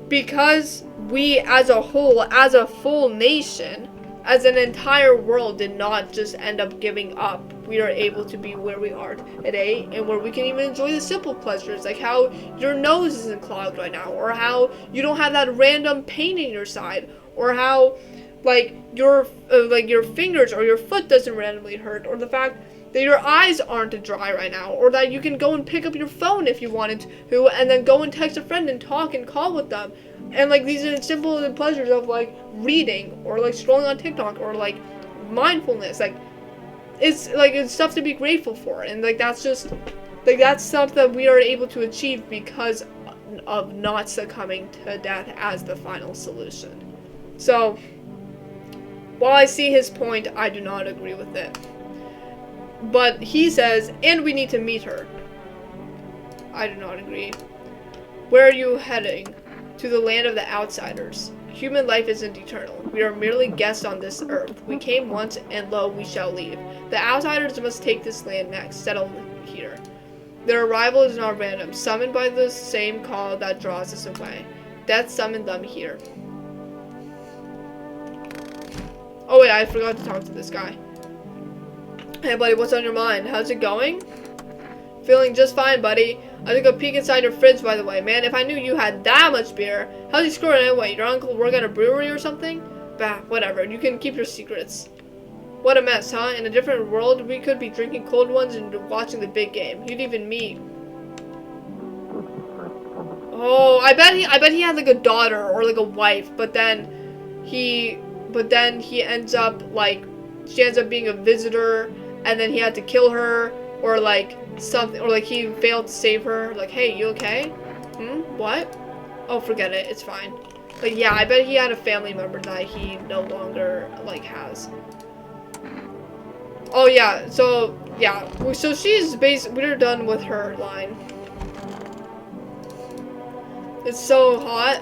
because we as a whole, as a full nation, as an entire world did not just end up giving up, we are able to be where we are today, and where we can even enjoy the simple pleasures, like how your nose isn't clogged right now, or how you don't have that random pain in your side, or how like your fingers or your foot doesn't randomly hurt, or the fact that your eyes aren't dry right now, or that you can go and pick up your phone if you wanted to, and then go and text a friend and talk and call with them. And like these are simple pleasures of like reading, or like scrolling on TikTok, or like mindfulness. Like it's stuff to be grateful for, and like that's just like that's stuff that we are able to achieve because of not succumbing to death as the final solution. So while I see his point, I do not agree with it. But he says, and we need to meet her. I do not agree. Where are you heading? To the land of the outsiders. Human life isn't eternal. We are merely guests on this earth. We came once, and lo, we shall leave. The outsiders must take this land next, settle here. Their arrival is not random, summoned by the same call that draws us away. Death summoned them here. Oh wait, I forgot to talk to this guy. Hey buddy, what's on your mind? How's it going? Feeling just fine, buddy. I took a peek inside your fridge, by the way. Man, if I knew you had that much beer. How's he scoring anyway? Your uncle work at a brewery or something? Bah, whatever. You can keep your secrets. What a mess, huh? In a different world, we could be drinking cold ones and watching the big game. You'd even meet. Oh, I bet he had like a daughter or like a wife, but then he ends up like, she ends up being a visitor, and then he had to kill her, or like something, or like he failed to save her. Like, hey, you okay? What? Oh, forget it, it's fine. Like, yeah, I bet he had a family member that he no longer like has. Oh yeah, so yeah, so she's we're done with her line. It's so hot.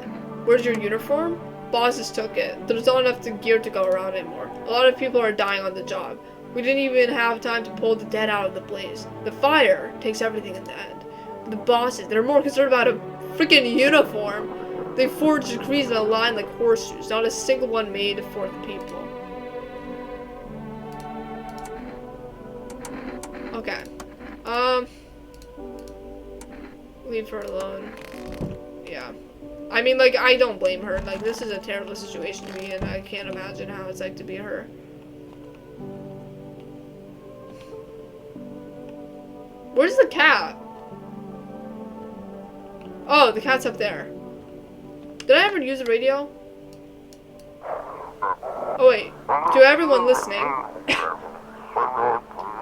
Where's your uniform? Bosses took it. There's not enough gear to go around anymore. A lot of people are dying on the job. We didn't even have time to pull the dead out of the blaze. The fire takes everything in the end. The bosses, they're more concerned about a freaking uniform. They forge decrees in a line like horseshoes, not a single one made for the people. Okay. Leave her alone. Yeah. I mean, like, I don't blame her. Like, this is a terrible situation to be in. I can't imagine how it's like to be her. Where's the cat? Oh, the cat's up there. Did I ever use the radio? Oh, wait. To everyone listening,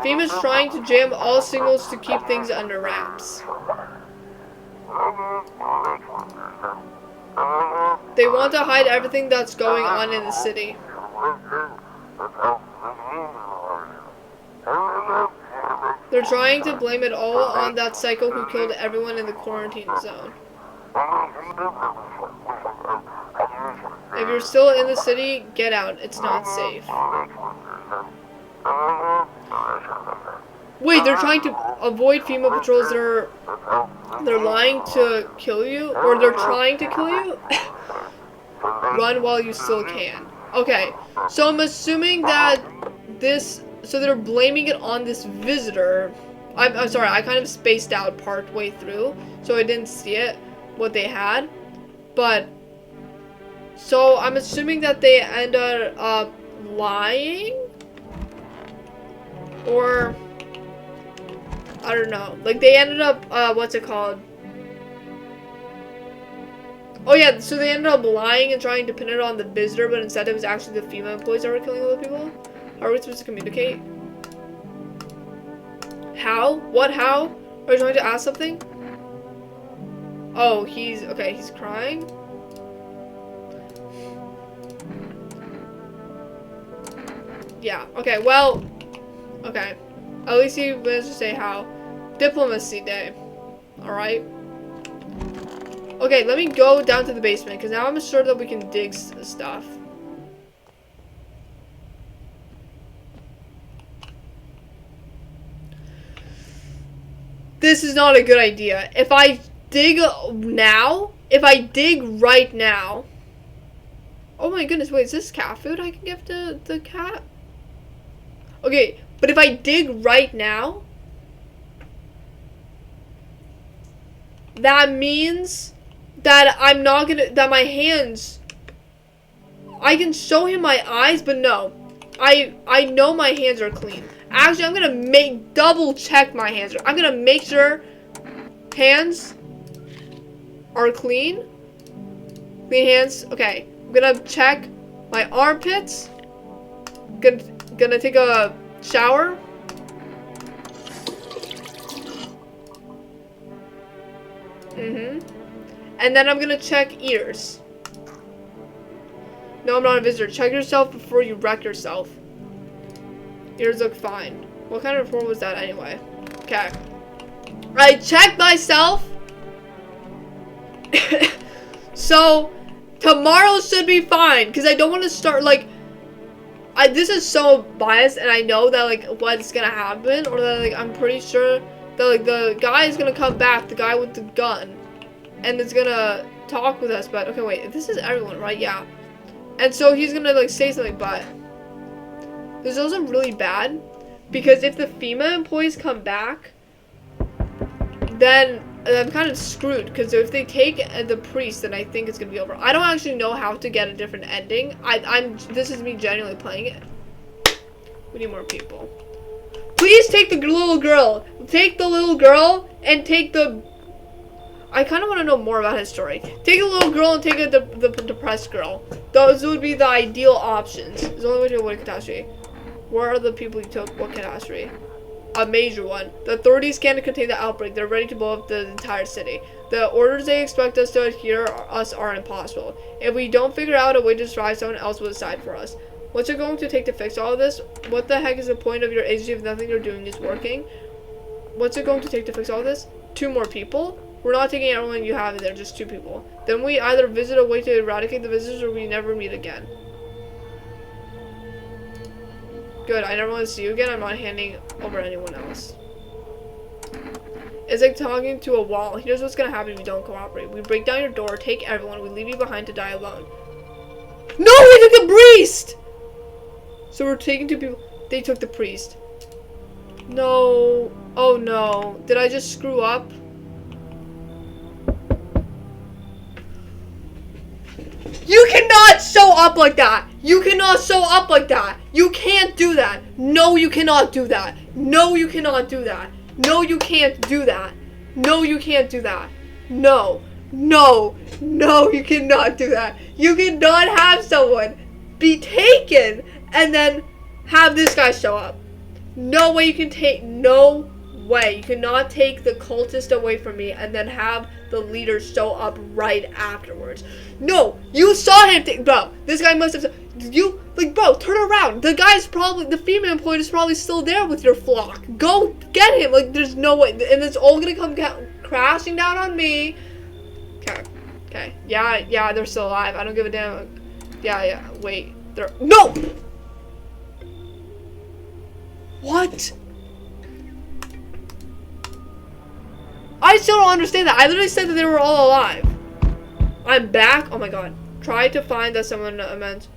FEMA's trying to jam all signals to keep things under wraps. They want to hide everything that's going on in the city. They're trying to blame it all on that psycho who killed everyone in the quarantine zone. If you're still in the city, get out. It's not safe. Wait, they're trying to avoid FEMA patrols. They're lying to kill you? Or they're trying to kill you? Run while you still can. Okay, so I'm assuming that so they're blaming it on this visitor. I'm sorry, I kind of spaced out part way through, so I didn't see it, what they had. But, so I'm assuming that they ended up lying? Or, I don't know. Like, they ended up, what's it called? Oh yeah, so they ended up lying and trying to pin it on the visitor, but instead it was actually the FEMA employees that were killing other people? How are we supposed to communicate? How? What? How? Are you trying to ask something? Oh, he's crying? Yeah, okay, well, okay. At least he managed to say how. Diplomacy day. Alright. Okay, let me go down to the basement, because now I'm sure that we can dig stuff. This is not a good idea. If I dig now, if I dig right now. Oh my goodness, wait, is this cat food I can give to the cat? Okay, but if I dig right now, that means that I'm not gonna, that my hands, I can show him my eyes, but no. I know my hands are clean. Actually, I'm gonna double check my hands. I'm gonna make sure hands are clean. Clean hands. Okay. I'm gonna check my armpits. Gonna take a shower. And then I'm gonna check ears. No, I'm not a visitor. Check yourself before you wreck yourself. Ears look fine. What kind of report was that anyway? Okay. I checked myself. So, tomorrow should be fine. Because I don't want to start, like... this is so biased, and I know that, like, what's gonna happen. Or that, like, I'm pretty sure that, like, the guy is gonna come back. The guy with the gun. And is gonna talk with us. But, okay, wait. This is everyone, right? Yeah. And so he's gonna, like, say something, but... This is also really bad. Because if the FEMA employees come back... Then I'm kind of screwed. Because if they take the priest, then I think it's gonna be over. I don't actually know how to get a different ending. This is me genuinely playing it. We need more people. Please take the little girl. Take the little girl and take the... I kind of want to know more about his story. Take a little girl and take the depressed girl. Those would be the ideal options. It's the only way to avoid a catastrophe. Where are the people you took? What catastrophe? A major one. The authorities can't contain the outbreak. They're ready to blow up the entire city. The orders they expect us to adhere us are impossible. If we don't figure out a way to survive, someone else will decide for us. What's it going to take to fix all of this? What the heck is the point of your agency if nothing you're doing is working? What's it going to take to fix all of this? 2 more people? We're not taking everyone you have in there, just 2 people. Then we either visit a way to eradicate the visitors or we never meet again. Good, I never want to see you again. I'm not handing over anyone else. It's like talking to a wall. Here's what's gonna happen if you don't cooperate. We break down your door, take everyone, we leave you behind to die alone. No, we took the priest! So we're taking 2 people. They took the priest. No. Oh no. Did I just screw up? You cannot show up like that. You cannot show up like that. You can't do that. No, you cannot do that. No, you cannot do that. No, you can't do that. No, you can't do that. No. No. No, you cannot do that. You cannot have someone be taken and then have this guy show up. No way you can take... No way. You cannot take the cultist away from me and then have the leader show up right afterwards. No, you saw him bro, this guy must have... You, like, bro, turn around. The guy's probably... The female employee is probably still there with your flock. Go get him. Like, there's no way. And it's all gonna come crashing down on me. Okay. Okay. Yeah, they're still alive. I don't give a damn. Yeah. Wait. They're... No! What? I still don't understand that. I literally said that they were all alive. I'm back. Oh my god. Tried to find that someone meant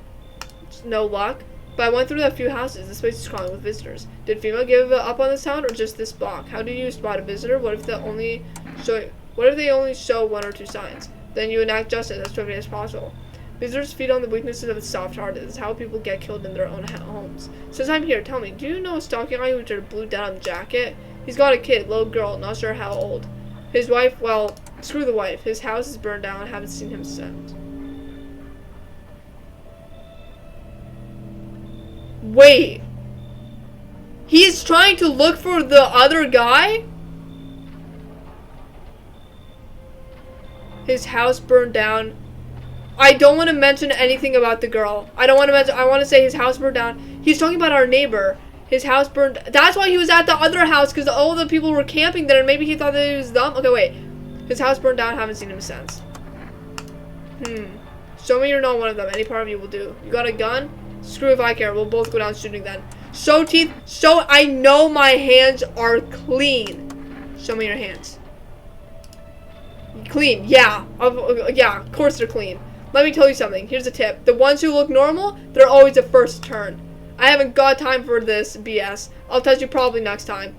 no luck. But I went through a few houses. This place is crawling with visitors. Did FEMA give up on this town or just this block? How do you spot a visitor? What if they only show 1 or 2 signs? Then you enact justice as swiftly as possible. Visitors feed on the weaknesses of the soft-hearted. This is how people get killed in their own homes. Since I'm here, tell me, do you know a stalking guy with a blue denim jacket? He's got a kid, little girl, not sure how old. His wife, well, screw the wife. His house is burned down. I haven't seen him since. Wait. He's trying to look for the other guy? His house burned down. I don't want to mention anything about the girl. I want to say his house burned down. He's talking about our neighbor. His house burned. That's why he was at the other house, because all the people were camping there, and maybe he thought that he was dumb. Okay, wait. His house burned down. Haven't seen him since. Show me you're not one of them. Any part of you will do. You got a gun? Screw if I care. We'll both go down shooting then. Show teeth. Show. I know my hands are clean. Show me your hands. Clean. Yeah. Yeah, of course they're clean. Let me tell you something. Here's a tip. The ones who look normal, they're always the first turn. I haven't got time for this BS. I'll touch you probably next time.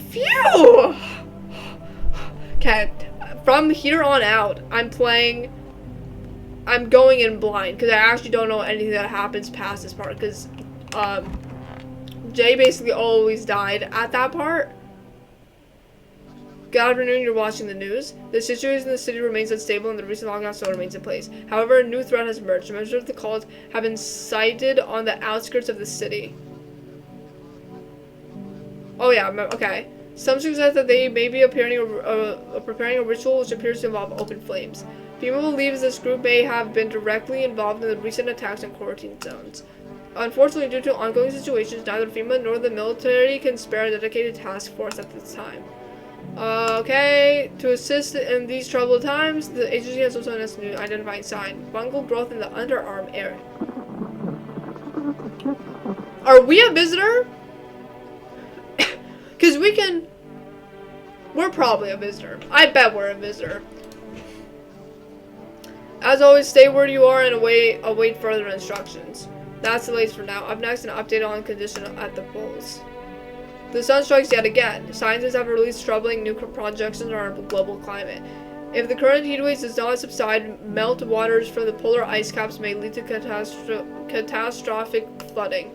Phew! Okay. From here on out, I'm going in blind, because I actually don't know anything that happens past this part, because Jay basically always died at that part. Good afternoon, you're watching the news. The situation in the city remains unstable and the recent lockdown still remains in place. However, a new threat has emerged. Members of the cult have been sighted on the outskirts of the city. Oh yeah, okay. Some suggest that they may be preparing a ritual which appears to involve open flames. People believe this group may have been directly involved in the recent attacks in quarantine zones. Unfortunately, due to ongoing situations, neither FEMA nor the military can spare a dedicated task force at this time. Okay, to assist in these troubled times, the agency has also announced a new identifying sign. Fungal growth in the underarm area. Are we a visitor? Because we're probably a visitor. I bet we're a visitor. As always, stay where you are and await further instructions. That's the latest for now. Up next, an update on condition at the poles. The sun strikes yet again. Scientists have released troubling new projections on our global climate. If the current heat waves does not subside, melt waters from the polar ice caps may lead to catastrophic flooding.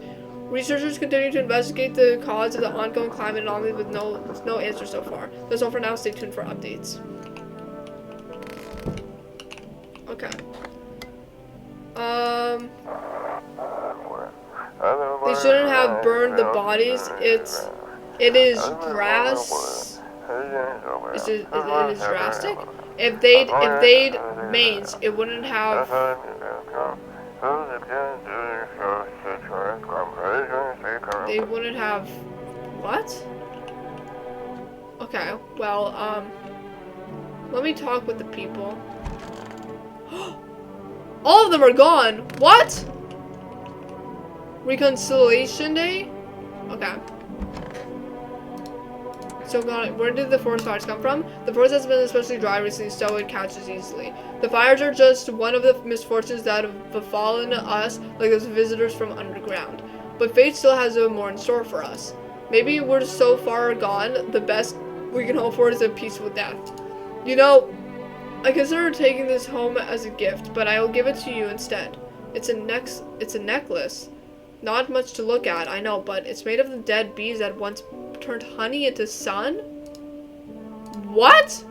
Researchers continue to investigate the cause of the ongoing climate anomaly with no answer so far. That's all for now. Stay tuned for updates. Okay. They shouldn't have burned the bodies. It is grass. It is drastic. If they'd mains, it wouldn't have. They wouldn't have. What? Okay. Well, let me talk with the people. All of them are gone. What? Reconciliation Day? Okay. So, where did the forest fires come from? The forest has been especially dry recently, so it catches easily. The fires are just one of the misfortunes that have befallen us, like those visitors from underground. But fate still has more in store for us. Maybe we're so far gone, the best we can hope for is a peaceful death. You know, I consider taking this home as a gift, but I will give it to you instead. It's a necklace. Not much to look at, I know, but it's made of the dead bees that once turned honey into sun? What?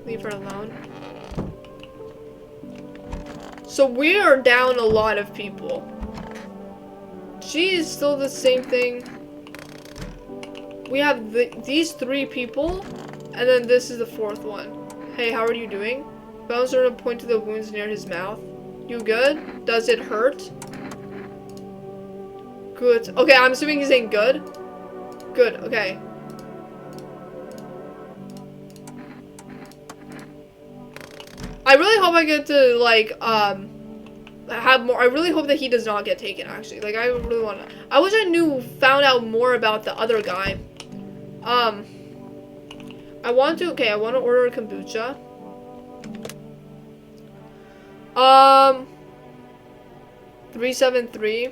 Leave her alone. So we are down a lot of people. She is still the same thing. We have these 3 people, and then this is the 4th one. Hey, how are you doing? Bouncer to point to the wounds near his mouth. You good? Does it hurt? Good. Okay, I'm assuming he's saying good. Good, okay. I really hope I get to, like, have more. I really hope that he does not get taken, actually. Like, I really want to. I wish I found out more about the other guy. I want to order a kombucha. 373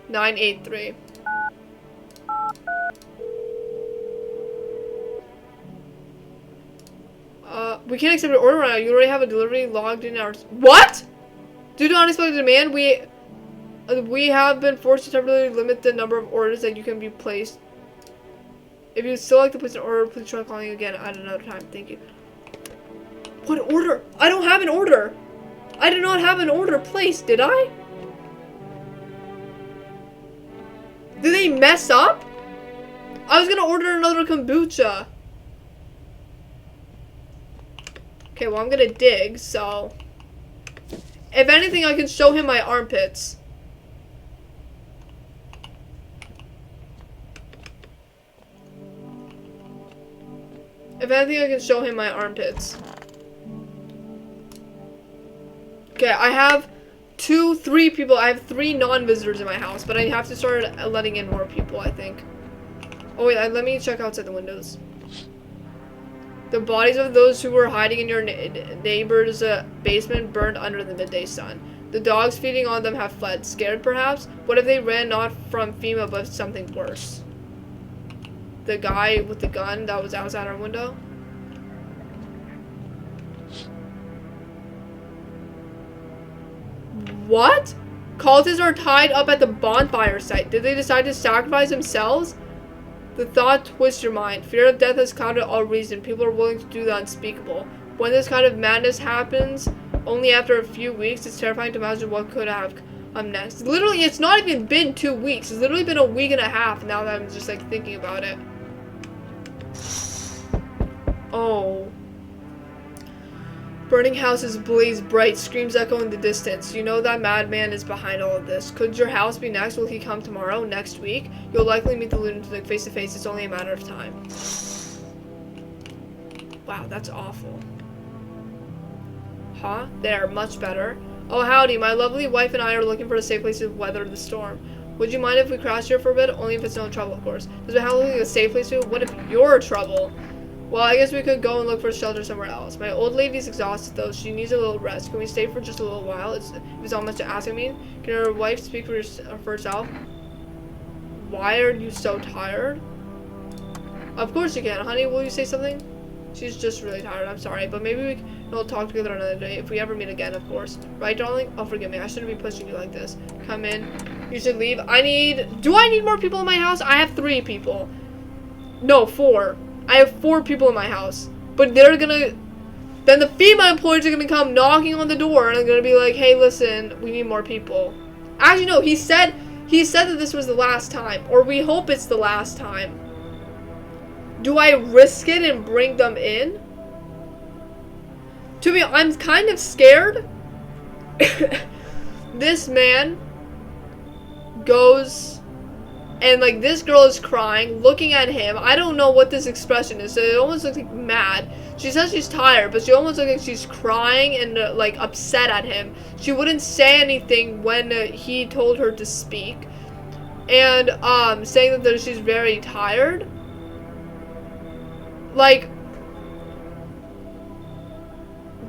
983. We can't accept an order right now. You already have a delivery logged in our. What? Due to unexpected demand, we have been forced to temporarily limit the number of orders that you can be placed. If you still like to place an order, please try calling again at another time. Thank you. What order? I don't have an order. I did not have an order placed, did I? Did they mess up? I was gonna order another kombucha. Okay, well, I'm gonna dig, so... If anything, I can show him my armpits. If anything, I can show him my armpits. Okay, I have 3 people. I have 3 non-visitors in my house, but I have to start letting in more people, I think. Oh, wait, let me check outside the windows. The bodies of those who were hiding in your neighbor's basement burned under the midday sun. The dogs feeding on them have fled. Scared, perhaps? What if they ran not from FEMA, but something worse? The guy with the gun that was outside our window? What? Cultists are tied up at the bonfire site. Did they decide to sacrifice themselves? The thought twists your mind. Fear of death has clouded all reason. People are willing to do the unspeakable. When this kind of madness happens, only after a few weeks, it's terrifying to imagine what could have come next. Literally, it's not even been 2 weeks. It's literally been a week and a half now that I'm just like thinking about it. Oh. Burning houses blaze bright, screams echo in the distance. You know that madman is behind all of this. Could your house be next? Will he come tomorrow? Next week? You'll likely meet the lunatic face to face. It's only a matter of time. Wow, that's awful. Huh? There, much better. Oh, howdy. My lovely wife and I are looking for a safe place to weather the storm. Would you mind if we crash here for a bit? Only if it's no trouble, of course. Does it have like a safe place to? What if you're trouble? Well, I guess we could go and look for shelter somewhere else. My old lady's exhausted, though. She needs a little rest. Can we stay for just a little while? It's not much to ask, I mean. Can her wife speak for herself? Why are you so tired? Of course you can. Honey, will you say something? She's just really tired. I'm sorry. But maybe we can talk together another day. If we ever meet again, of course. Right, darling? Oh, forgive me. I shouldn't be pushing you like this. Come in. You should leave. Do I need more people in my house? I have 3 people. No, 4. I have 4 people in my house, but then the FEMA employees are gonna come knocking on the door and I'm gonna be like, hey, listen, we need more people. Actually, no, he said that this was the last time, or we hope it's the last time. Do I risk it and bring them in? To be honest, I'm kind of scared. This man goes... And, like, this girl is crying, looking at him. I don't know what this expression is. So it almost looks like mad. She says she's tired, but she almost looks like she's crying and, like, upset at him. She wouldn't say anything when he told her to speak. And, saying that she's very tired. Like,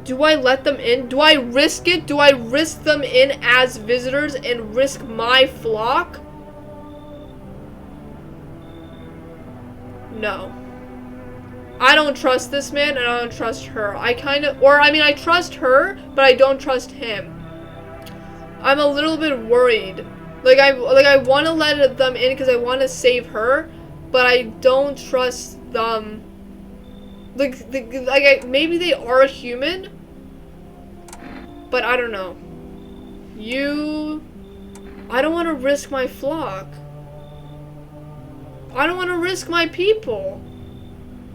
do I let them in? Do I risk it? Do I risk them in as visitors and risk my flock? No. I don't trust this man and I don't trust her. I trust her, but I don't trust him. I'm a little bit worried. Like I want to let them in because I want to save her, but I don't trust them. Maybe they are human, but I don't know. I don't want to risk my flock. I don't want to risk my people.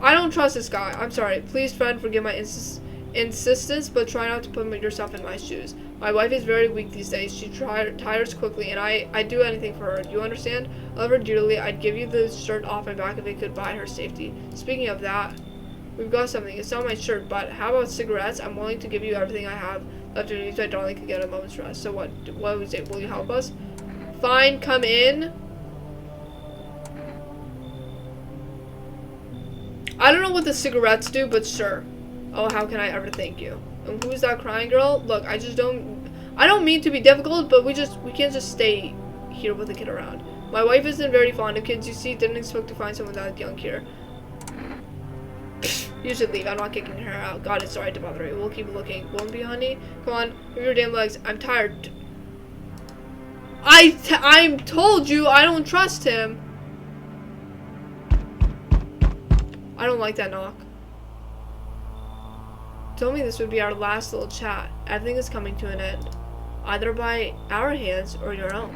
I don't trust this guy. I'm sorry. Please, friend, forgive my insistence, but try not to put yourself in my shoes. My wife is very weak these days. She tires quickly, and I'd do anything for her. Do you understand? I love her dearly. I'd give you the shirt off my back if it could buy her safety. Speaking of that, we've got something. It's not my shirt, but how about cigarettes? I'm willing to give you everything I have left to so my darling could get a moment's rest. So what would we say? Will you help us? Fine, come in. I don't know what the cigarettes do, but sure. Oh, how can I ever thank you? And who's that crying girl? Look, I don't mean to be difficult, but we can't just stay here with a kid around. My wife isn't very fond of kids, you see. Didn't expect to find someone that young here. You should leave. I'm not kicking her out. God, it's sorry to bother you. We'll keep looking. Won't be, honey? Come on, move your damn legs. I'm tired. I'm told you I don't trust him. I don't like that knock. Told me this would be our last little chat. Everything is coming to an end. Either by our hands or your own.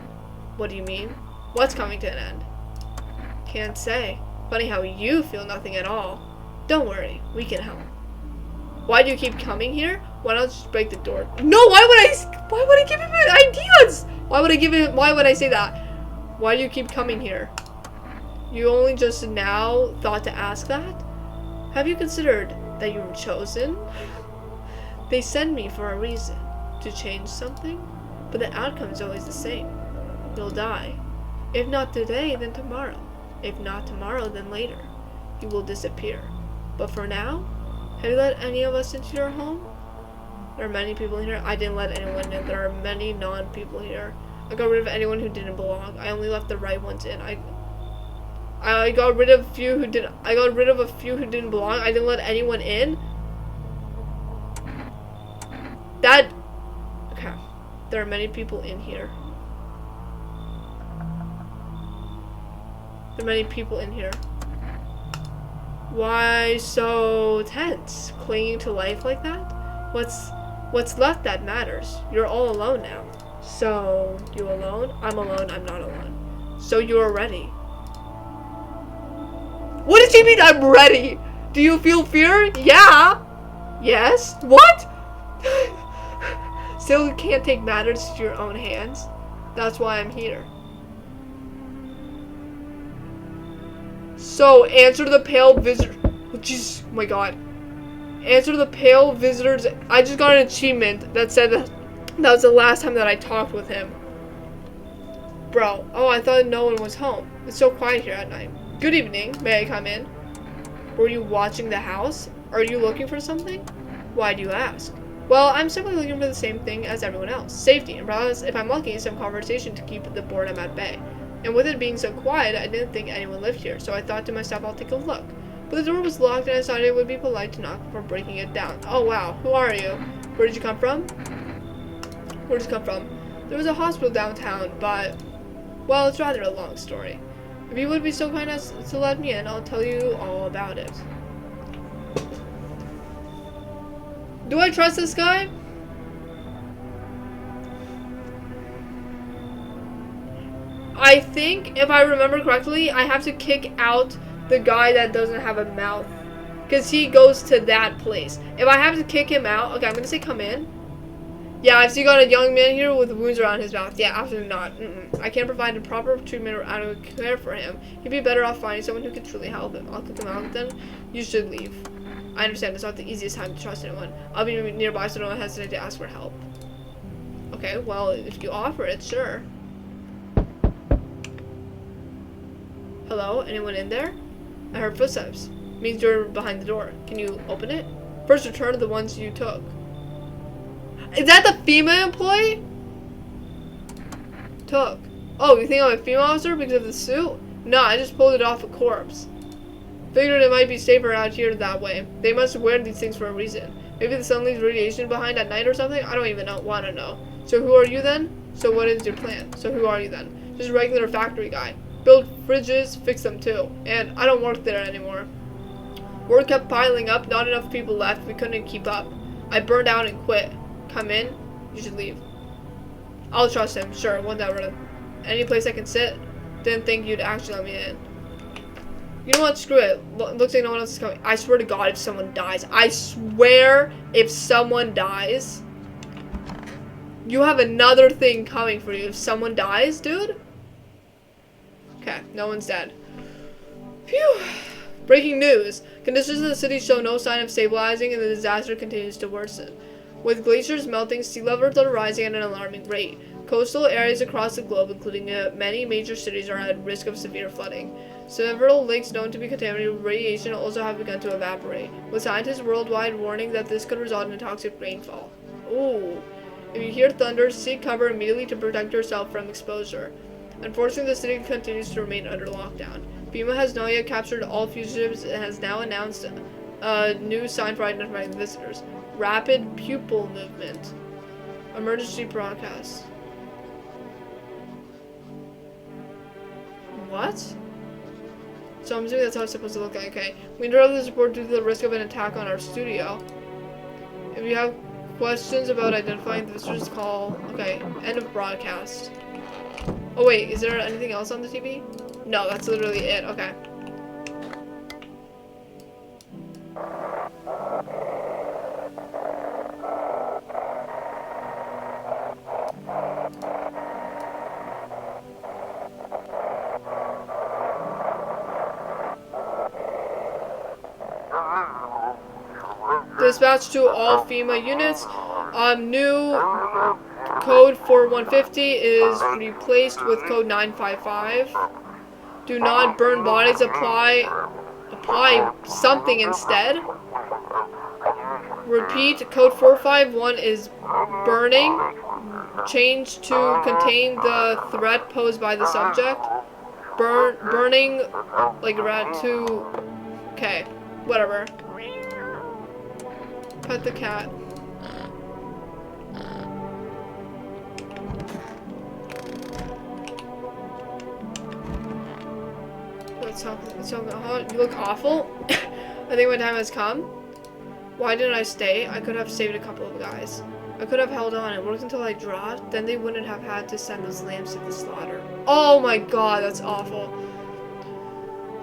What do you mean? What's coming to an end? Can't say. Funny how you feel nothing at all. Don't worry, we can help. Why do you keep coming here? Why not just break the door? No, why would I give him ideas? Why would I say that? Why do you keep coming here? You only just now thought to ask that? Have you considered that you were chosen? They send me for a reason, to change something, but the outcome is always the same. You'll die. If not today, then tomorrow. If not tomorrow, then later. You will disappear. But for now, have you let any of us into your home? There are many people in here. I didn't let anyone in. There are many non-people here. I got rid of anyone who didn't belong. I only left the right ones in. I got rid of a few who didn't belong. I didn't let anyone in. Okay. There are many people in here. There are many people in here. Why so tense? Clinging to life like that? What's left that matters? You're all alone now. So, you alone? I'm alone, I'm not alone. So you're ready. What does he mean I'm ready? Do you feel fear? Yeah. Yes. What? Still you can't take matters to your own hands. That's why I'm here. So, answer the pale visitor. Oh, Jesus, oh my god. Answer the pale visitors. I just got an achievement that said that was the last time that I talked with him. Bro. Oh, I thought no one was home. It's so quiet here at night. Good evening. May I come in? Were you watching the house? Are you looking for something? Why do you ask? Well, I'm simply looking for the same thing as everyone else. Safety, and perhaps, if I'm lucky, some conversation to keep the boredom at bay. And with it being so quiet, I didn't think anyone lived here, so I thought to myself, I'll take a look. But the door was locked, and I decided it would be polite to knock before breaking it down. Oh wow, who are you? Where did you come from? Where did you come from? There was a hospital downtown, but, well, it's rather a long story. If you would be so kind as to let me in, I'll tell you all about it. Do I trust this guy? I think, if I remember correctly, I have to kick out the guy that doesn't have a mouth. Because he goes to that place. If I have to kick him out, okay, I'm going to say come in. Yeah, I've still got a young man here with wounds around his mouth. Yeah, absolutely not. I can't provide the proper treatment or adequate care for him. He'd be better off finding someone who could truly help him. I'll kick him out then. You should leave. I understand it's not the easiest time to trust anyone. I'll be nearby so don't hesitate to ask for help. Okay, well, if you offer it, sure. Hello? Anyone in there? I heard footsteps. Means you're behind the door. Can you open it? First return the ones you took. Is that the female employee? Took. Oh, you think I'm a female officer because of the suit? No, I just pulled it off a corpse. Figured it might be safer out here that way. They must wear these things for a reason. Maybe the sun leaves radiation behind at night or something? I don't even want to know. So who are you then? So what is your plan? So who are you then? Just a regular factory guy. Build fridges, fix them too. And I don't work there anymore. Work kept piling up, not enough people left, we couldn't keep up. I burned out and quit. Come in, you should leave. I'll trust him, sure, whatever. Any place I can sit? Didn't think you'd actually let me in. You know what, screw it. Looks like no one else is coming. I swear to God if someone dies. I swear if someone dies. You have another thing coming for you if someone dies, dude. Okay, no one's dead. Phew. Breaking news. Conditions in the city show no sign of stabilizing and the disaster continues to worsen. With glaciers melting, sea levels are rising at an alarming rate. Coastal areas across the globe, including many major cities, are at risk of severe flooding. Several lakes known to be contaminated with radiation also have begun to evaporate, with scientists worldwide warning that this could result in toxic rainfall. Ooh. If you hear thunder, seek cover immediately to protect yourself from exposure. Unfortunately, the city continues to remain under lockdown. FEMA has not yet captured all fugitives and has now announced a new sign for identifying the visitors. Rapid pupil movement. Emergency broadcast. What? So I'm assuming that's how it's supposed to look like. Okay. We interrupt this report due to the risk of an attack on our studio. If you have questions about identifying the visitors, call. Okay. End of broadcast. Oh wait, is there anything else on the TV? No, that's literally it. Okay. Dispatch to all FEMA units. New code for 150 is replaced with code 955. Do not burn bodies. Apply something instead. Repeat, code 451 is burning. Change to contain the threat posed by the subject. Burning, like rat to. Okay, whatever. Pet the cat. You look awful. I think my time has come. Why didn't I stay? I could have saved a couple of guys. I could have held on and worked until I dropped. Then they wouldn't have had to send those lambs to the slaughter. Oh my god, that's awful.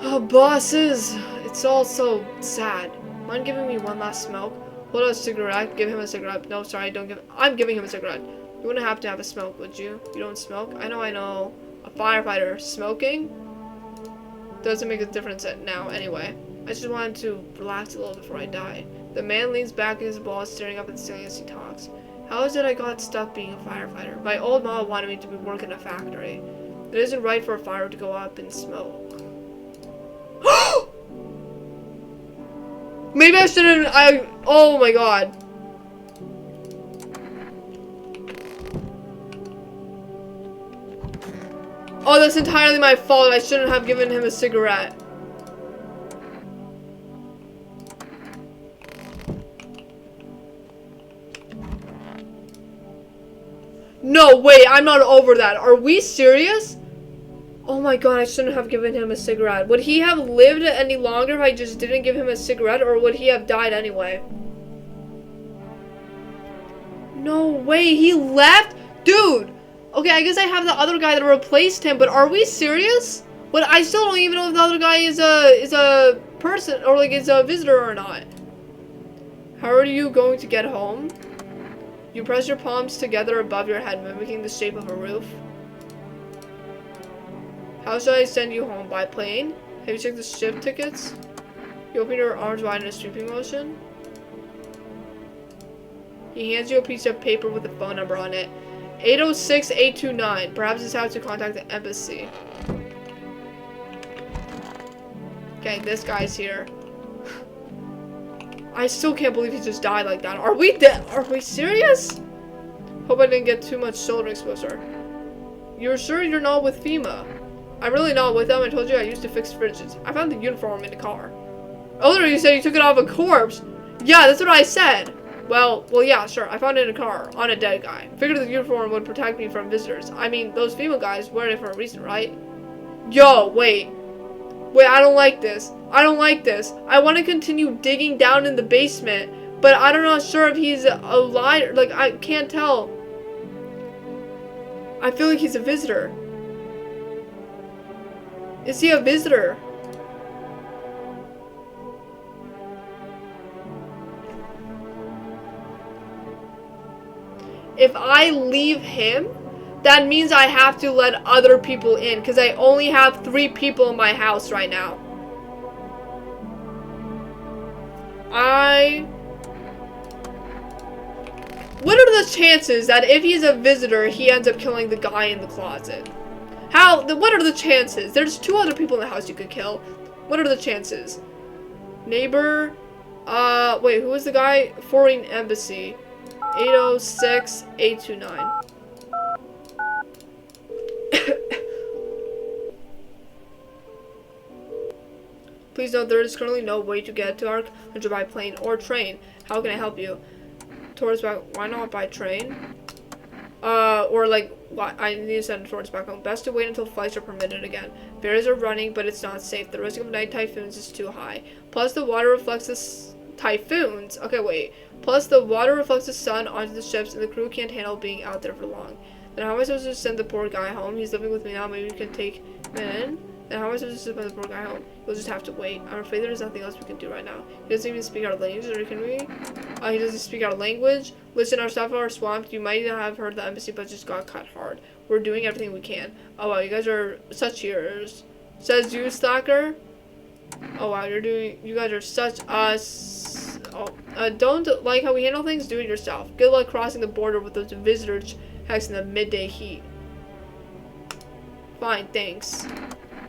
Oh, bosses. It's all so sad. Mind giving me one last smoke? Hold on a cigarette. Give him a cigarette. No, sorry, don't give. I'm giving him a cigarette. You wouldn't have to have a smoke, would you? You don't smoke? I know. A firefighter smoking doesn't make a difference now anyway. I just wanted to relax a little before I die. The man leans back in his ball, staring up at the ceiling as he talks. How is it I got stuck being a firefighter? My old mom wanted me to be working in a factory. It isn't right for a fire to go up in smoke. Maybe I shouldn't. Oh my god. Oh, that's entirely my fault. I shouldn't have given him a cigarette. No, wait, I'm not over that. Are we serious? Oh my god, I shouldn't have given him a cigarette. Would he have lived any longer if I just didn't give him a cigarette, or would he have died anyway? No way, he left? Dude! Okay, I guess I have the other guy that replaced him, but are we serious? But I still don't even know if the other guy is a person, or like is a visitor or not. How are you going to get home? You press your palms together above your head, mimicking the shape of a roof. How should I send you home? By plane? Have you checked the ship tickets? You open your arms wide in a sweeping motion. He hands you a piece of paper with a phone number on it. 806-829. Perhaps it's how to contact the embassy. Okay, this guy's here. I still can't believe he just died like that. Are we dead? Are we serious? Hope I didn't get too much shoulder exposure. You're sure you're not with FEMA? I'm really not with them. I told you I used to fix fridges. I found the uniform in the car. Earlier you said you took it off a corpse. Yeah, that's what I said. Well, yeah, sure. I found it in a car on a dead guy. Figured the uniform would protect me from visitors. I mean, those FEMA guys wear it for a reason, right? Yo, wait, I don't like this. I don't like this. I want to continue digging down in the basement, but I'm not sure if he's a liar. Like, I can't tell. I feel like he's a visitor. Is he a visitor? If I leave him, that means I have to let other people in, because I only have 3 people in my house right now. What are the chances that if he's a visitor, he ends up killing the guy in the closet? What are the chances? There's 2 other people in the house you could kill. What are the chances? Neighbor, wait, who was the guy? Foreign embassy. 806-829. Please note there is currently no way to get to our country by plane or train. How can I help you? Towards back. Why not by train? Or like, I need to send towards back home. Best to wait until flights are permitted again. Ferries are running, but it's not safe. The risk of night typhoons is too high. Plus, the water reflects the typhoons. Okay, wait. Plus, the water reflects the sun onto the ships, and the crew can't handle being out there for long. Then how am I supposed to send the poor guy home? He's living with me now. Maybe we can take him in. Then how am I supposed to send the poor guy home? We'll just have to wait. I'm afraid there's nothing else we can do right now. He doesn't even speak our language, or can we? He doesn't speak our language. Listen, our staff are swamped. You might have heard the embassy budget got cut hard. We're doing everything we can. Oh wow, you guys are such heroes. Says you, stalker. Oh wow, you guys are such us. Don't like how we handle things? Do it yourself. Good luck crossing the border with those visitor checks in the midday heat. Fine, thanks.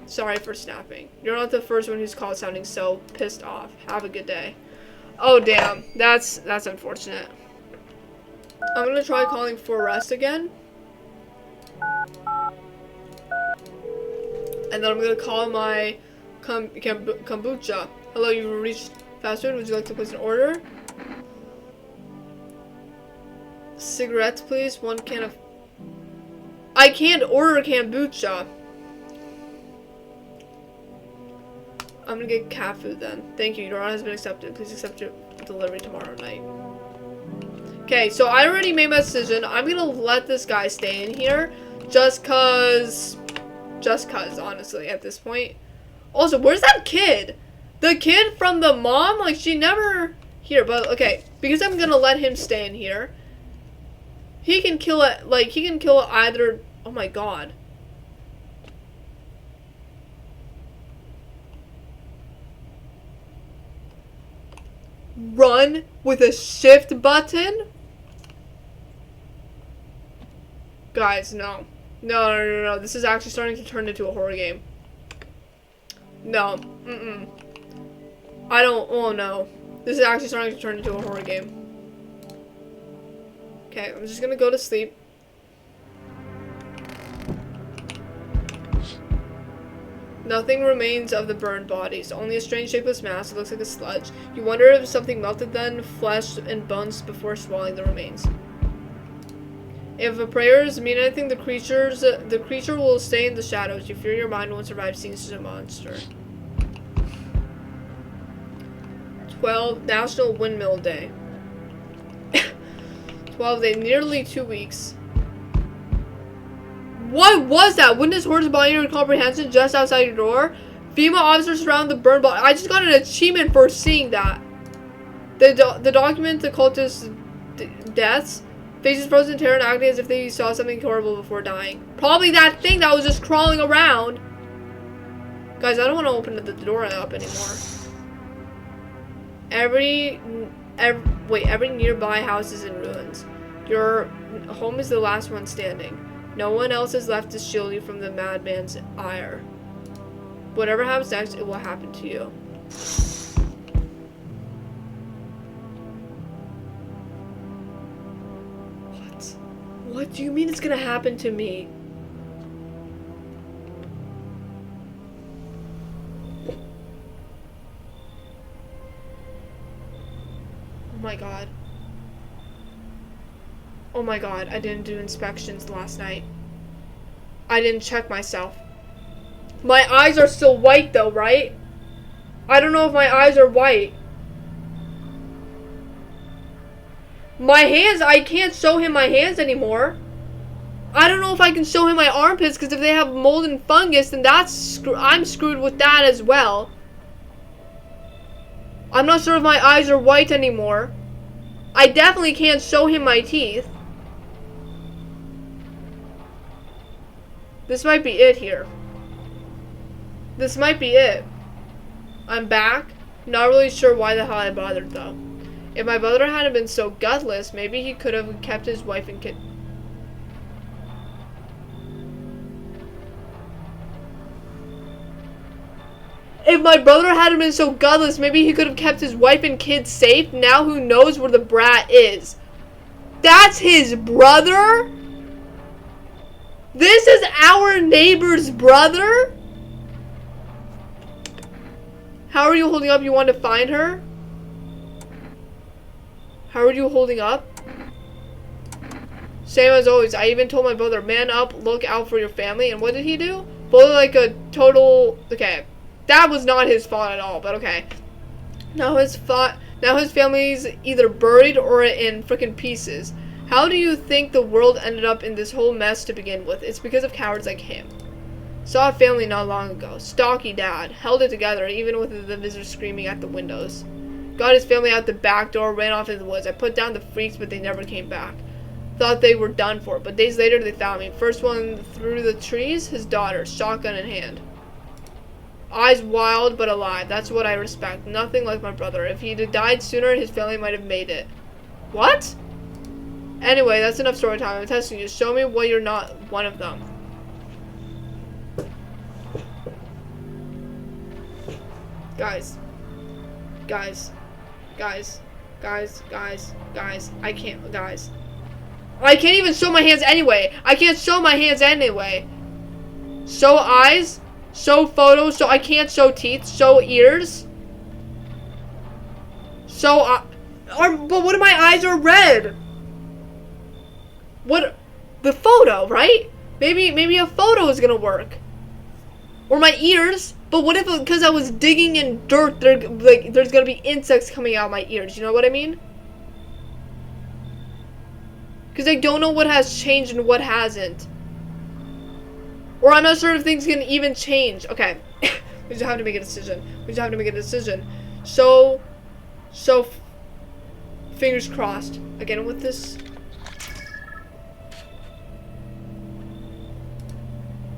Sorry for snapping. You're not the first one who's called sounding so pissed off. Have a good day. Oh, damn. That's unfortunate. I'm gonna try calling for arrest again. And then I'm gonna call my kombucha. Hello, you reached fast food. Would you like to place an order? Cigarettes, please. 1 can of... I can't order kombucha. I'm gonna get cat food then. Thank you. Your order has been accepted. Please accept your delivery tomorrow night. Okay, so I already made my decision. I'm gonna let this guy stay in here. Just cause, honestly, at this point. Also, where's that kid? The kid from the mom? Like, she never... Here, but, okay. Because I'm gonna let him stay in here. He can kill it, like, he can kill either... Oh my god. Run with a shift button? Guys, no. No. This is actually starting to turn into a horror game. No. I don't... Oh, no. This is actually starting to turn into a horror game. Okay, I'm just gonna go to sleep. Nothing remains of the burned bodies, only a strange shapeless mass that looks like a sludge. You wonder if something melted then, flesh and bones before swallowing the remains. If the prayers mean anything, the creature will stay in the shadows. You fear your mind won't survive seeing such a monster. 12 National Windmill Day. 12 day, nearly 2 weeks. What was that? Witness hordes body your comprehension just outside your door. FEMA officers surround the burned body. I just got an achievement for seeing that. The document the cultist deaths. Faces frozen in terror and acting as if they saw something horrible before dying. Probably that thing that was just crawling around. Guys, I don't want to open the door up anymore. Every nearby house is in ruins. Your home is the last one standing. No one else is left to shield you from the madman's ire. Whatever happens next, it will happen to you. What? What do you mean it's gonna happen to me? Oh my god. Oh my god, I didn't do inspections last night. I didn't check myself. My eyes are still white though, right? I don't know if my eyes are white. My hands, I can't show him my hands anymore. I don't know if I can show him my armpits because if they have mold and fungus, then I'm screwed with that as well. I'm not sure if my eyes are white anymore. I definitely can't show him my teeth. This might be it here. This might be it. I'm back. Not really sure why the hell I bothered though. If my brother hadn't been so gutless, maybe he could have kept his wife and kid. If my brother hadn't been so gutless, maybe he could have kept his wife and kids safe. Now who knows where the brat is. That's his brother? This is our neighbor's brother? How are you holding up? You want to find her? How are you holding up? Same as always. I even told my brother, man up, look out for your family. And what did he do? Bully like a total... Okay. That was not his fault at all, but okay. Now his family's either buried or in freaking pieces. How do you think the world ended up in this whole mess to begin with? It's because of cowards like him. Saw a family not long ago. Stocky dad. Held it together, even with the visitors screaming at the windows. Got his family out the back door, ran off in the woods. I put down the freaks, but they never came back. Thought they were done for, but days later they found me. First one through the trees, his daughter, shotgun in hand. Eyes wild but alive. That's what I respect. Nothing like my brother. If he'd died sooner, his family might have made it. What? Anyway, that's enough story time. I'm testing you. Show me what you're not one of them. Guys. Guys. Guys. Guys. Guys. Guys. I can't. Guys. I can't even show my hands anyway. I can't show my hands anyway. Show eyes. Show photos. So I can't show teeth. Show ears. Show. But what if my eyes are red? What? The photo, right? Maybe a photo is gonna work. Or my ears. But what if, because I was digging in dirt, there's gonna be insects coming out of my ears. You know what I mean? Because I don't know what has changed and what hasn't. Or I'm not sure if things can even change. Okay. We just have to make a decision. We just have to make a decision. So, fingers crossed. Again with this.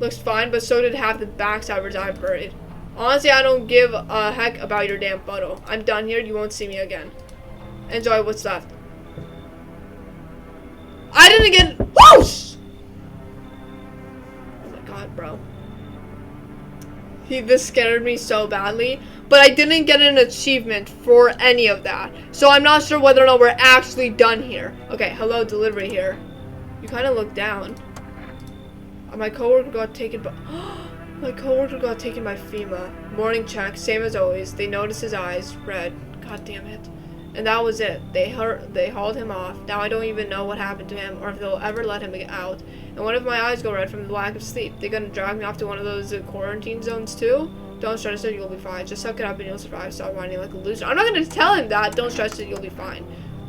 Looks fine, but so did half the backside of his eye buried. Honestly, I don't give a heck about your damn photo. I'm done here. You won't see me again. Enjoy what's left. I didn't get whoosh! Oh my god, bro. This scared me so badly. But I didn't get an achievement for any of that. So I'm not sure whether or not we're actually done here. Okay, hello, delivery here. You kind of look down. My coworker got taken by... My coworker got taken by FEMA. Morning check, same as always. They noticed his eyes, red. God damn it. And that was it. They hauled him off. Now I don't even know what happened to him or if they'll ever let him get out. And what if my eyes go red from the lack of sleep? They gonna drag me off to one of those quarantine zones too? Don't stress it, you'll be fine. Just suck it up and you'll survive. Stop whining like a loser. I'm not gonna tell him that. Don't stress it, you'll be fine.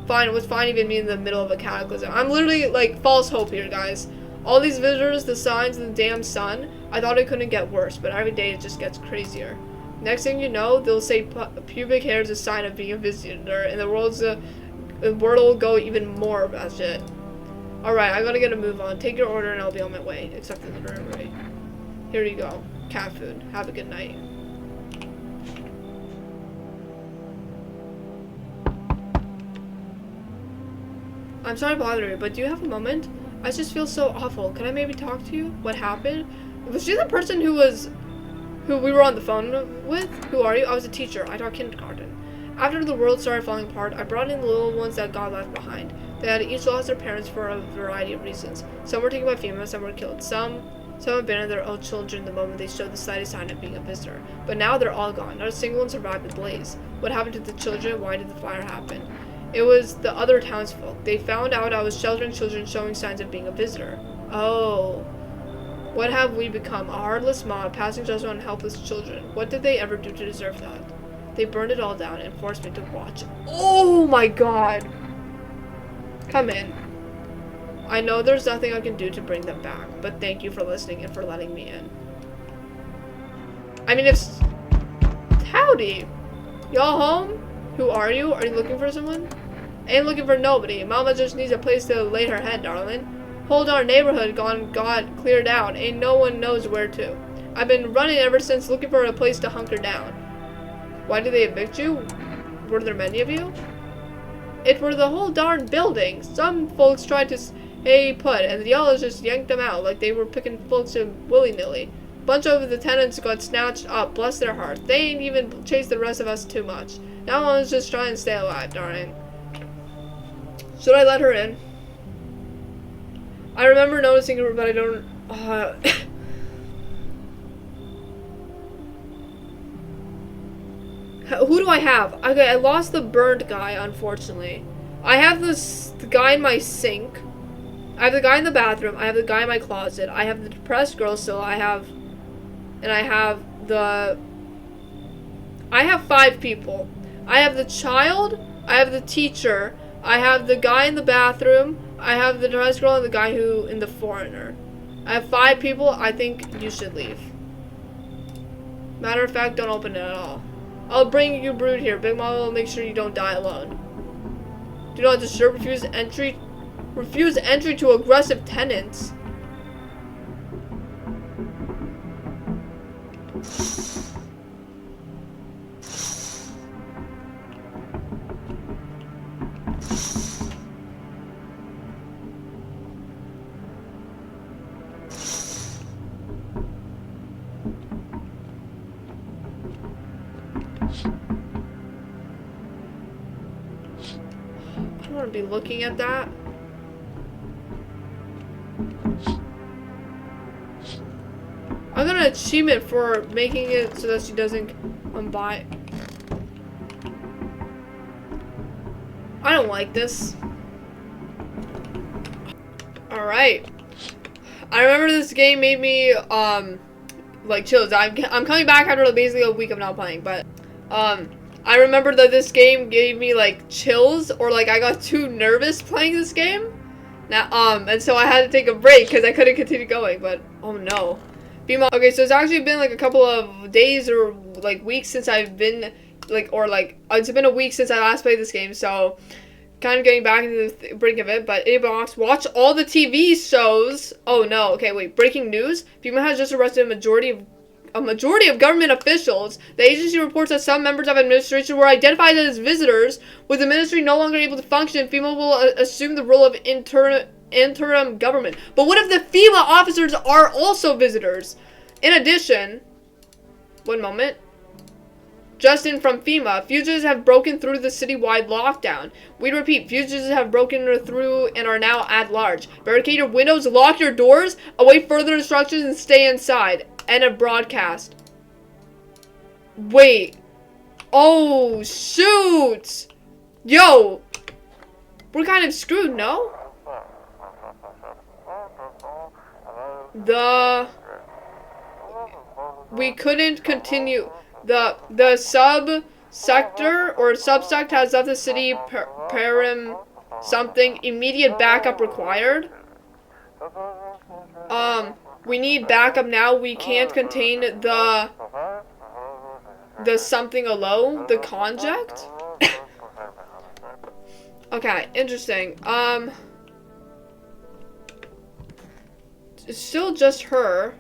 Fine, what's fine even mean in the middle of a cataclysm? I'm literally like false hope here, guys. All these visitors, the signs, and the damn sun. I thought it couldn't get worse, but every day it just gets crazier. Next thing you know, they'll say pubic hair is a sign of being a visitor, and the world will go even more about shit. Alright, I gotta get a move on. Take your order and I'll be on my way. Except in the delivery. Here you go. Cat food. Have a good night. I'm sorry to bother you, but do you have a moment? I just feel so awful. Can I maybe talk to you? What happened? Was she the person who we were on the phone with? Who are you? I was a teacher. I taught kindergarten. After the world started falling apart, I brought in the little ones that God left behind. They had each lost their parents for a variety of reasons. Some were taken by FEMA, some were killed. Some abandoned their own children the moment they showed the slightest sign of being a visitor. But now they're all gone. Not a single one survived the blaze. What happened to the children? Why did the fire happen? It was the other townsfolk. They found out I was sheltering children showing signs of being a visitor. Oh. What have we become? A heartless mob, passing judgment on helpless children. What did they ever do to deserve that? They burned it all down and forced me to watch. Oh my god. Come in. I know there's nothing I can do to bring them back, but thank you for listening and for letting me in. I mean, howdy. Y'all home? Who are you? Are you looking for someone? Ain't looking for nobody. Mama just needs a place to lay her head, darling. Whole darn neighborhood got cleared out. Ain't no one knows where to. I've been running ever since looking for a place to hunker down. Why did they evict you? Were there many of you? It were the whole darn building. Some folks tried to stay put, and the others just yanked them out like they were picking folks up willy-nilly. Bunch of the tenants got snatched up, bless their hearts. They ain't even chased the rest of us too much. Now I was just trying to stay alive, darling. Should I let her in? I remember noticing her, but I don't... Who do I have? Okay, I lost the burned guy, unfortunately. I have the guy in my sink. I have the guy in the bathroom. I have the guy in my closet. I have the depressed girl still. I have 5 people. I have the child. I have the teacher. I have the guy in the bathroom. I have the depressed girl and the guy in the foreigner. I have 5 people. I think you should leave. Matter of fact, don't open it at all. I'll bring you brood here. Big Mama will make sure you don't die alone. Do not disturb. Refuse entry to aggressive tenants. want to be looking at that. I got an achievement for making it so that she doesn't buy. I don't like this. Alright. I remember this game made me, like, chills. I'm coming back after basically a week of not playing, but, I remember that this game gave me, like, chills, or, like, I got too nervous playing this game. Now, and so I had to take a break, because I couldn't continue going, but, oh no. Okay, so it's actually been, like, a couple of days or, like, weeks since I've been, like, or, like, it's been a week since I last played this game, so kind of getting back into the brink of it. But Box, watch all the TV shows. Oh no, okay, wait, breaking news. FEMA has just arrested a majority of government officials. The agency reports that some members of administration were identified as visitors. With the ministry no longer able to function, FEMA will assume the role of interim government. But what if the FEMA officers are also visitors? In addition, one moment. Justin from FEMA, fugitives have broken through the citywide lockdown. We repeat, fugitives have broken through and are now at large. Barricade your windows, lock your doors, await further instructions, and stay inside. End of broadcast. Wait. Oh, shoot. Yo. We're kind of screwed, no? We couldn't continue. The sub-sector or subsect has left the city perim something. Immediate backup required. We need backup now. We can't contain the something alone. The conject. Okay, interesting. It's still just her.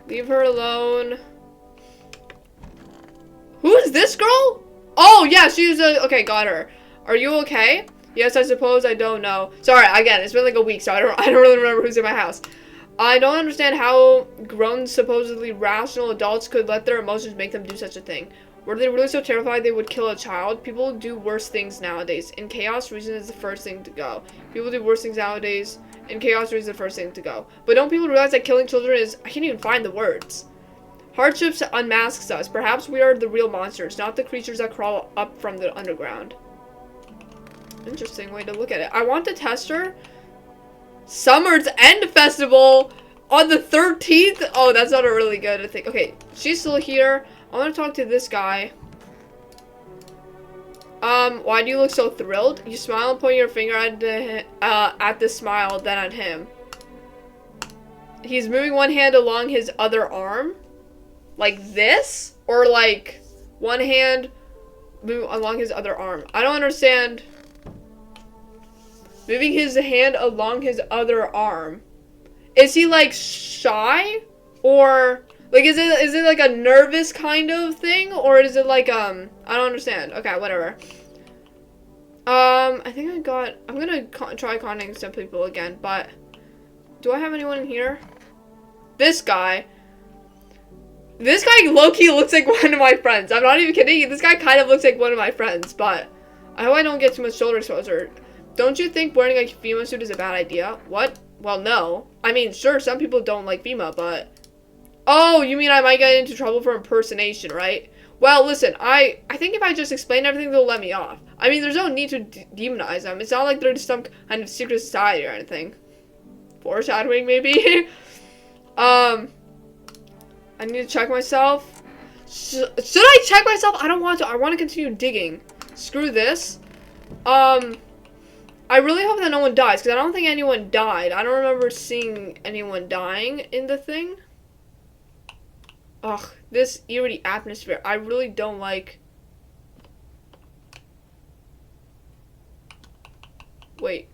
Leave her alone. Who is this girl? Oh, yeah, she's okay, got her. Are you okay? Yes, I suppose. I don't know. Sorry, again, it's been like a week, so I don't really remember who's in my house. I don't understand how grown, supposedly rational adults could let their emotions make them do such a thing. Were they really so terrified they would kill a child? People do worse things nowadays. In chaos, reason is the first thing to go. People do worse things nowadays. In chaos, reason is the first thing to go. But don't people realize that killing children is... I can't even find the words. Hardships unmasks us. Perhaps we are the real monsters, not the creatures that crawl up from the underground. Interesting way to look at it. I want to test her. Summer's End Festival on the 13th? Oh, that's not a really good thing. Okay, she's still here. I want to talk to this guy. Why do you look so thrilled? You smile and point your finger at the smile, then at him. He's moving one hand along his other arm. Like this? Or like one hand move along his other arm. I don't understand. Moving his hand along his other arm. Is he like shy? Or like is it like a nervous kind of thing? Or is it like I don't understand. Okay, whatever. I think I'm gonna try contacting some people again, but do I have anyone in here? This guy low-key looks like one of my friends. I'm not even kidding. This guy kind of looks like one of my friends, but I hope I don't get too much shoulder exposure. Don't you think wearing a FEMA suit is a bad idea? What? Well, no. I mean, sure, some people don't like FEMA, but... Oh, you mean I might get into trouble for impersonation, right? Well, listen, I think if I just explain everything, they'll let me off. I mean, there's no need to demonize them. It's not like they're just some kind of secret society or anything. Foreshadowing, maybe? I need to check myself. Should I check myself? I don't want to. I want to continue digging. Screw this. I really hope that no one dies, because I don't think anyone died. I don't remember seeing anyone dying in the thing. Ugh, this eerie atmosphere. I really don't like... Wait.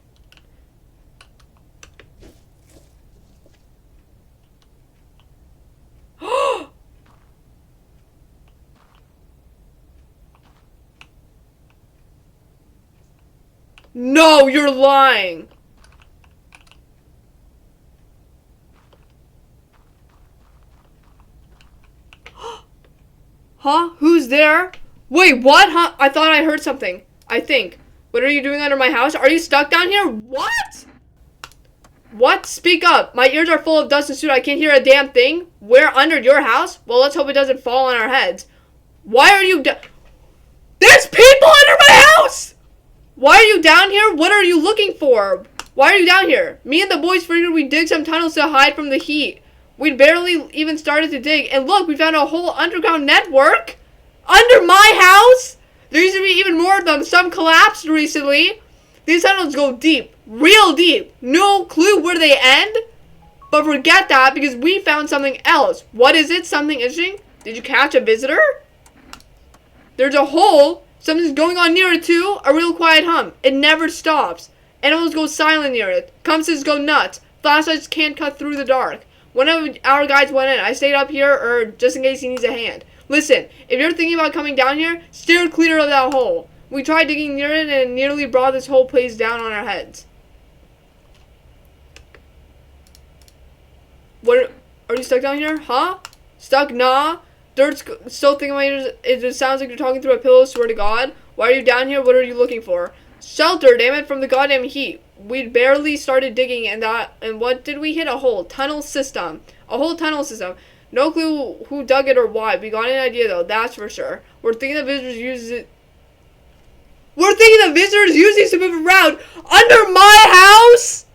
No, you're lying. Huh? Who's there? Wait, what? Huh? I thought I heard something. I think. What are you doing under my house? Are you stuck down here? What? What? Speak up. My ears are full of dust and soot. I can't hear a damn thing. We're under your house? Well, let's hope it doesn't fall on our heads. Why are you There's people under my house! Why are you down here? What are you looking for? Why are you down here? Me and the boys figured we'd dig some tunnels to hide from the heat. We'd barely even started to dig. And look, we found a whole underground network under my house. There used to be even more of them. Some collapsed recently. These tunnels go deep. Real deep. No clue where they end. But forget that because we found something else. What is it? Something interesting? Did you catch a visitor? There's a hole. Something's going on near it too. A real quiet hum. It never stops. Animals go silent near it. Compasses go nuts. Flashlights can't cut through the dark. One of our guys went in. I stayed up here just in case he needs a hand. Listen, if you're thinking about coming down here, steer clear of that hole. We tried digging near it and it nearly brought this whole place down on our heads. What? Are you stuck down here? Huh? Stuck? Nah. Dirt's still thinking about it. It sounds like you're talking through a pillow, swear to God. Why are you down here? What are you looking for? Shelter, damn it, from the goddamn heat. We'd barely started digging and what did we hit? A hole. Tunnel system. A whole tunnel system. No clue who dug it or why. We got an idea though, that's for sure. We're thinking the visitors use it. We're thinking the visitors use these to move around under my house?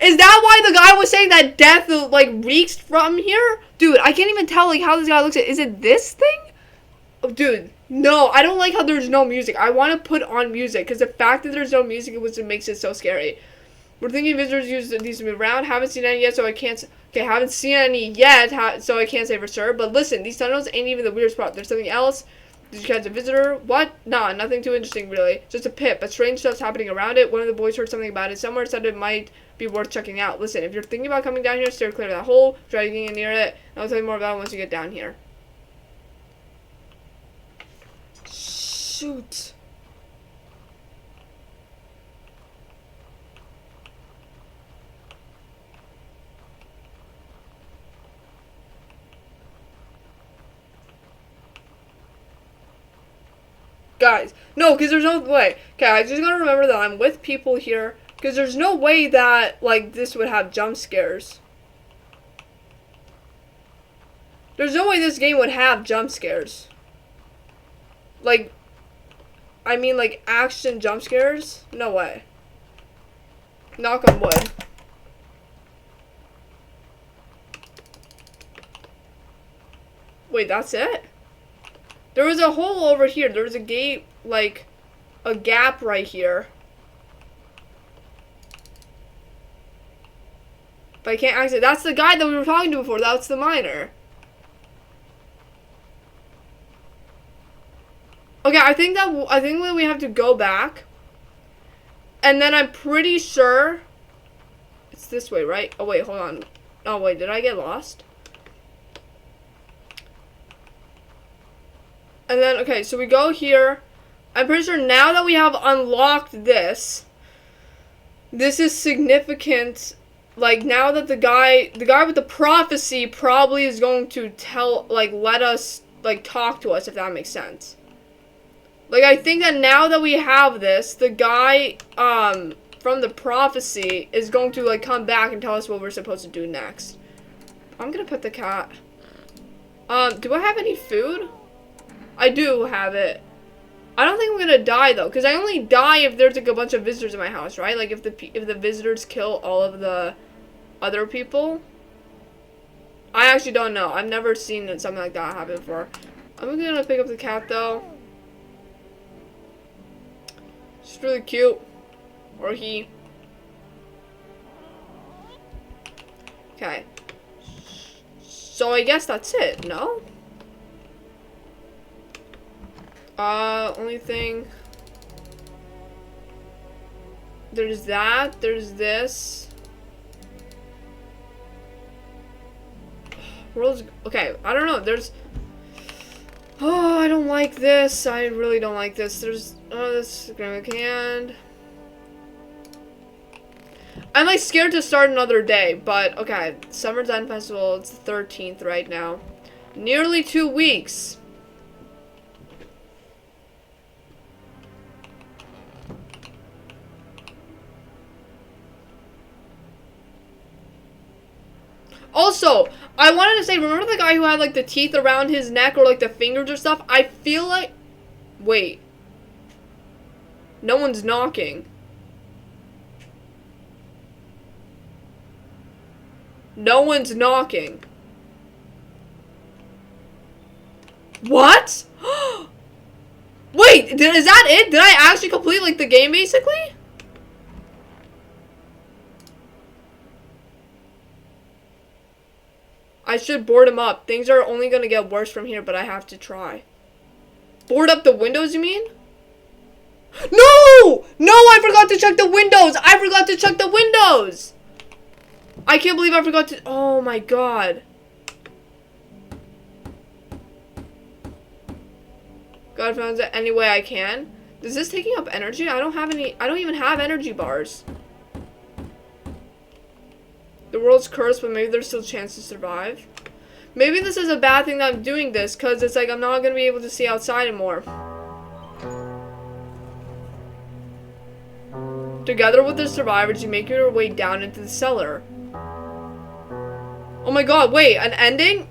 Is that why the guy was saying that death like reeks from here? Dude, I can't even tell like how this guy looks at. Is it this thing? Oh, dude, no, I don't like how there's no music. I want to put on music because the fact that there's no music is what makes it so scary. We're thinking visitors use these to move around. Haven't seen any yet, so I can't. Okay, haven't seen any yet, so I can't say for sure. But listen, these tunnels ain't even the weird spot. There's something else. Did you catch a visitor? What? Nah, nothing too interesting really. Just a pit, but strange stuff's happening around it. One of the boys heard something about it somewhere, said it might be worth checking out. Listen, if you're thinking about coming down here, steer clear of that hole. Try getting in near it. And I'll tell you more about it once you get down here. Shoot. Guys, no, because there's no way. Okay, I just gotta remember that I'm with people here. Because there's no way that, like, this would have jump scares. There's no way this game would have jump scares. Like, I mean, like, action jump scares? No way. Knock on wood. Wait, that's it? There was a hole over here. There was a gate, like, a gap right here. But I can't access. That's the guy that we were talking to before. That's the miner. Okay, I think that we have to go back. And then I'm pretty sure it's this way, right? Oh wait, hold on. Oh wait, did I get lost? And then okay, so we go here. I'm pretty sure now that we have unlocked this is significant. Like, now that the guy with the prophecy probably is going to let us, like, talk to us, if that makes sense. Like, I think that now that we have this, the guy, from the prophecy is going to, like, come back and tell us what we're supposed to do next. I'm gonna put the cat. Do I have any food? I do have it. I don't think I'm gonna die, though, because I only die if there's, like, a bunch of visitors in my house, right? Like, if the visitors kill all of the other people. I actually don't know. I've never seen something like that happen before. I'm gonna pick up the cat, though. She's really cute. Or he. Okay. So I guess that's it, no? Only thing. There's that. There's this. World's okay. I don't know. There's. Oh, I don't like this. I really don't like this. There's. Oh, this Grandma Canned. I'm like scared to start another day, but okay. Summer's End Festival. It's the 13th right now. Nearly 2 weeks. Also, I wanted to say, remember the guy who had, like, the teeth around his neck or, like, the fingers or stuff? I feel like... Wait. No one's knocking. No one's knocking. What? Wait, is that it? Did I actually complete, like, the game, basically? I should board him up. Things are only gonna get worse from here, but I have to try. Board up the windows, you mean? No! No, I forgot to check the windows! I forgot to check the windows! I can't believe I forgot to... Oh my god. God found it any way I can. Is this taking up energy? I don't even have energy bars. The world's cursed, but maybe there's still a chance to survive. Maybe this is a bad thing that I'm doing this, because it's like I'm not going to be able to see outside anymore. Together with the survivors, you make your way down into the cellar. Oh my god, wait, an ending?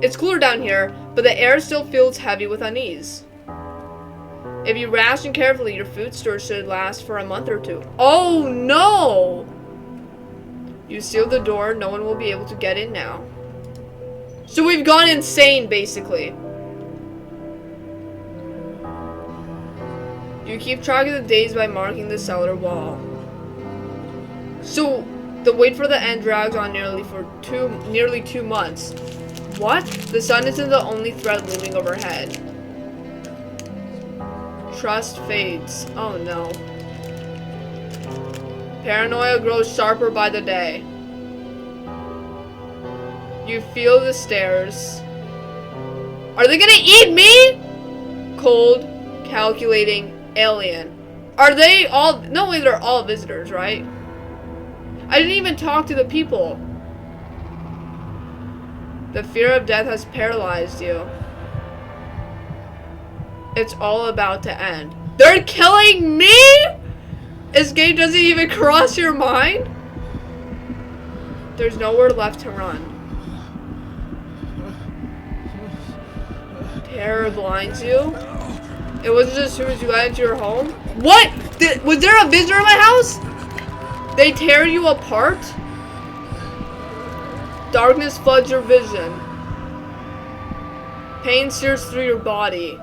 It's cooler down here, but the air still feels heavy with unease. If you ration carefully, your food store should last for a month or two. Oh no! You seal the door, no one will be able to get in now. So we've gone insane, basically. You keep track of the days by marking the cellar wall. So the wait for the end drags on nearly 2 months. What? The sun isn't the only threat looming overhead. Trust fades. Oh no. Paranoia grows sharper by the day. You feel the stares. Are they gonna eat me? Cold, calculating, alien. Are they all... No way, they're all visitors, right? I didn't even talk to the people. The fear of death has paralyzed you. It's all about to end. They're killing me?! Escape doesn't even cross your mind? There's nowhere left to run. Terror blinds you. It wasn't as soon as you got into your home. What? Was there a visitor in my house? They tear you apart? Darkness floods your vision. Pain sears through your body.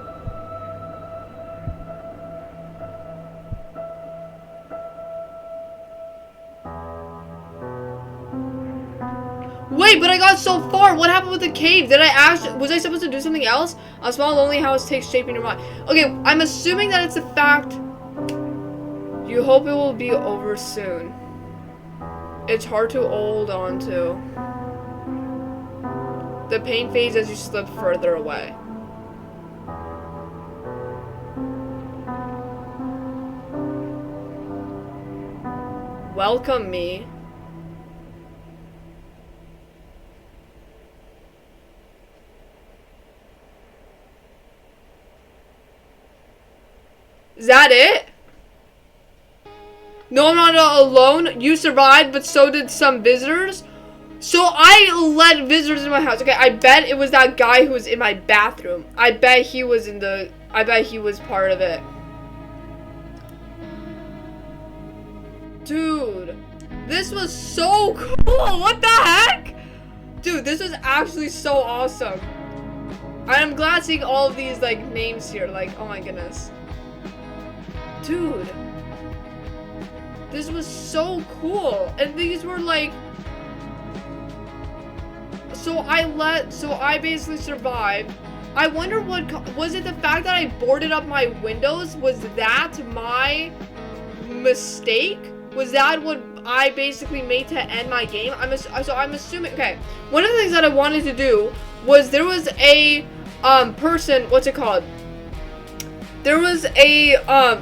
Wait, but I got so far. What happened with the cave? Was I supposed to do something else? A small lonely house takes shape in your mind. Okay, I'm assuming that it's a fact. You hope it will be over soon. It's hard to hold on to. The pain fades as you slip further away. Welcome me. Is that it? No, I'm not alone. You survived, but so did some visitors. So I let visitors in my house. Okay, I bet it was that guy who was in my bathroom. I bet he was part of it. Dude, this was so cool. What the heck? Dude, this was actually so awesome. I'm glad seeing all of these, like, names here. Like, oh my goodness. Dude, this was so cool. And these were like, so I basically survived. I wonder what, was it the fact that I boarded up my windows? Was that my mistake? Was that what I basically made to end my game? So I'm assuming, okay. One of the things that I wanted to do was there was a person, what's it called? There was a,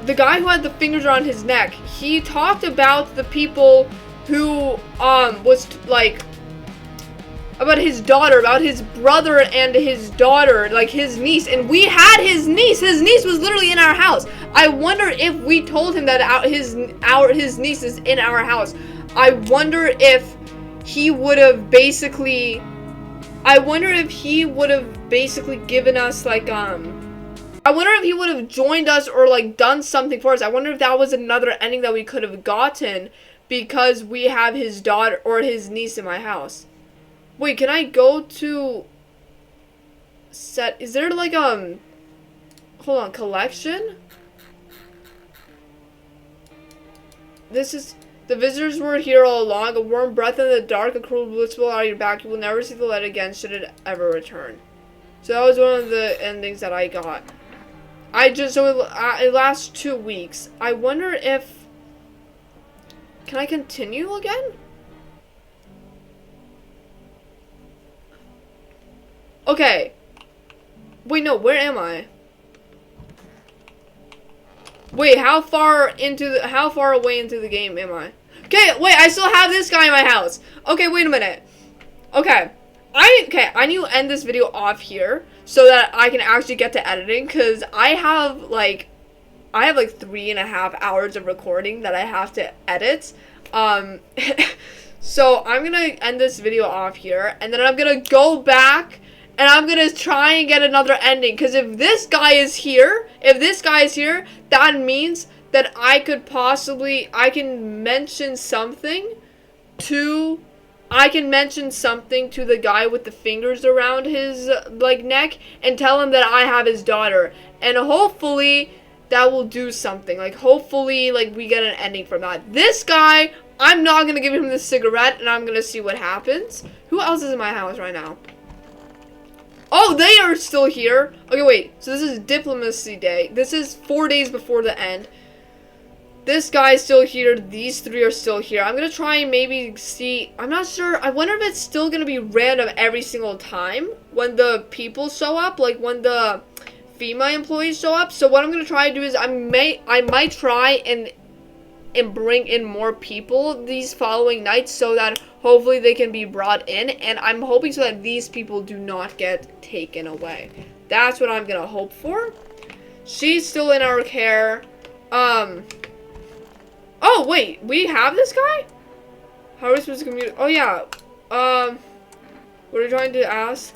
the guy who had the fingers around his neck. He talked about the people who, was, like, about his daughter, about his brother and his daughter, like, his niece. And we had his niece. His niece was literally in our house. I wonder if we told him that his niece is in our house. I wonder if he would have basically, I wonder if he would have basically given us like, I wonder if he would have joined us or like done something for us. I wonder if that was another ending that we could have gotten because we have his daughter or his niece in my house. Wait, can I go to set, is there like, hold on, collection? This is, the visitors were here all along. A warm breath in the dark, a cruel bliss will out of your back. You will never see the light again should it ever return. So that was one of the endings that I got. So it lasts 2 weeks. I wonder if, can I continue again? Okay. Wait, no, where am I? Wait, how far away into the game am I? Okay, wait, I still have this guy in my house. Okay, wait a minute. Okay. I need to end this video off here so that I can actually get to editing, because I have like 3.5 hours of recording that I have to edit. So I'm gonna end this video off here, and then I'm gonna go back and I'm gonna try and get another ending, because if this guy is here, that means that I can mention something to the guy with the fingers around his like neck and tell him that I have his daughter, and hopefully that will do something. Like hopefully like we get an ending from that. This guy, I'm not gonna give him the cigarette, and I'm gonna see what happens. Who else is in my house right now? Oh, they are still here. Okay, wait. So this is Diplomacy Day. This is 4 days before the end. This guy's still here. These 3 are still here. I'm gonna try and maybe see. I'm not sure. I wonder if it's still gonna be random every single time when the people show up, like when the FEMA employees show up. So what I'm gonna try to do is I might try and bring in more people these following nights so that hopefully they can be brought in, and I'm hoping so that these people do not get taken away. That's what I'm gonna hope for. She's still in our care. Oh wait, we have this guy? How are we supposed to communicate? Oh yeah. What are you trying to ask?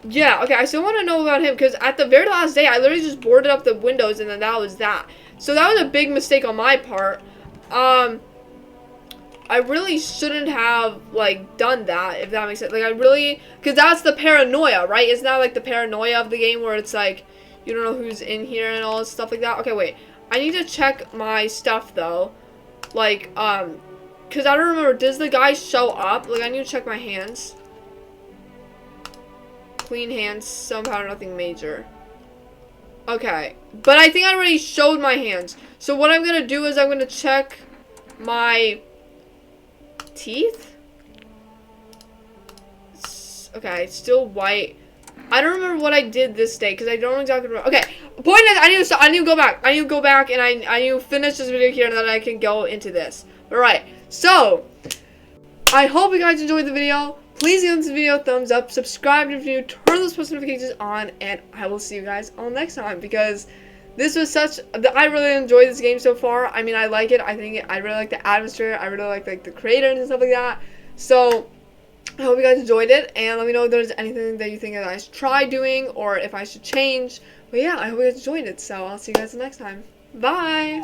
Yeah, okay, I still want to know about him, because at the very last day, I literally just boarded up the windows, and then that was that. So that was a big mistake on my part. I really shouldn't have, like, done that, if that makes sense. Like, because that's the paranoia, right? It's not like the paranoia of the game where it's like, you don't know who's in here and all this stuff like that. Okay, wait. I need to check my stuff, though. Like, because I don't remember, does the guy show up? Like, I need to check my hands. Clean hands, some powder, nothing major. Okay, but I think I already showed my hands. So what I'm gonna do is I'm gonna check my teeth. Okay, it's still white. I don't remember what I did this day because I don't exactly remember. Okay, point is I need to go back. I need to go back and I need to finish this video here, and then I can go into this. All right, so I hope you guys enjoyed the video. Please give this video a thumbs up, subscribe if you're new, turn those post notifications on, and I will see you guys all next time, because this was I really enjoyed this game so far. I mean, I like it. I really like the atmosphere. I really like the creators and stuff like that. So I hope you guys enjoyed it, and let me know if there's anything that you think that I should try doing or if I should change. But yeah, I hope you guys enjoyed it, so I'll see you guys next time. Bye!